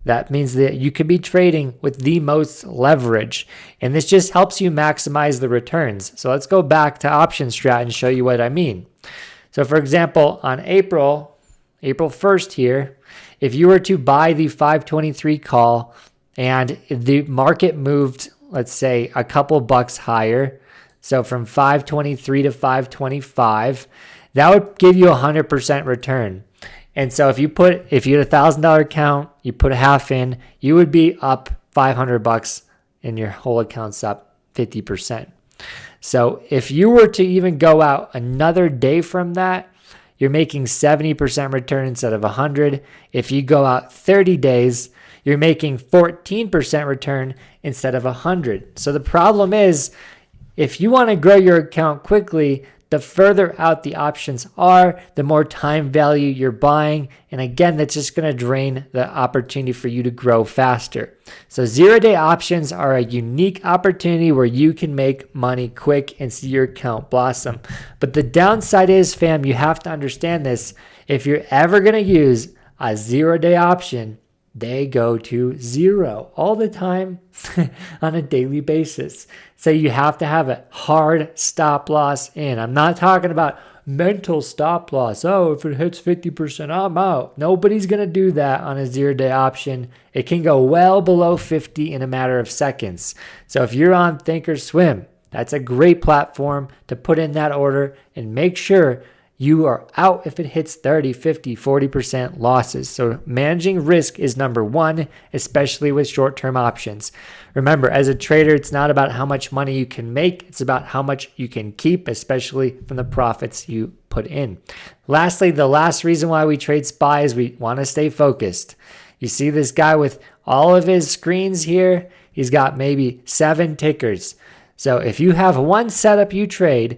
That means that you could be trading with the most leverage, and this just helps you maximize the returns. So let's go back to option strat and show you what I mean. So for example, on April 1st here, if you were to buy the 523 call and the market moved, let's say, a couple bucks higher, so from 523 to 525, that would give you 100% return. And so if you had a $1,000 account, you put a half in, you would be up $500 and your whole account's up 50%. So if you were to even go out another day from that, you're making 70% return instead of 100. If you go out 30 days, you're making 14% return instead of 100. So the problem is, if you want to grow your account quickly, the further out the options are, the more time value you're buying. And again, that's just going to drain the opportunity for you to grow faster. So 0-day options are a unique opportunity where you can make money quick and see your account blossom. But the downside is, fam, you have to understand this. If you're ever going to use a 0-day option, they go to zero all the time on a daily basis. So you have to have a hard stop loss in. I'm not talking about mental stop loss. Oh, if it hits 50%, I'm out. Nobody's going to do that on a 0-day option. It can go well below 50 in a matter of seconds. So if you're on Thinkorswim, that's a great platform to put in that order and make sure you are out if it hits 30, 50, 40% losses. So managing risk is number one, especially with short-term options. Remember, as a trader, it's not about how much money you can make. It's about how much you can keep, especially from the profits you put in. Lastly, the last reason why we trade SPY is we want to stay focused. You see this guy with all of his screens here? He's got maybe 7 tickers. So if you have one setup you trade,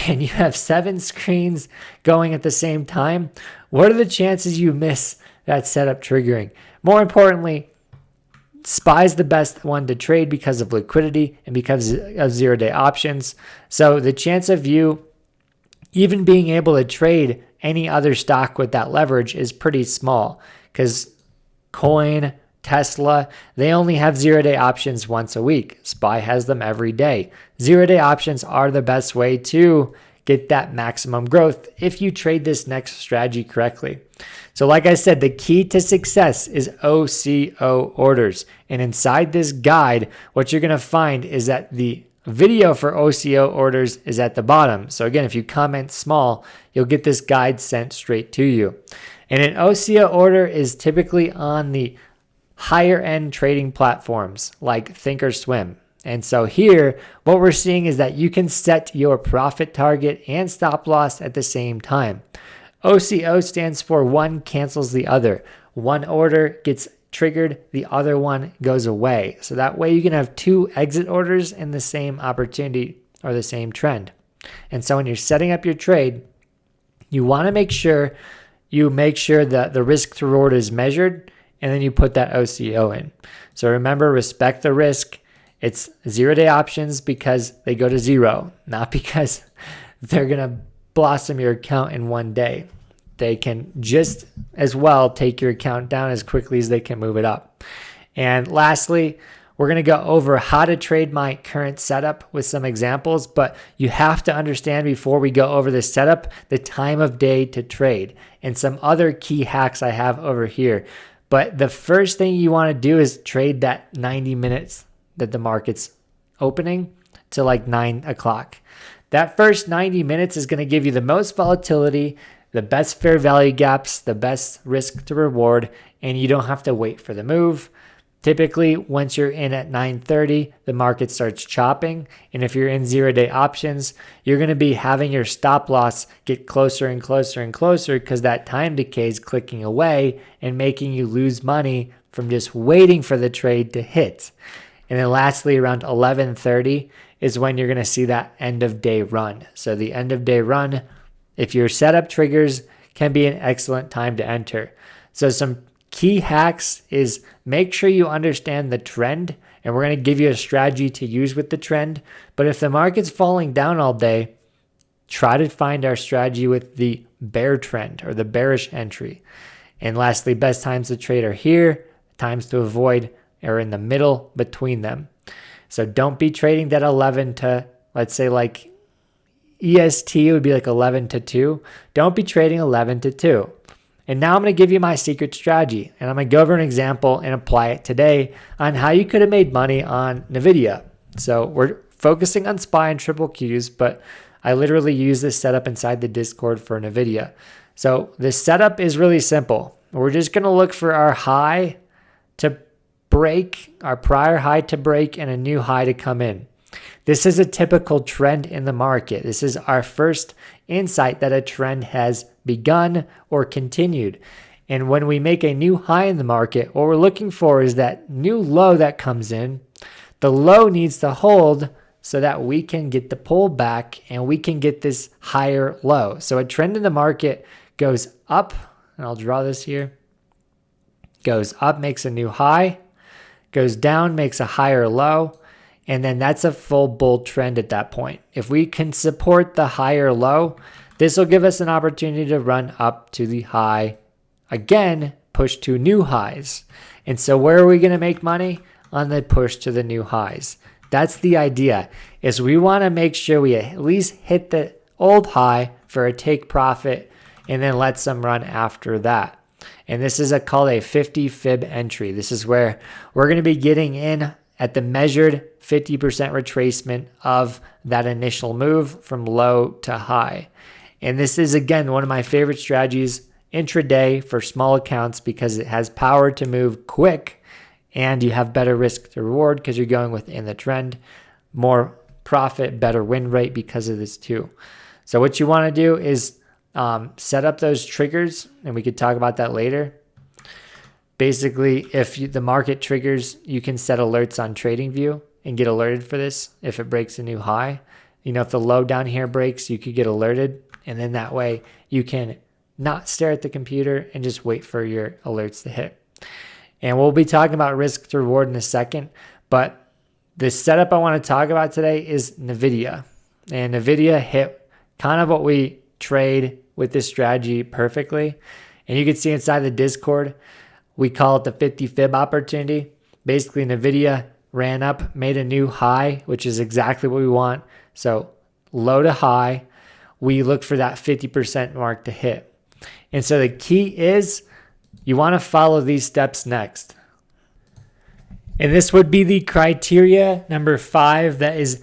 and you have 7 screens going at the same time, what are the chances you miss that setup triggering? More importantly, SPY is the best one to trade because of liquidity and because of 0-day options. So the chance of you even being able to trade any other stock with that leverage is pretty small, because Coin, Tesla, they only have 0-day options once a week. SPY has them every day. 0-day options are the best way to get that maximum growth if you trade this next strategy correctly. So like I said, the key to success is OCO orders. And inside this guide, what you're going to find is that the video for OCO orders is at the bottom. So again, if you comment small, you'll get this guide sent straight to you. And an OCO order is typically on the higher end trading platforms like Thinkorswim. And so here, what we're seeing is that you can set your profit target and stop loss at the same time. OCO stands for one cancels the other. One order gets triggered, the other one goes away. So that way you can have 2 exit orders in the same opportunity or the same trend. And so when you're setting up your trade, you want to make sure that the risk to reward is measured, and then you put that OCO in. So remember, respect the risk. It's 0-day options because they go to zero, not because they're going to blossom your account in one day. They can just as well take your account down as quickly as they can move it up. And lastly, we're going to go over how to trade my current setup with some examples, but you have to understand before we go over the setup, the time of day to trade and some other key hacks I have over here. But the first thing you want to do is trade that 90 minutes that the market's opening to like 9 o'clock. That first 90 minutes is going to give you the most volatility, the best fair value gaps, the best risk to reward, and you don't have to wait for the move. Typically, once you're in at 9:30, the market starts chopping. And if you're in 0-day options, you're going to be having your stop loss get closer and closer and closer because that time decay is clicking away and making you lose money from just waiting for the trade to hit. And then lastly, around 11:30 is when you're going to see that end of day run. So the end of day run, if your setup triggers, can be an excellent time to enter. So some key hacks is make sure you understand the trend, and we're going to give you a strategy to use with the trend. But if the market's falling down all day, try to find our strategy with the bear trend or the bearish entry. And lastly, best times to trade are here. Times to avoid are in the middle between them. So don't be trading that 11 to, let's say like EST would be like 11 to 2. Don't be trading 11 to 2. And now I'm going to give you my secret strategy, and I'm going to go over an example and apply it today on how you could have made money on NVIDIA. So we're focusing on SPY and triple Qs, but I literally use this setup inside the Discord for NVIDIA. So this setup is really simple. We're just going to look for our high to break, our prior high to break, and a new high to come in. This is a typical trend in the market. This is our first insight that a trend has begun or continued. And when we make a new high in the market, what we're looking for is that new low that comes in. The low needs to hold so that we can get the pullback and we can get this higher low. So a trend in the market goes up, and I'll draw this here, goes up, makes a new high, goes down, makes a higher low, and then that's a full bull trend at that point. If we can support the higher low, this will give us an opportunity to run up to the high, again, push to new highs. And so where are we going to make money? On the push to the new highs. That's the idea, is we want to make sure we at least hit the old high for a take profit and then let some run after that. And this is called a 50 fib entry. This is where we're going to be getting in at the measured 50% retracement of that initial move from low to high. And this is, again, one of my favorite strategies intraday for small accounts because it has power to move quick and you have better risk to reward because you're going within the trend, more profit, better win rate because of this too. So what you want to do is set up those triggers, and we could talk about that later. Basically, if the market triggers, you can set alerts on Tradingview and get alerted for this if it breaks a new high. You know, if the low down here breaks, you could get alerted, and then that way you can not stare at the computer and just wait for your alerts to hit. And we'll be talking about risk to reward in a second, but the setup I want to talk about today is NVIDIA. And NVIDIA hit kind of what we trade with this strategy perfectly. And you can see inside the Discord, we call it the 50 fib opportunity. Basically, NVIDIA ran up, made a new high, which is exactly what we want. So low to high, we look for that 50% mark to hit. And so the key is you want to follow these steps next. And this would be the criteria number 5, that is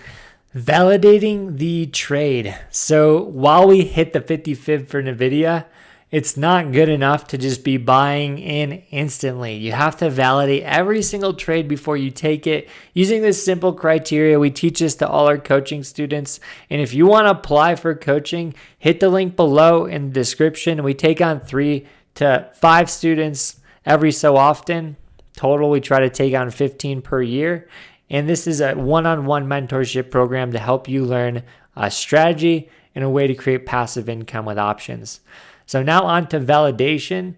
validating the trade. So while we hit the 50 fib for NVIDIA, it's not good enough to just be buying in instantly. You have to validate every single trade before you take it using this simple criteria. We teach this to all our coaching students. And if you want to apply for coaching, hit the link below in the description. We take on 3 to 5 students every so often. Total, we try to take on 15 per year. And this is a one-on-one mentorship program to help you learn a strategy and a way to create passive income with options. So now on to validation.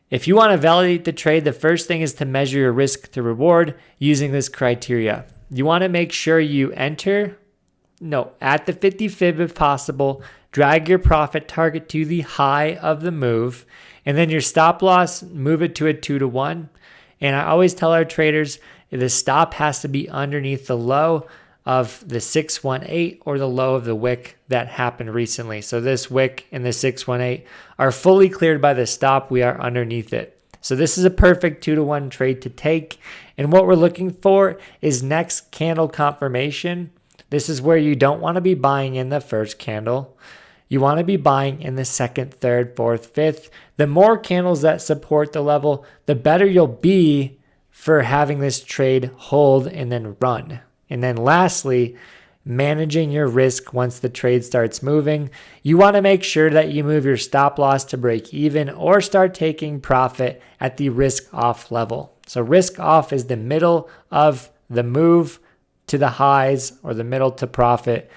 If you want to validate the trade, the first thing is to measure your risk to reward using this criteria. You want to make sure you at the 50 fib if possible, drag your profit target to the high of the move, and then your stop loss, move it to a 2-to-1. And I always tell our traders, the stop has to be underneath the low of the 618 or the low of the wick that happened recently. So this wick and the 618 are fully cleared by the stop. We are underneath it. So this is a perfect 2-to-1 trade to take. And what we're looking for is next candle confirmation. This is where you don't want to be buying in the first candle. You want to be buying in the second, third, fourth, fifth. The more candles that support the level, the better you'll be for having this trade hold and then run. And then lastly, managing your risk once the trade starts moving. You want to make sure that you move your stop loss to break even or start taking profit at the risk off level. So risk off is the middle of the move to the highs or the middle to profit.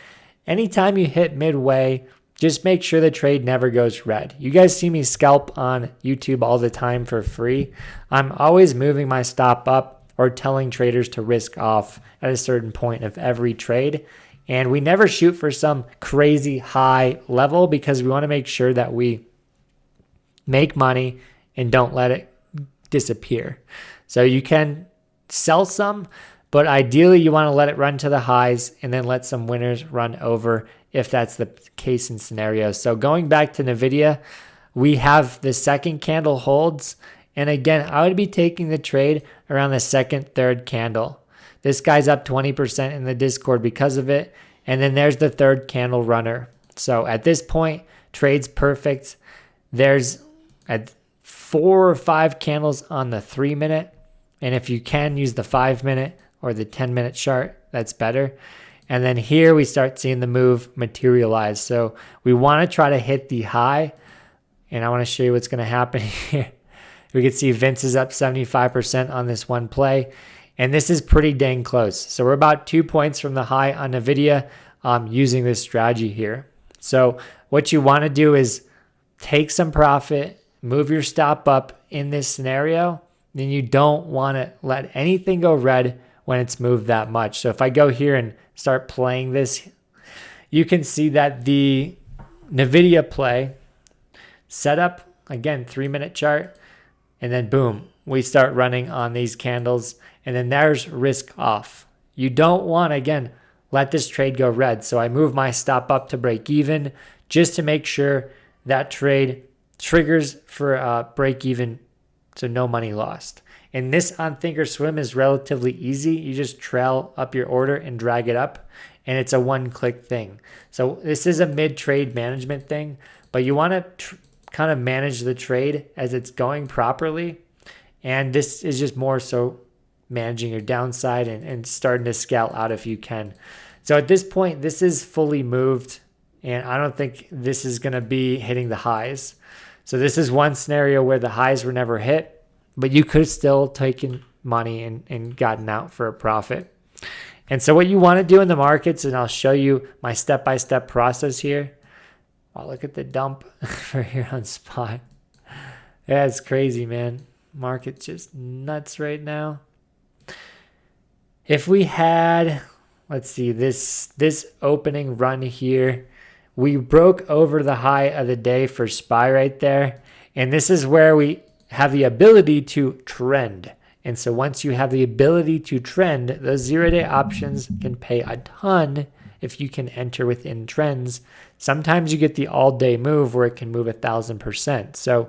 Anytime you hit midway, just make sure the trade never goes red. You guys see me scalp on YouTube all the time for free. I'm always moving my stop up or telling traders to risk off at a certain point of every trade. And we never shoot for some crazy high level because we want to make sure that we make money and don't let it disappear. So you can sell some, but ideally you want to let it run to the highs and then let some winners run over if that's the case in scenarios. So going back to NVIDIA, we have the second candle holds. And again, I would be taking the trade around the second, third candle. This guy's up 20% in the Discord because of it. And then there's the third candle runner. So at this point, trade's perfect. There's 4 or 5 candles on the 3-minute. And if you can use the 5-minute or the 10-minute chart, that's better. And then here we start seeing the move materialize. So we want to try to hit the high. And I want to show you what's going to happen here. We can see Vince is up 75% on this one play. And this is pretty dang close. So we're about 2 points from the high on NVIDIA using this strategy here. So what you want to do is take some profit, move your stop up in this scenario. Then you don't want to let anything go red when it's moved that much. So if I go here and start playing this, you can see that the NVIDIA play set up, again, 3-minute chart, and then boom, we start running on these candles, and then there's risk off. You don't want to, again, let this trade go red. So I move my stop up to break even just to make sure that trade triggers for break even, so no money lost. And this on Thinkorswim is relatively easy. You just trail up your order and drag it up, and it's a one-click thing. So this is a mid-trade management thing, but you want to kind of manage the trade as it's going properly. And this is just more so managing your downside and starting to scale out if you can. So at this point, this is fully moved, and I don't think this is going to be hitting the highs. So this is one scenario where the highs were never hit, but you could have still taken money and gotten out for a profit. And so what you want to do in the markets, and I'll show you my step-by-step process here. Oh, look at the dump for here on spot. Yeah, it's crazy, man. Market's just nuts right now. If we had, let's see, this opening run here, we broke over the high of the day for SPY right there. And this is where we have the ability to trend. And so once you have the ability to trend, those 0-day options can pay a ton if you can enter within trends. Sometimes you get the all-day move where it can move 1,000%. So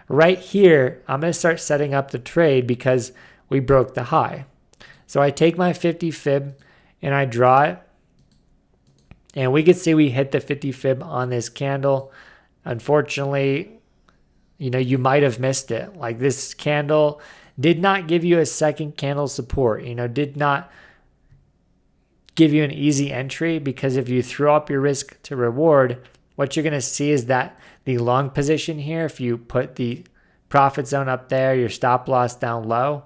right here, I'm going to start setting up the trade because we broke the high. So I take my 50 fib and I draw it. And we can see we hit the 50 fib on this candle. Unfortunately, you might have missed it. Like this candle did not give you a second candle support, did not give you an easy entry, because if you throw up your risk to reward, what you're going to see is that the long position here, if you put the profit zone up there, your stop loss down low,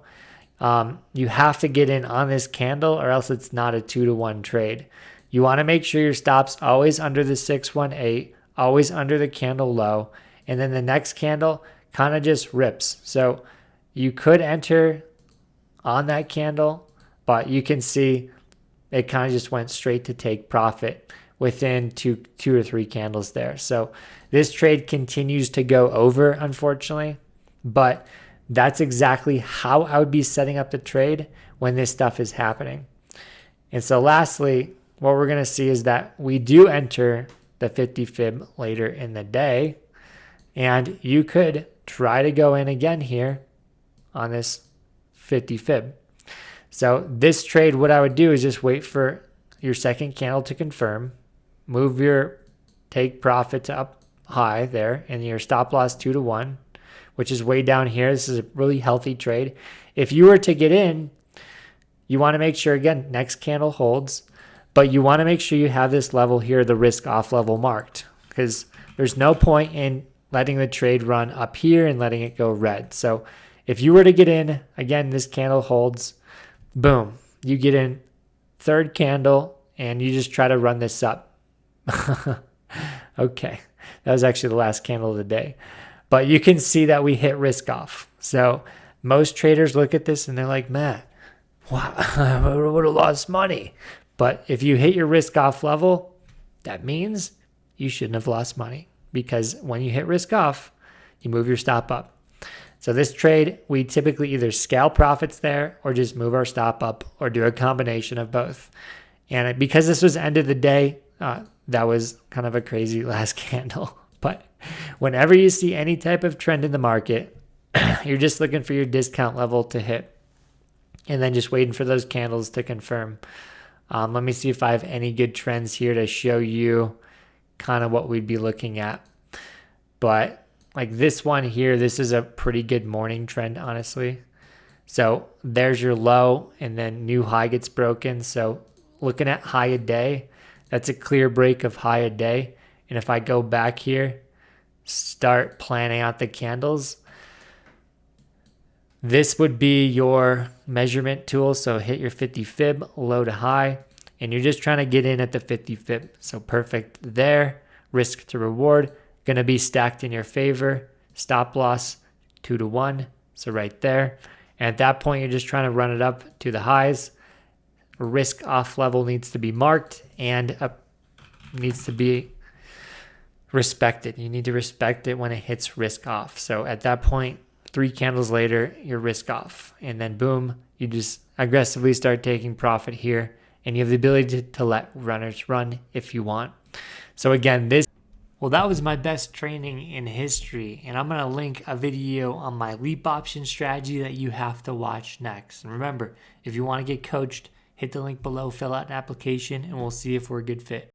you have to get in on this candle or else it's not a 2-to-1 trade. You want to make sure your stop's always under the 618, always under the candle low, and then the next candle kind of just rips. So you could enter on that candle, but you can see it kind of just went straight to take profit within two or three candles there. So this trade continues to go over, unfortunately, but that's exactly how I would be setting up the trade when this stuff is happening. And so lastly, what we're going to see is that we do enter the 50 fib later in the day, and you could try to go in again here on this 50 fib. So this trade, what I would do is just wait for your second candle to confirm, move your take profit to up high there, and your stop loss 2-to-1, which is way down here. This is a really healthy trade. If you were to get in, you want to make sure, again, next candle holds, but you want to make sure you have this level here, the risk off level marked, because there's no point in letting the trade run up here and letting it go red. So if you were to get in, again, this candle holds, boom, you get in third candle and you just try to run this up. Okay, that was actually the last candle of the day. But you can see that we hit risk off. So most traders look at this and they're like, man, wow, I would have lost money. But if you hit your risk off level, that means you shouldn't have lost money, because when you hit risk off, you move your stop up. So this trade, we typically either scale profits there or just move our stop up or do a combination of both. And because this was end of the day, that was kind of a crazy last candle. But whenever you see any type of trend in the market, you're just looking for your discount level to hit and then just waiting for those candles to confirm. Let me see if I have any good trends here to show you kind of what we'd be looking at. But like this one here, this is a pretty good morning trend, honestly. So there's your low and then new high gets broken. So looking at high a day, that's a clear break of high a day. And if I go back here, start planning out the candles, This would be your measurement tool. So hit your 50 fib, low to high, and you're just trying to get in at the 50 fib. So perfect there. Risk to reward, going to be stacked in your favor. Stop loss 2 to 1. So right there. And at that point, you're just trying to run it up to the highs. Risk off level needs to be marked and up needs to be respected. You need to respect it when it hits risk off. So at that point, 3 candles later, you're risk off. And then boom, you just aggressively start taking profit here. And you have the ability to let runners run if you want. So again, well, that was my best training in history. And I'm going to link a video on my leap option strategy that you have to watch next. And remember, if you want to get coached, hit the link below, fill out an application, and we'll see if we're a good fit.